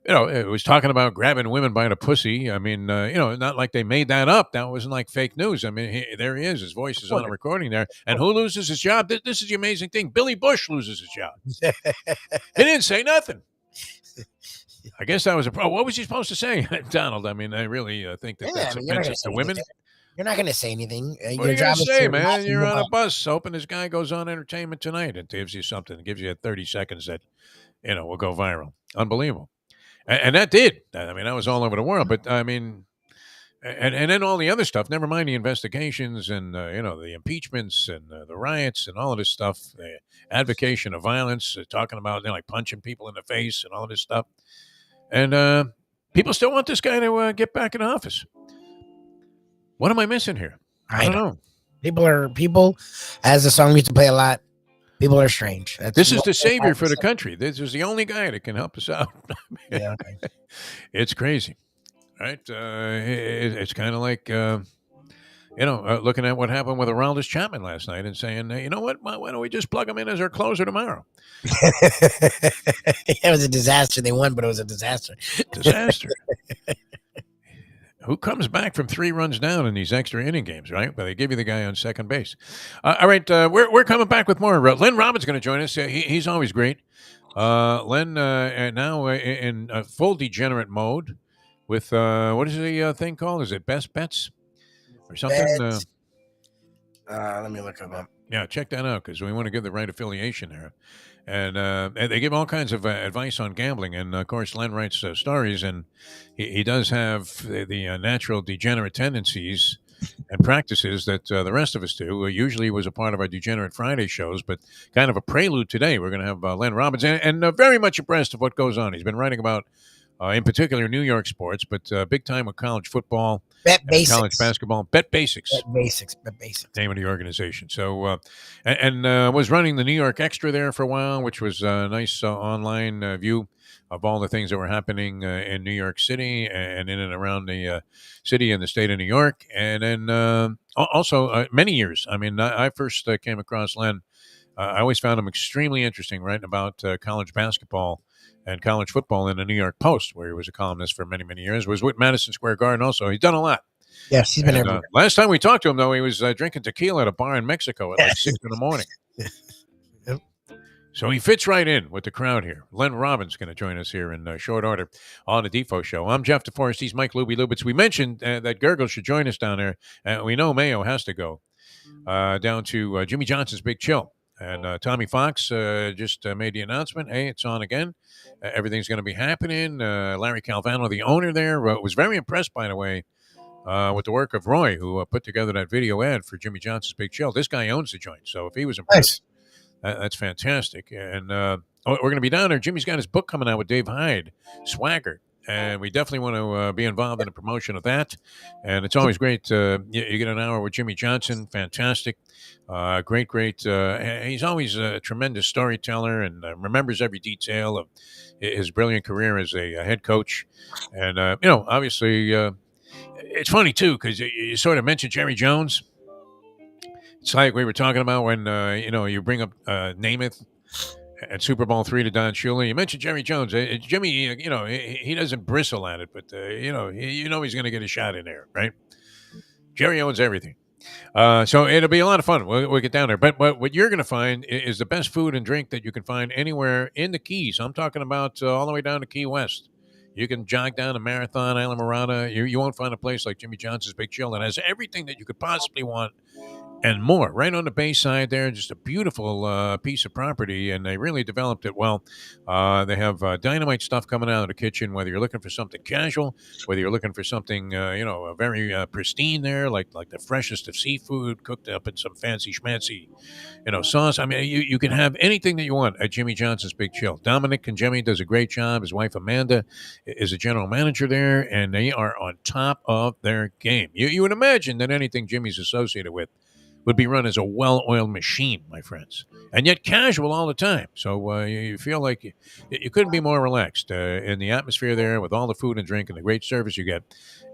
it was talking about grabbing women by the pussy. I mean, not like they made that up. That wasn't like fake news. I mean, there he is. His voice is on the recording there. And who loses his job? This is the amazing thing. Billy Bush loses his job. He didn't say nothing. I guess that was a problem. What was he supposed to say, Donald? I mean, I really think that's offensive to women. You're not going to say anything. What are you going to say, man? You're on a bus hoping this guy goes on Entertainment Tonight and gives you something. Gives you 30 seconds that, will go viral. Unbelievable. And that did. I mean, that was all over the world. But, I mean, and then all the other stuff, never mind the investigations and, the impeachments and the riots and all of this stuff, the advocation of violence, talking about, like punching people in the face and all of this stuff. And people still want this guy to get back in office. What am I missing here? I don't know. People, as the song used to play a lot, people are strange. This is the savior for the country. This is the only guy that can help us out. Yeah, okay. It's crazy, right? It's kind of like, looking at what happened with Rbis Chapman last night and saying, you know what, why don't we just plug him in as our closer tomorrow? It was a disaster. They won, but it was a disaster. Who comes back from 3 runs down in these extra inning games, right? But they give you the guy on second base. All right, we're coming back with more. Lenn Robbins is going to join us. He's always great. Lenn now in full degenerate mode with, what is the thing called? Is it Best Bets or something? Let me look it up. Yeah, check that out because we want to give the right affiliation there. And they give all kinds of advice on gambling. And, of course, Lenn writes stories, and he does have the natural degenerate tendencies and practices that the rest of us do. Usually was a part of our Degenerate Friday shows, but kind of a prelude today. We're going to have Lenn Robbins, and very much abreast of what goes on. He's been writing about, in particular, New York sports, but big time with college football, college basketball. Bet Basics. Bet Basics. Name of the organization. So, and was running the New York Extra there for a while, which was a nice online view of all the things that were happening in New York City and in and around the city and the state of New York. And then also many years. I mean, I first came across Lenn. I always found him extremely interesting, writing about college basketball and college football in the New York Post, where he was a columnist for many, many years. Was with Madison Square Garden also. He's done a lot. Yes, he's been everywhere. Last time we talked to him, though, he was drinking tequila at a bar in Mexico at like 6 in the morning. Yep. So he fits right in with the crowd here. Lenn Robbins is going to join us here in short order on the Defo Show. I'm Jeff DeForest. He's Mike Lubie Lubitz. We mentioned that Gurggles should join us down there. We know Mayo has to go down to Jimmy Johnson's Big Chill. And Tommy Fox just made the announcement, hey, it's on again. Everything's going to be happening. Larry Calvano, the owner there, was very impressed, by the way, with the work of Roy, who put together that video ad for Jimmy Johnson's Big Chill. This guy owns the joint, so if he was impressed, that's fantastic. And we're going to be down there. Jimmy's got his book coming out with Dave Hyde, Swagger, and we definitely want to be involved in the promotion of that. And it's always great. You get an hour with Jimmy Johnson, fantastic. Great. He's always a tremendous storyteller and remembers every detail of his brilliant career as a head coach. And, obviously, it's funny, too, because you sort of mentioned Jerry Jones. It's like we were talking about when, you bring up Namath at Super Bowl III to Don Shula. You mentioned Jerry Jones. Jimmy, he doesn't bristle at it, but, he's going to get a shot in there, right? Jerry owns everything. So it'll be a lot of fun. We'll get down there. But what you're going to find is the best food and drink that you can find anywhere in the Keys. I'm talking about all the way down to Key West. You can jog down to Marathon, Isla Mirada. You won't find a place like Jimmy Johnson's Big Chill that has everything that you could possibly want and more. Right on the Bayside there, just a beautiful piece of property, and they really developed it well. They have dynamite stuff coming out of the kitchen, whether you're looking for something casual, whether you're looking for something, very pristine there, like the freshest of seafood cooked up in some fancy schmancy, sauce. I mean, you can have anything that you want at Jimmy Johnson's Big Chill. Dominic Conjemi does a great job. His wife, Amanda, is a general manager there, and they are on top of their game. You would imagine that anything Jimmy's associated with would be run as a well-oiled machine, my friends, and yet casual all the time. So you feel like you couldn't be more relaxed in the atmosphere there with all the food and drink and the great service you get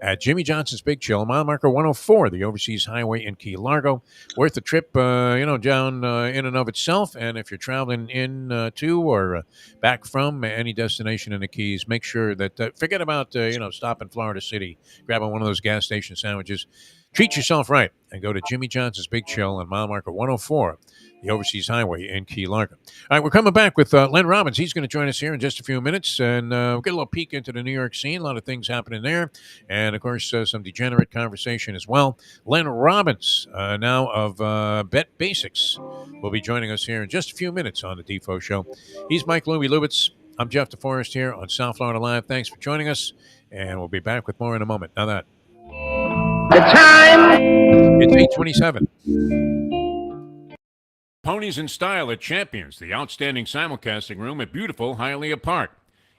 at Jimmy Johnson's Big Chill, mile marker 104, the Overseas Highway in Key Largo. Worth the trip, down in and of itself. And if you're traveling in to or back from any destination in the Keys, make sure that forget about stop in Florida City, grabbing one of those gas station sandwiches. Treat yourself right and go to Jimmy Johnson's Big Chill on mile marker 104, the Overseas Highway in Key Largo. All right, we're coming back with Lenn Robbins. He's going to join us here in just a few minutes, and we'll get a little peek into the New York scene, a lot of things happening there, and, of course, some degenerate conversation as well. Lenn Robbins, now of Bet Basics, will be joining us here in just a few minutes on the Defo Show. He's Mike Lubie Lubitz. I'm Jeff DeForest here on South Florida Live. Thanks for joining us, and we'll be back with more in a moment. Now that. The time! It's 8:27. Ponies in Style at Champions, the outstanding simulcasting room at beautiful Hialeah Park.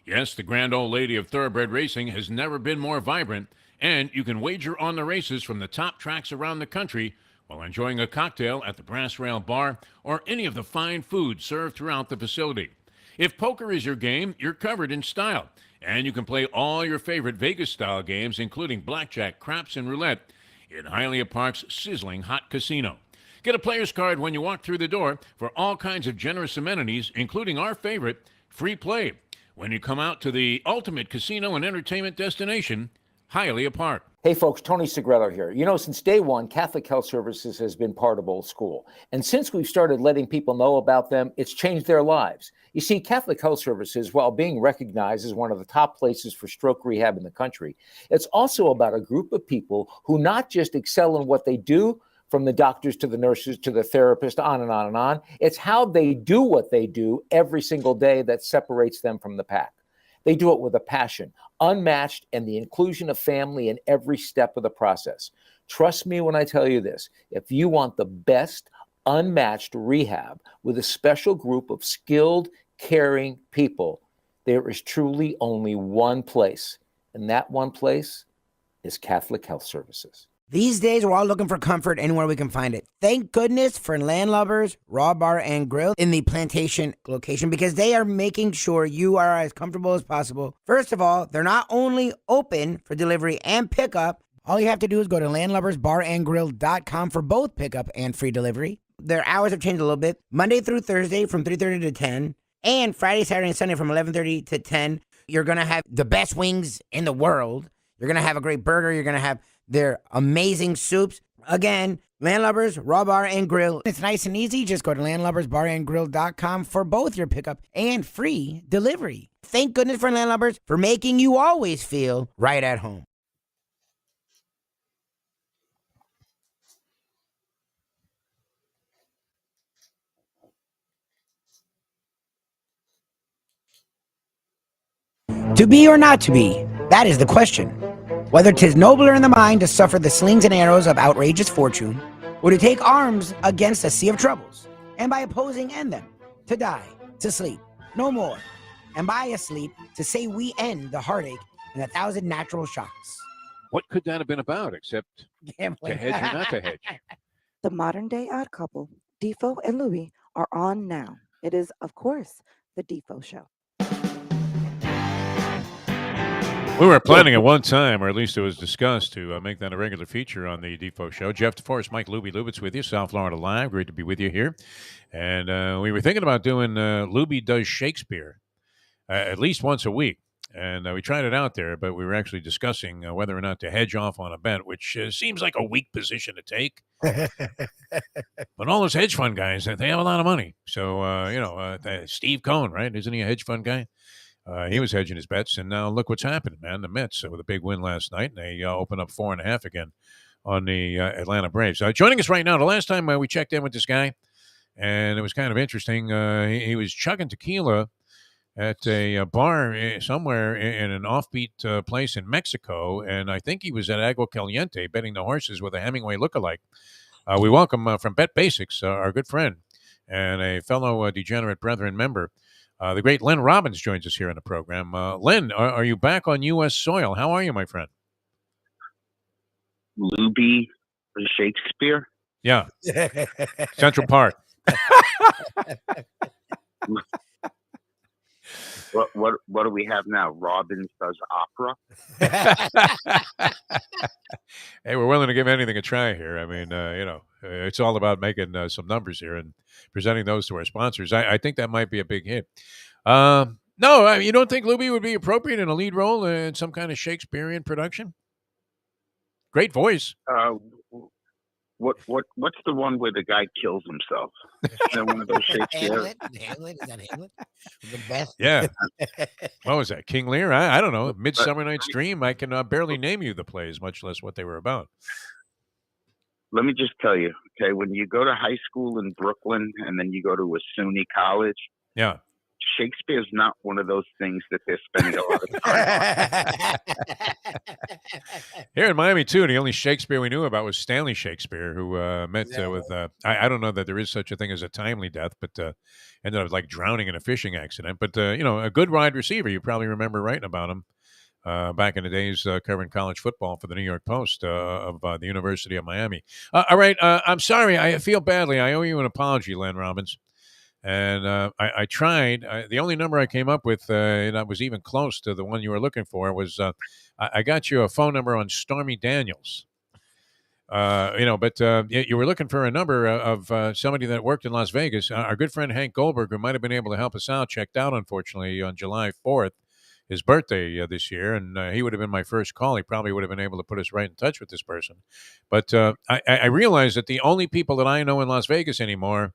Yes, the grand old lady of thoroughbred racing has never been more vibrant, and you can wager on the races from the top tracks around the country while enjoying a cocktail at the Brass Rail Bar or any of the fine food served throughout the facility. If poker is your game, you're covered in Style. And you can play all your favorite Vegas-style games, including blackjack, craps, and roulette, in Hialeah Park's sizzling hot casino. Get a player's card when you walk through the door for all kinds of generous amenities, including our favorite, free play, when you come out to the ultimate casino and entertainment destination, Hialeah Park. Hey folks, Tony Segreto here. Since day one, Catholic Health Services has been part of Old School. And since we've started letting people know about them, it's changed their lives. You see, Catholic Health Services, while being recognized as one of the top places for stroke rehab in the country, it's also about a group of people who not just excel in what they do, from the doctors to the nurses to the therapist, on and on and on. It's how they do what they do every single day that separates them from the pack. They do it with a passion, unmatched, and the inclusion of family in every step of the process. Trust me when I tell you this. If you want the best, unmatched rehab with a special group of skilled, caring people, there is truly only one place, and that one place is Catholic Health Services. These days, we're all looking for comfort anywhere we can find it. Thank goodness for Landlubbers Raw Bar and Grill in the Plantation location, because they are making sure you are as comfortable as possible. First of all, they're not only open for delivery and pickup. All you have to do is go to landlubbersbarandgrill.com for both pickup and free delivery. Their hours have changed a little bit. Monday through Thursday from 3:30 to 10. And Friday, Saturday, and Sunday from 11:30 to 10, you're going to have the best wings in the world. You're going to have a great burger. You're going to have their amazing soups. Again, Landlubbers Raw Bar and Grill. It's nice and easy. Just go to landlubbersbarandgrill.com for both your pickup and free delivery. Thank goodness for Landlubbers for making you always feel right at home. To be or not to be, that is the question. Whether 'tis nobler in the mind to suffer the slings and arrows of outrageous fortune, or to take arms against a sea of troubles, and by opposing end them, to die, to sleep, no more, and by asleep, to say we end the heartache and 1,000 natural shocks. What could that have been about except Gambling. to hedge or not to hedge? The modern day odd couple, Defo and Lubie, are on now. It is, of course, the Defo Show. We were planning at one time, or at least it was discussed, to make that a regular feature on the Defo Show. Jeff DeForest, Mike Lubitz with you, South Florida Live. Great to be with you here. And we were thinking about doing Lubie Does Shakespeare at least once a week. And we tried it out there, but we were actually discussing whether or not to hedge off on a bet, which seems like a weak position to take. But all those hedge fund guys, they have a lot of money. So, Steve Cohen, right? Isn't he a hedge fund guy? He was hedging his bets, and now look what's happened, man. The Mets with a big win last night, and they open up 4.5 again on the Atlanta Braves. Joining us right now, the last time we checked in with this guy, and it was kind of interesting. He was chugging tequila at a bar somewhere in an offbeat place in Mexico, and I think he was at Agua Caliente betting the horses with a Hemingway lookalike. We welcome from Bet Basics, our good friend and a fellow Degenerate Brethren member, the great Lenn Robbins joins us here on the program. Lenn, are you back on U.S. soil? How are you, my friend? Lubie Shakespeare? Yeah. Central Park. What do we have now? Robbins Does Opera? Hey, we're willing to give anything a try here. I mean, it's all about making some numbers here and presenting those to our sponsors. I think that might be a big hit. No, you don't think Lubie would be appropriate in a lead role in some kind of Shakespearean production? Great voice. What's the one where the guy kills himself? One of those Shakespeare. Hamlet? Is that Hamlet? The best. Yeah. What was that? King Lear? I don't know. Midsummer Night's Dream. I can barely name you the plays, much less what they were about. Let me just tell you, okay, when you go to high school in Brooklyn and then you go to a SUNY college, yeah, Shakespeare's not one of those things that they're spending a lot of time on. Here in Miami, too, the only Shakespeare we knew about was Stanley Shakespeare, who met with, I don't know that there is such a thing as a timely death, but ended up like drowning in a fishing accident. But, a good wide receiver. You probably remember writing about him back in the days covering college football for the New York Post of the University of Miami. All right. I'm sorry. I feel badly. I owe you an apology, Lenn Robbins. And I tried. The only number I came up with that was even close to the one you were looking for was I got you a phone number on Stormy Daniels. But you were looking for a number of somebody that worked in Las Vegas. Our good friend Hank Goldberg, who might have been able to help us out, checked out, unfortunately, on July 4th, his birthday this year. And he would have been my first call. He probably would have been able to put us right in touch with this person. But I realized that the only people that I know in Las Vegas anymore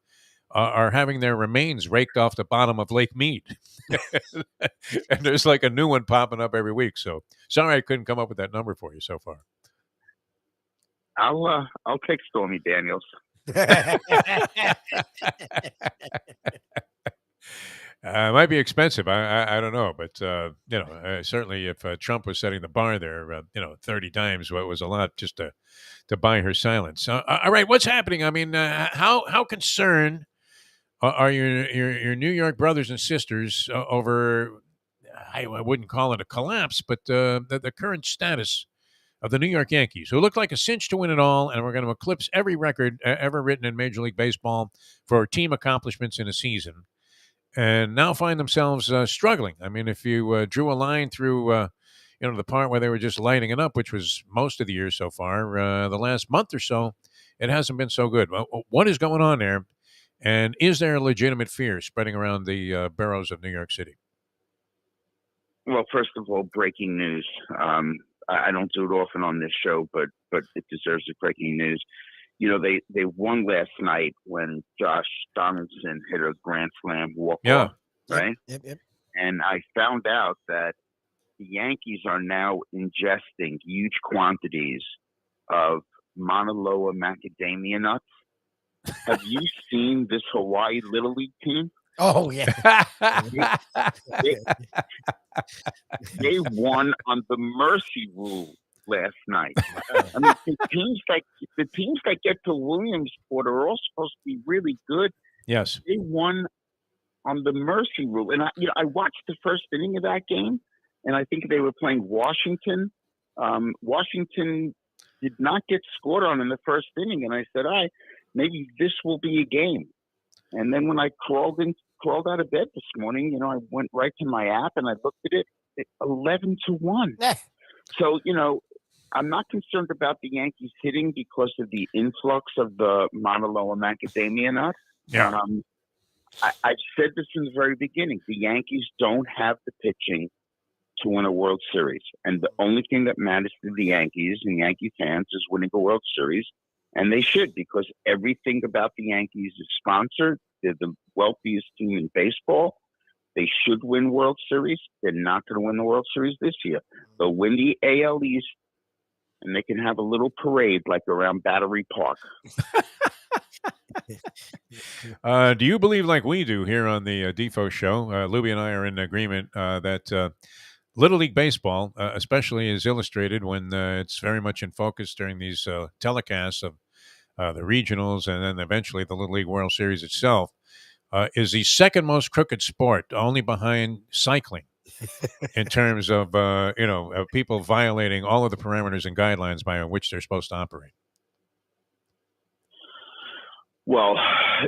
are having their remains raked off the bottom of Lake Mead. And there's like a new one popping up every week. So sorry I couldn't come up with that number for you so far. I'll take Stormy Daniels. It might be expensive. I don't know. But, certainly if Trump was setting the bar there, 30 times, what was a lot just to buy her silence. All right. What's happening? I mean, how concerned are your New York brothers and sisters over, I wouldn't call it a collapse, but the current status of the New York Yankees, who look like a cinch to win it all, and we're going to eclipse every record ever written in Major League Baseball for team accomplishments in a season, and now find themselves struggling. I mean, if you drew a line through, the part where they were just lighting it up, which was most of the year so far, the last month or so, it hasn't been so good. What is going on there? And is there a legitimate fear spreading around the boroughs of New York City? Well, first of all, breaking news. I don't do it often on this show, but it deserves the breaking news. You know, they won last night when Josh Donaldson hit a grand slam walk-off, right? Yep. And I found out that the Yankees are now ingesting huge quantities of Mauna Loa macadamia nuts. Have you seen this Hawaii Little League team? Oh, yeah. They won on the mercy rule last night. I mean, the teams that get to Williamsport are all supposed to be really good. Yes. They won on the mercy rule. And I watched the first inning of that game, and I think they were playing Washington. Washington did not get scored on in the first inning, and I said, maybe this will be a game. And then when I crawled out of bed this morning, I went right to my app and I looked at it, 11-1. So, I'm not concerned about the Yankees hitting because of the influx of the Mauna Loa macadamia nuts. Yeah. I've said this from the very beginning. The Yankees don't have the pitching to win a World Series. And the only thing that matters to the Yankees and Yankee fans is winning a World Series. And they should, because everything about the Yankees is sponsored. They're the wealthiest team in baseball. They should win World Series. They're not going to win the World Series this year. They'll win the AL East, and they can have a little parade like around Battery Park. Do you believe, like we do here on the Defo show, Lubie and I are in agreement that Little League Baseball, especially, is illustrated when it's very much in focus during these telecasts of the regionals and then eventually the Little League World Series itself, is the second most crooked sport, only behind cycling, in terms of people violating all of the parameters and guidelines by which they're supposed to operate. Well,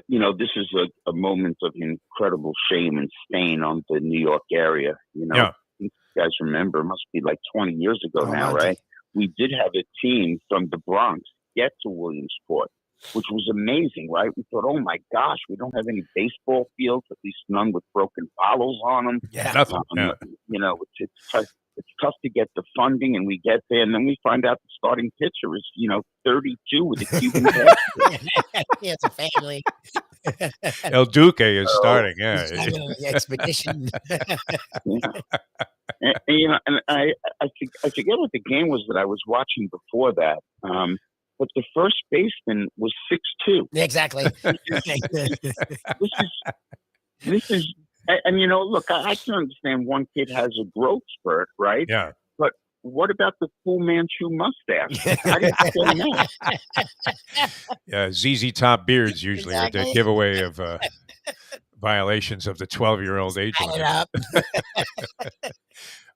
this is a moment of incredible shame and stain on the New York area. Yeah. You guys remember, it must be like 20 years ago now, right? We did have a team from the Bronx get to Williamsport, which was amazing, right? We thought, oh my gosh, we don't have any baseball fields, at least none with broken bottles on them. Yeah, nothing. It's tough to get the funding, and we get there, and then we find out the starting pitcher is, 32 with a Cuban head. Yeah, it's a family. El Duque is starting, yeah. Expedition. And I forget what the game was that I was watching before that. But the first baseman was 6'2". Exactly. This is, and look, I can understand one kid has a growth spurt, right? Yeah. But what about the Fu Manchu mustache? How do you explain that? Yeah, ZZ Top beards usually are the giveaway of violations of the 12-year-old age limit.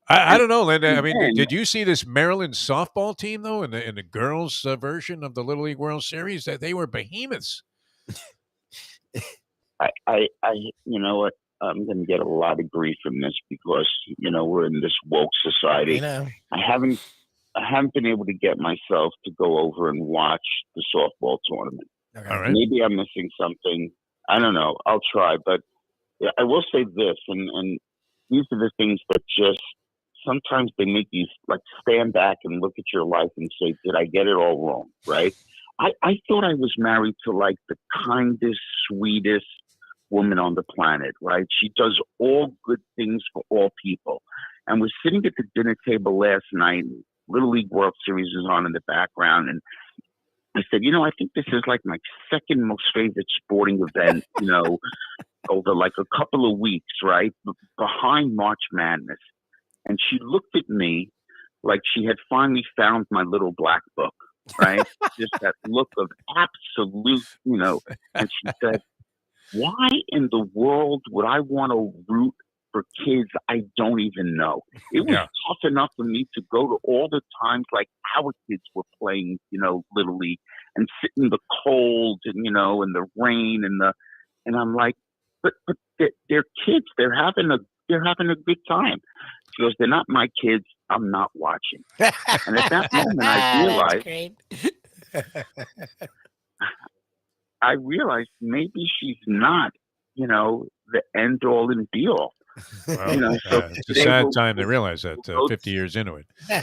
I don't know, Linda. I mean, did you see this Maryland softball team though in the girls' version of the Little League World Series? That they were behemoths. You know what? I'm going to get a lot of grief from this because we're in this woke society. I haven't been able to get myself to go over and watch the softball tournament. Okay. All right. Maybe I'm missing something. I don't know. I'll try, but I will say this, and these are the things that just sometimes they make you like stand back and look at your life and say, did I get it all wrong? Right? I thought I was married to like the kindest, sweetest woman on the planet, right? She does all good things for all people. And we're sitting at the dinner table last night, Little League World Series is on in the background, and I said, I think this is like my second most favorite sporting event, over like a couple of weeks, right? Behind March Madness. And she looked at me like she had finally found my little black book, right? Just that look of absolute, and she said, why in the world would I want to root for kids I don't even know? It was tough enough for me to go to all the times like our kids were playing, Little League and sit in the cold and, and the rain and I'm like, but they're kids. They're having a good time. She goes, they're not my kids. I'm not watching. And at that moment, I realized I realized maybe she's not, the end all and be all. Well, So it's a today sad time to realize that we'll 50 years into it. yeah.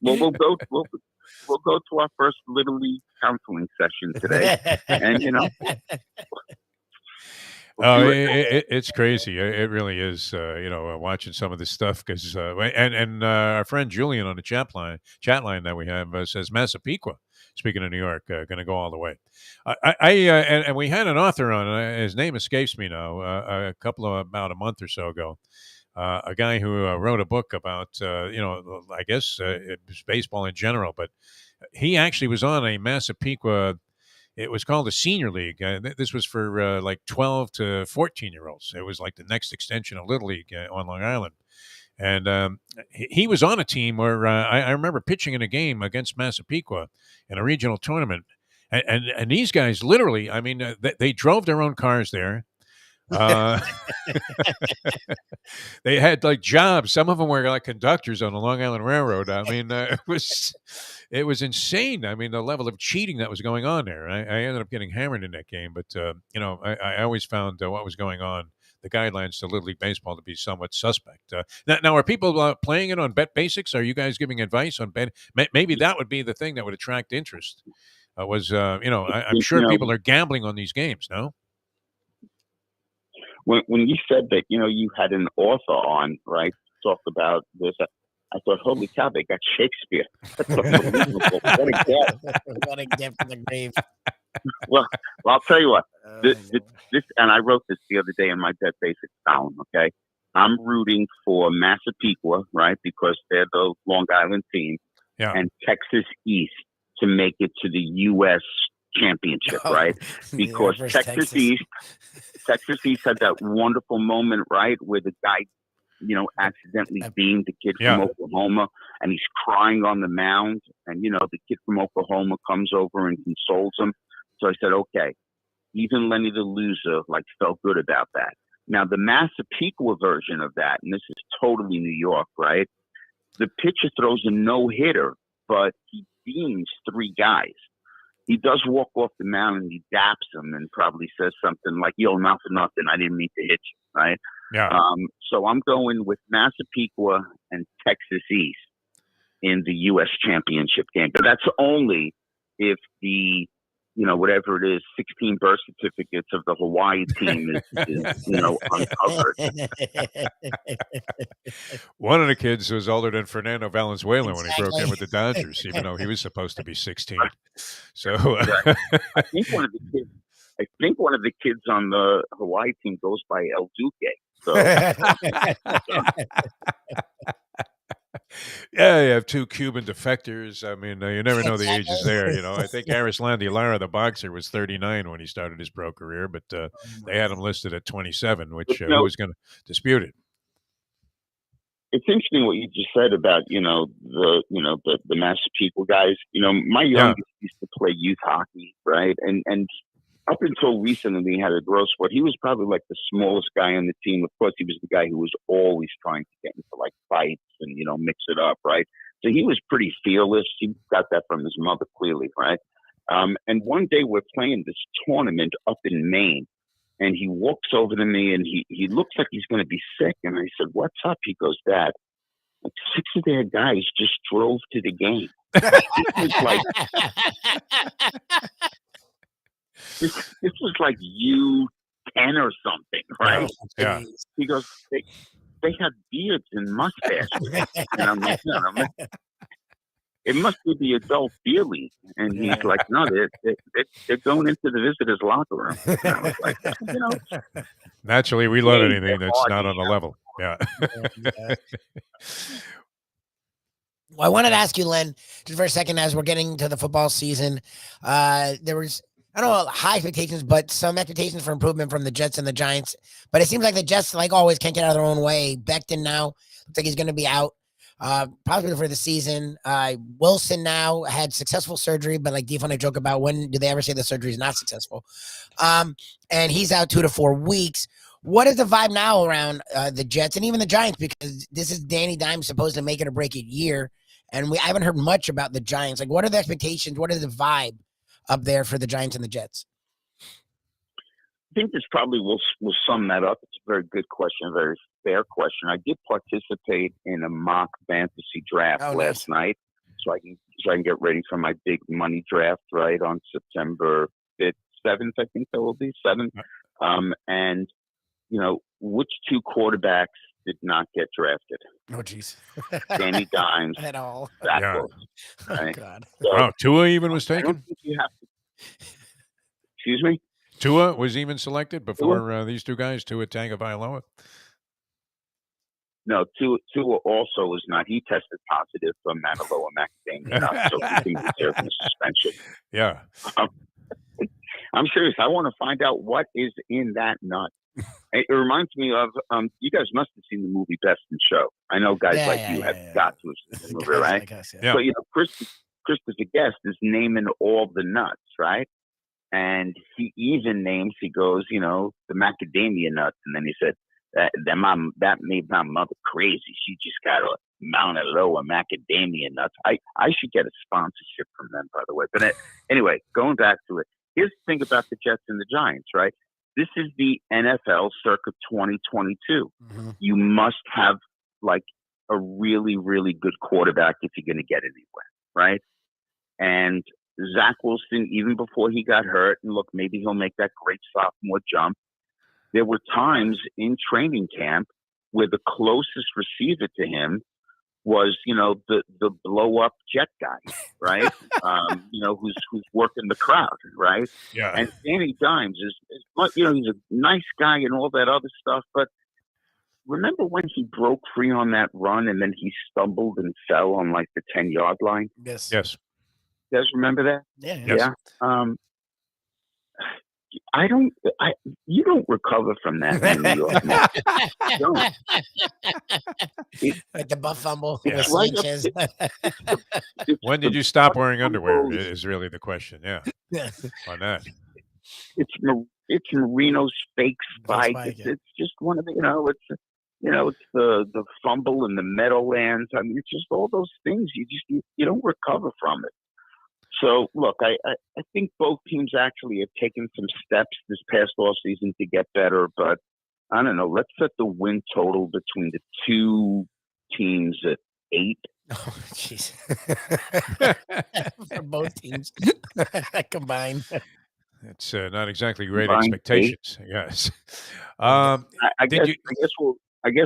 Well, we'll go to our first Little League counseling session today, and Oh, it's crazy. It really is. Watching some of this stuff because and our friend Julian on the chat line that we have says Massapequa. Speaking of New York, going to go all the way. And we had an author on. His name escapes me now. About a month or so ago, a guy who wrote a book about I guess it was baseball in general, but he actually was on a Massapequa. It was called the Senior League. This was for like 12 to 14-year-olds. It was like the next extension of Little League on Long Island. And he was on a team where I remember pitching in a game against Massapequa in a regional tournament. And these guys literally, I mean, they drove their own cars there. They had like jobs. Some of them were like conductors on the Long Island Railroad. I mean, it was insane. I mean, the level of cheating that was going on there. I ended up getting hammered in that game, but I always found what was going on, the guidelines to Little League baseball, to be somewhat suspect. Now, are people playing it on Bet Basics? Are you guys giving advice on bet? Maybe that would be the thing that would attract interest. I'm sure people are gambling on these games. No. When you said that, you had an author on, right, talk about this, I thought, holy cow, they got Shakespeare. That's unbelievable. What a gift. What a gift from the grave. Well, I'll tell you what. This, and I wrote this the other day in my Bet Basics column, okay? I'm rooting for Massapequa, right, because they're the Long Island team, and Texas East to make it to the U.S. championship, right? Because Texas East had that wonderful moment, right, where the guy, accidentally beamed the kid from Oklahoma, and he's crying on the mound, and the kid from Oklahoma comes over and consoles him. So I said, okay, even Lenny the loser felt good about that. Now the Massapequa version of that, and this is totally New York, right? The pitcher throws a no-hitter, but he beams 3 guys. He does walk off the mound and he daps him and probably says something like, yo, not for nothing, I didn't mean to hit you, right? Yeah. So I'm going with Massapequa and Texas East in the U.S. championship game. But that's only if the, whatever it is, 16 birth certificates of the Hawaii team is uncovered. One of the kids was older than Fernando Valenzuela when he broke in with the Dodgers, even though he was supposed to be 16. So I think one of the kids on the Hawaii team goes by El Duque. So. Yeah, you have 2 Cuban defectors. I mean, you never know the ages there. I think Arislandy Lara, the boxer, was 39 when he started his pro career, but they had him listed at 27, which who was going to dispute it? It's interesting what you just said about the Massapequa guys. My youngest used to play youth hockey, right? And up until recently, he had a growth spurt. He was probably the smallest guy on the team. Of course, he was the guy who was always trying to get into fights and mix it up, right? So he was pretty fearless. He got that from his mother, clearly, right? And one day we're playing this tournament up in Maine, and he walks over to me and he looks like he's going to be sick. And I said, "What's up?" He goes, "Dad, 6 of their guys just drove to the game." It was this was like U10 or something, right? Yeah. He goes, they had beards and mustaches. And I'm like, no, it must be the adult beer league. And he's like, no, they're going into the visitors' locker room. And I was like, Naturally, we love anything that's not on the level. Yeah. Well, I wanted to ask you, Len, just for a second, as we're getting to the football season, there was, I don't know, high expectations, but some expectations for improvement from the Jets and the Giants. But it seems like the Jets, like always, can't get out of their own way. Becton now looks like he's going to be out possibly for the season. Wilson now had successful surgery, but like Defo and I joke about, when do they ever say the surgery is not successful? And he's out 2 to 4 weeks. What is the vibe now around the Jets and even the Giants? Because this is Danny Dimes supposed to make it or break it year. And I haven't heard much about the Giants. Like, what are the expectations? What is the vibe up there for the Giants and the Jets? I think this probably will sum that up. It's a very good question, a very fair question. I did participate in a mock fantasy draft last night, so I can get ready for my big money draft right on September 7th. I think that will be 7th. And which two quarterbacks did not get drafted? Oh, jeez. Danny Dimes at all. Zach Yeah. Wilson, right? Oh, God. So, Wow, Tua even was I taken? don't think you have to. Excuse me? Tua was even selected before these two guys, Tua Tagovailoa? No, Tua also was not. He tested positive for Manaloa macadamia nut, so he can be served in suspension. Yeah. I'm serious. I want to find out what is in that nut. It reminds me of you guys must have seen the movie Best in Show. I know guys have got to have seen the movie, right? Like us, So Chris the guest is naming all the nuts, right? And he even names. He goes, the macadamia nuts, and then he said that made my mother crazy. She just got a Mauna Loa macadamia nuts. I should get a sponsorship from them, by the way. But anyway, going back to it, here's the thing about the Jets and the Giants, right? This is the NFL circa 2022. Mm-hmm. You must have like a really, really good quarterback if you're going to get anywhere, right? And Zach Wilson, even before he got hurt, and look, maybe he'll make that great sophomore jump. There were times in training camp where the closest receiver to him was, the blow up jet guy, right? Who's working the crowd, right? Yeah. And Danny Dimes is he's a nice guy and all that other stuff, but remember when he broke free on that run and then he stumbled and fell on like the 10-yard line? Yes. Yes. You guys remember that? Yeah. Yes. Yeah. You don't recover from that in New York. You don't. Like the buff fumble. Yeah. With Right up Sanchez. When did you stop wearing underwear is really the question. Yeah. On that. It's Marino's fake spike. Spike, It's just one of the, it's the fumble in the Meadowlands. I mean, it's just all those things. You don't recover from it. So, look, I think both teams actually have taken some steps this past offseason to get better, but I don't know. Let's set the win total between the two teams at 8. Oh, jeez. For both teams combined. It's not exactly great Combined expectations. Yes. I guess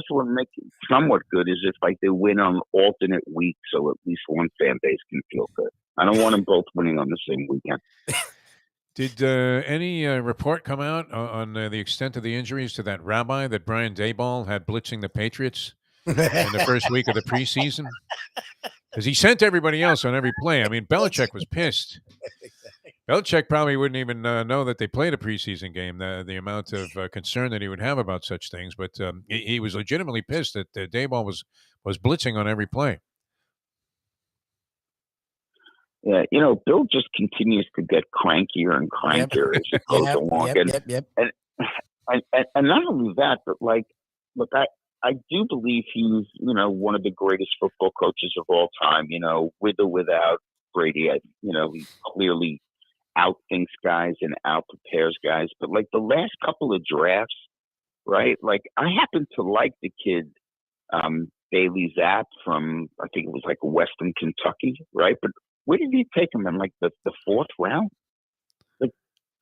what makes it somewhat good is if like they win on alternate weeks, so at least one fan base can feel good. I don't want them both winning on the same weekend. Did any report come out on the extent of the injuries to that rabbi that Brian Daboll had blitzing the Patriots in the first week of the preseason? Because he sent everybody else on every play. I mean, Belichick was pissed. Belichick probably wouldn't even know that they played a preseason game, the amount of concern that he would have about such things. But he was legitimately pissed that Daboll was blitzing on every play. Yeah, Bill just continues to get crankier and crankier as it goes along. And not only that, but like, look, I do believe he's, one of the greatest football coaches of all time, with or without Brady. He clearly outthinks guys and outprepares guys. But like the last couple of drafts, right? Like I happen to like the kid, Bailey Zapp from, I think it was like Western Kentucky, right? But where did he take him in like the 4th round? Like,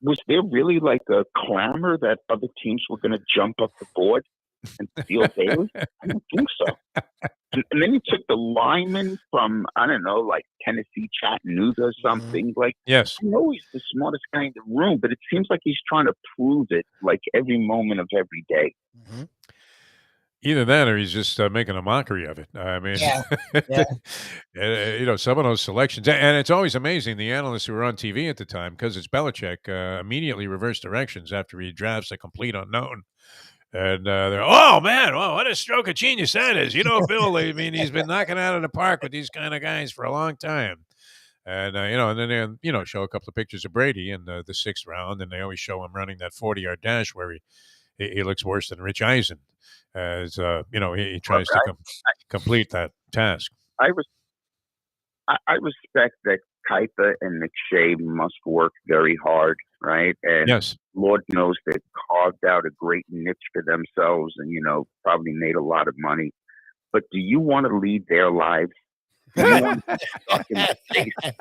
was there really like a clamor that other teams were going to jump up the board and steal Bailey? I don't think so. And then he took the lineman from, I don't know, like Tennessee, Chattanooga or something. Like, yes. I know he's the smartest guy in the room, but it seems like he's trying to prove it like every moment of every day. Mm-hmm. Either that or he's just making a mockery of it. I mean, some of those selections. And it's always amazing. The analysts who were on TV at the time, because it's Belichick, immediately reverse directions after he drafts a complete unknown. And they're, oh, man, what a stroke of genius that is. Bill, I mean, he's been knocking out of the park with these kind of guys for a long time. And, and then they, show a couple of pictures of Brady in the 6th round, and they always show him running that 40-yard dash where he looks worse than Rich Eisen as, he tries to complete that task. I respect that Kuiper and McShay must work very hard, right? And Yes. Lord knows they've carved out a great niche for themselves and, probably made a lot of money. But do you want to lead their lives? Do you want to be stuck in the basement?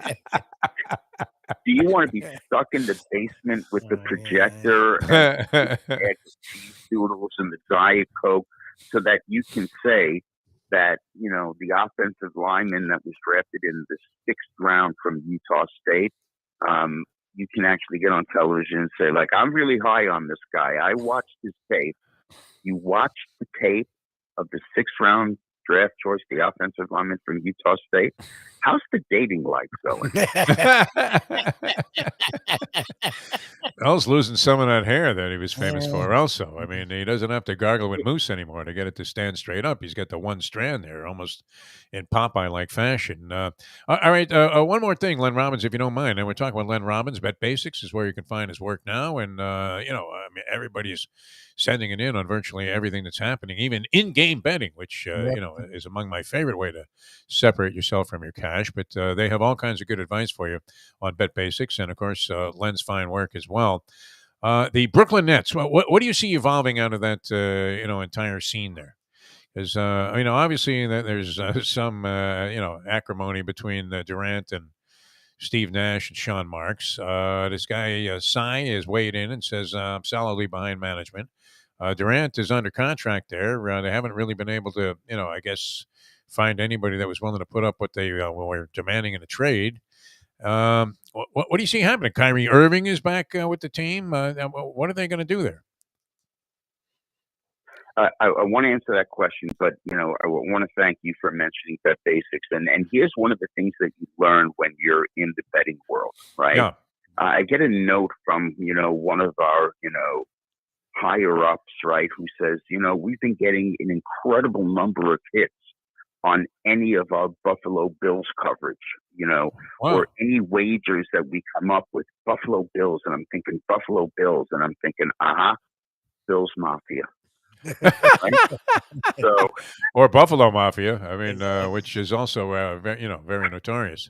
Do you want to be stuck in the basement with the projector and the cheese doodles and the Diet Coke so that you can say that, the offensive lineman that was drafted in the 6th round from Utah State, you can actually get on television and say, like, I'm really high on this guy. I watched his tape. You watched the tape of the 6th round draft choice, the offensive lineman from Utah State. How's the dating life going? Earl's losing some of that hair that he was famous for also. I mean, he doesn't have to gargle with mousse anymore to get it to stand straight up. He's got the one strand there, almost in Popeye-like fashion. All right, one more thing, Lenn Robbins, if you don't mind. And we're talking about Lenn Robbins. Bet Basics is where you can find his work now. And, everybody's sending it in on virtually everything that's happening, even in-game betting, which, is among my favorite way to separate yourself from your cash. But they have all kinds of good advice for you on Bet Basics. And, of course, Lenn's fine work as well. The Brooklyn Nets, what do you see evolving out of that, entire scene there? Because, obviously there's some, acrimony between Durant and Steve Nash and Sean Marks. This guy, Cy, is weighed in and says, I'm solidly behind management. Durant is under contract there. They haven't really been able to, find anybody that was willing to put up what they were demanding in a trade. What do you see happening? Kyrie Irving is back with the team. What are they going to do there? I want to answer that question, but I want to thank you for mentioning Bet Basics. And here's one of the things that you learn when you're in the betting world, right? Yeah. I get a note from one of our higher ups, right, who says, we've been getting an incredible number of hits on any of our Buffalo Bills coverage, Wow. or any wagers that we come up with. Buffalo Bills, and I'm thinking Buffalo Bills, and I'm thinking, Bills Mafia. Right? So, or Buffalo Mafia. I mean, which is also very notorious.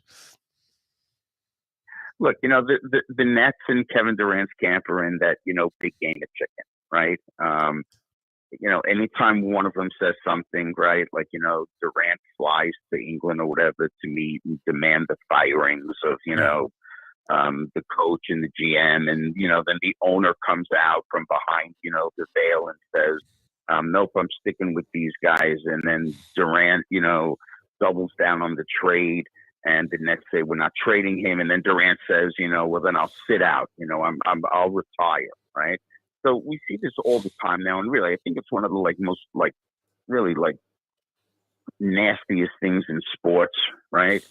Look, the Nets and Kevin Durant's camp are in that big game of chicken, right? Anytime one of them says something, right, like Durant flies to England or whatever to meet and demand the firings of the coach and the GM, and then the owner comes out from behind the veil and says, nope, I'm sticking with these guys. And then Durant, doubles down on the trade, and the Nets say, we're not trading him. And then Durant says, well, then I'll sit out. I'll retire, right? So we see this all the time now. And really, I think it's one of the most nastiest things in sports, right?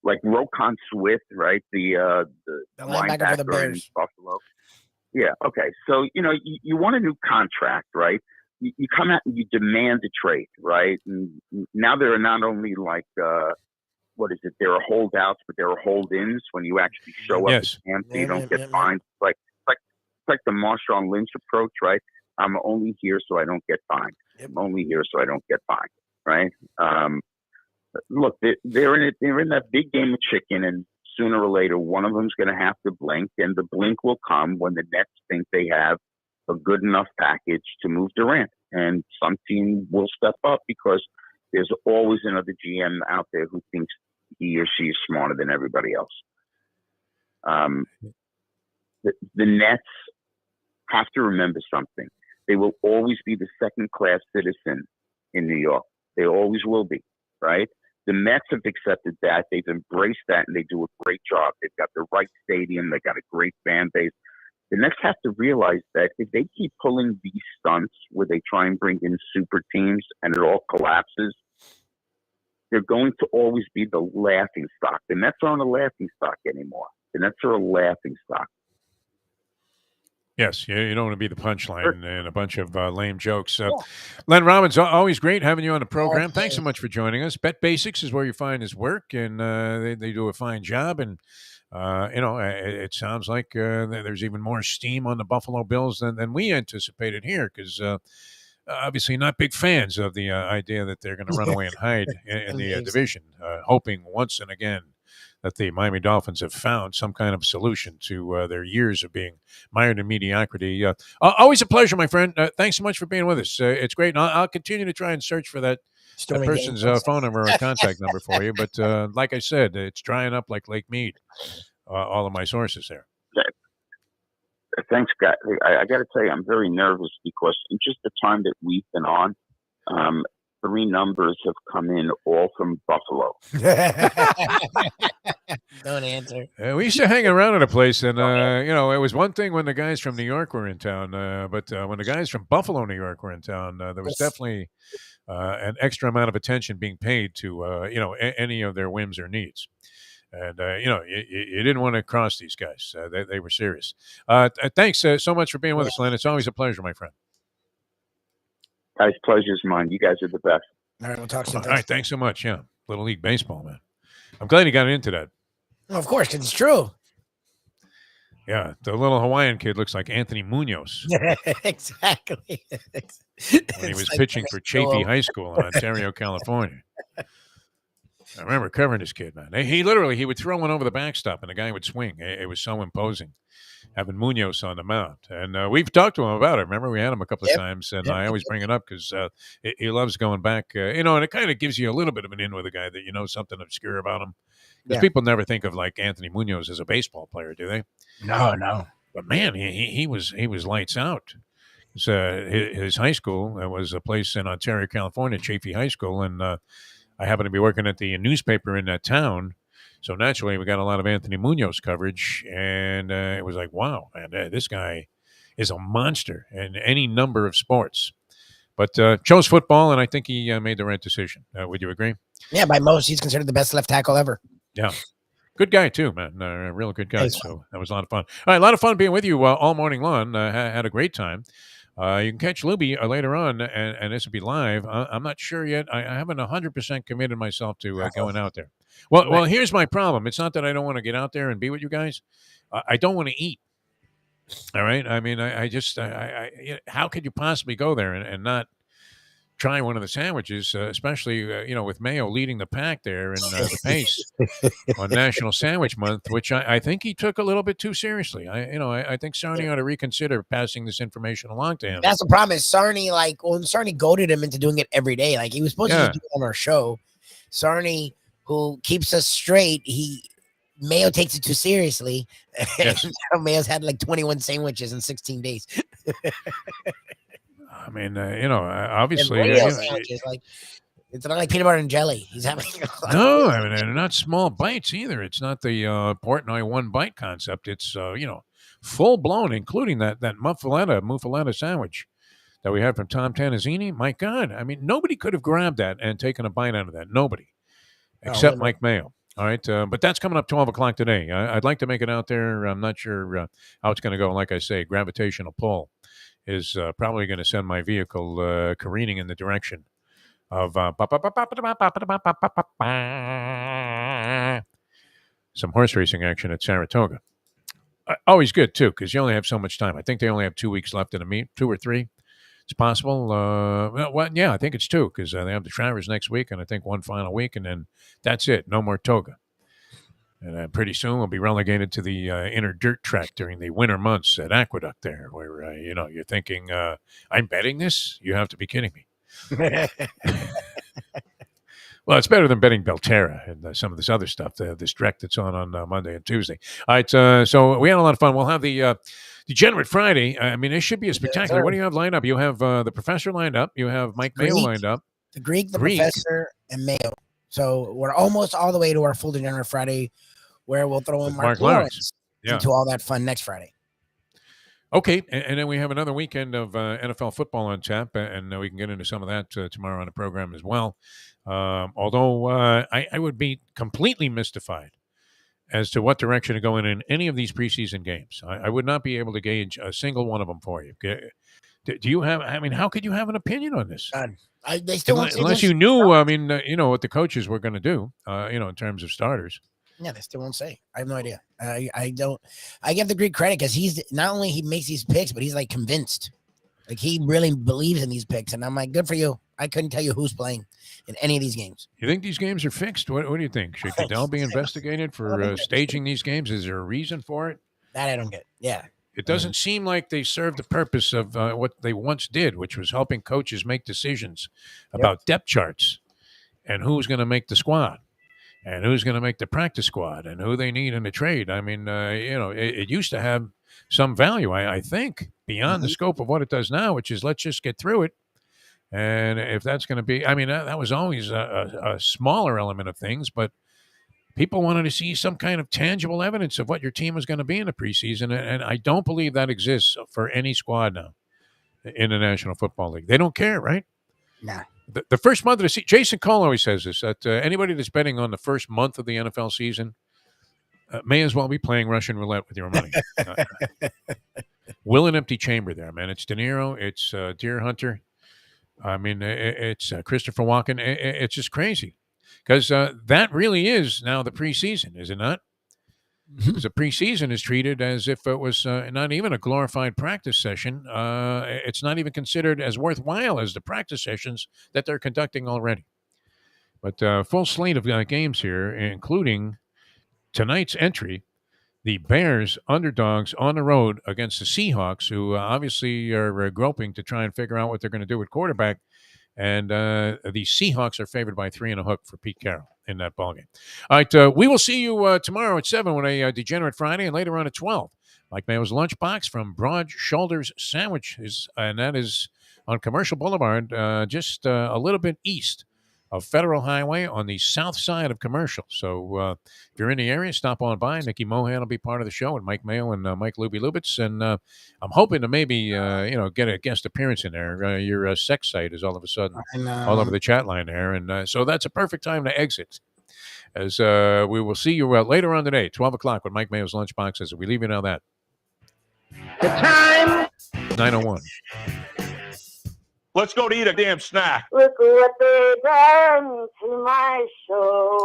Like Roquan Swift, right? The linebacker for the Bears in Buffalo. Yeah. Okay. So, you want a new contract, right? You come out and you demand a trade, right? And now there are not only there are holdouts, but there are hold-ins when you actually show up at camp, so you don't get fined. It's like the Marshawn Lynch approach, right? I'm only here so I don't get fined. I'm only here so I don't get fined, right? Look, they're in that big game of chicken, and sooner or later, one of them's going to have to blink, and the blink will come when the Nets think they have a good enough package to move Durant, and some team will step up because there's always another GM out there who thinks he or she is smarter than everybody else. The Nets have to remember something. They will always be the second-class citizen in New York. They always will be, right? The Mets have accepted that. They've embraced that, and they do a great job. They've got the right stadium. They've got a great fan base. The Nets have to realize that if they keep pulling these stunts where they try and bring in super teams and it all collapses, they're going to always be the laughing stock. The Nets aren't a laughing stock anymore. The Nets are a laughing stock. Yes, you don't want to be the punchline and a bunch of lame jokes. Lenn Robbins, always great having you on the program. Thanks so much for joining us. Bet Basics is where you find his work, and they do a fine job. And, it sounds like there's even more steam on the Buffalo Bills than we anticipated here, because obviously not big fans of the idea that they're going to run away and hide in the division, hoping once and again that the Miami Dolphins have found some kind of solution to their years of being mired in mediocrity. Always a pleasure, my friend. Thanks so much for being with us. It's great. And I'll continue to try and search for that person's phone number or contact number for you. But like I said, it's drying up like Lake Mead, all of my sources there. Thanks, Scott. I got to tell you, I'm very nervous because in just the time that we've been on, 3 numbers have come in, all from Buffalo. Don't answer. We used to hang around at a place, and it was one thing when the guys from New York were in town, but when the guys from Buffalo, New York, were in town, there was definitely an extra amount of attention being paid to any of their whims or needs. And you didn't want to cross these guys; they were serious. Thanks so much for being with us, Lenn. It's always a pleasure, my friend. Guys, pleasure's mine. You guys are the best. All right, we'll talk soon. All right, thanks so much. Yeah, Little League Baseball, man. I'm glad he got into that. Well, of course, because it's true. Yeah, the little Hawaiian kid looks like Anthony Munoz. Exactly. When he was pitching for Chaffee High School in Ontario, California. I remember covering this kid, man. He would throw one over the backstop, and the guy would swing. It was so imposing, having Munoz on the mound. And we've talked to him about it. Remember, we had him a couple of times, and I always bring it up because he loves going back. And it kind of gives you a little bit of an in with a guy that you know something obscure about him. Because people never think of like Anthony Munoz as a baseball player, do they? No. But man, he was lights out. His high school was a place in Ontario, California, Chaffee High School, and I happened to be working at the newspaper in that town. So naturally, we got a lot of Anthony Munoz coverage, and it was like, wow, man, this guy is a monster in any number of sports. But chose football, and I think he made the right decision. Would you agree? Yeah, by most, he's considered the best left tackle ever. Yeah. Good guy, too, man. A real good guy. So that was a lot of fun. All right, a lot of fun being with you all morning long. Had a great time. You can catch Lubie later on, and this will be live. I'm not sure yet. I haven't 100% committed myself to going out there. Well, here's my problem. It's not that I don't want to get out there and be with you guys. I don't want to eat. All right? I mean, I just how could you possibly go there and not try one of the sandwiches, especially, with Mayo leading the pack there in the pace on National Sandwich Month, which I think he took a little bit too seriously. I think Sarni ought to reconsider passing this information along to him. That's the problem is Sarni, Sarni goaded him into doing it every day. Like, he was supposed to just do it on our show. Sarni, who keeps us straight, Mayo takes it too seriously. Yes. And Mayo's had like 21 sandwiches in 16 days. I mean, obviously, it's not like peanut butter and jelly. He's having no. I mean, they're not small bites either. It's not the Portnoy one bite concept. It's full blown, including that muffaletta sandwich that we had from Tom Tanazzini. My God, I mean, nobody could have grabbed that and taken a bite out of that. Nobody, except Mike Mayo. All right, but that's coming up 12 o'clock today. I'd like to make it out there. I'm not sure how it's going to go. Like I say, gravitational pull is probably going to send my vehicle careening in the direction of some horse racing action at Saratoga. Always good, too, because you only have so much time. I think they only have 2 weeks left in a meet, 2 or 3. It's possible. I think it's 2 because they have the Travers next week, and I think one final week, and then that's it. No more toga. And pretty soon we'll be relegated to the inner dirt track during the winter months at Aqueduct there, where, you're thinking, I'm betting this? You have to be kidding me. Well, it's better than betting Belterra and some of this other stuff, this direct that's on Monday and Tuesday. All right, so we had a lot of fun. We'll have the Degenerate Friday. I mean, it should be a spectacular. What do you have lined up? You have the Professor lined up. You have Mike Mayo lined up. The Greek, Professor, and Mayo. So we're almost all the way to our full Degenerate Friday, where we'll throw in Mark Lawrence into all that fun next Friday. Okay, and then we have another weekend of NFL football on tap, and we can get into some of that tomorrow on the program as well. Although I would be completely mystified as to what direction to go in any of these preseason games. I would not be able to gauge a single one of them for you. Do you have? I mean, how could you have an opinion on this? They still unless you knew. I mean, what the coaches were going to do. In terms of starters. Yeah, they still won't say. I have no idea. I don't. I give the Greek credit because he's not only he makes these picks, but he's like convinced. Like he really believes in these picks, and I'm like, good for you. I couldn't tell you who's playing in any of these games. You think these games are fixed? What do you think? Should Goodell be investigated for staging these games? Is there a reason for it? That I don't get. Yeah. It doesn't seem like they serve the purpose of what they once did, which was helping coaches make decisions about depth charts and who's going to make the squad and who's going to make the practice squad and who they need in the trade. I mean, it used to have some value, I think, beyond the scope of what it does now, which is let's just get through it. And if that's going to be, I mean, that was always a smaller element of things, but people wanted to see some kind of tangible evidence of what your team was going to be in the preseason. And I don't believe that exists for any squad now in the National Football League. They don't care, right? Nah. The first month of the season, Jason Cole always says this, that anybody that's betting on the first month of the NFL season may as well be playing Russian roulette with your money. Will an empty chamber there, man. It's De Niro. It's Deer Hunter. I mean, it's Christopher Walken. It's just crazy because that really is now the preseason, is it not? Because the preseason is treated as if it was not even a glorified practice session. It's not even considered as worthwhile as the practice sessions that they're conducting already. But full slate of games here, including tonight's entry, the Bears underdogs on the road against the Seahawks, who obviously are groping to try and figure out what they're going to do with quarterback. And the Seahawks are favored by 3.5 for Pete Carroll in that ballgame. All right, we will see you tomorrow at 7 with a Degenerate Friday, and later on at 12. Mike Mayo's Lunchbox from Broad Shoulders Sandwiches, and that is on Commercial Boulevard, just a little bit east of Federal Highway on the south side of Commercial. So if you're in the area, stop on by. Nikki Mohan will be part of the show, and Mike Mayo and Mike Lubie Lubitz. And I'm hoping to maybe get a guest appearance in there. Your sex site is all of a sudden all over the chat line there, and so that's a perfect time to exit. As we will see you later on today, 12 o'clock with Mike Mayo's Lunchbox. As we leave you now that The time 9:01. Let's go to eat a damn snack. Look what they done to my soul.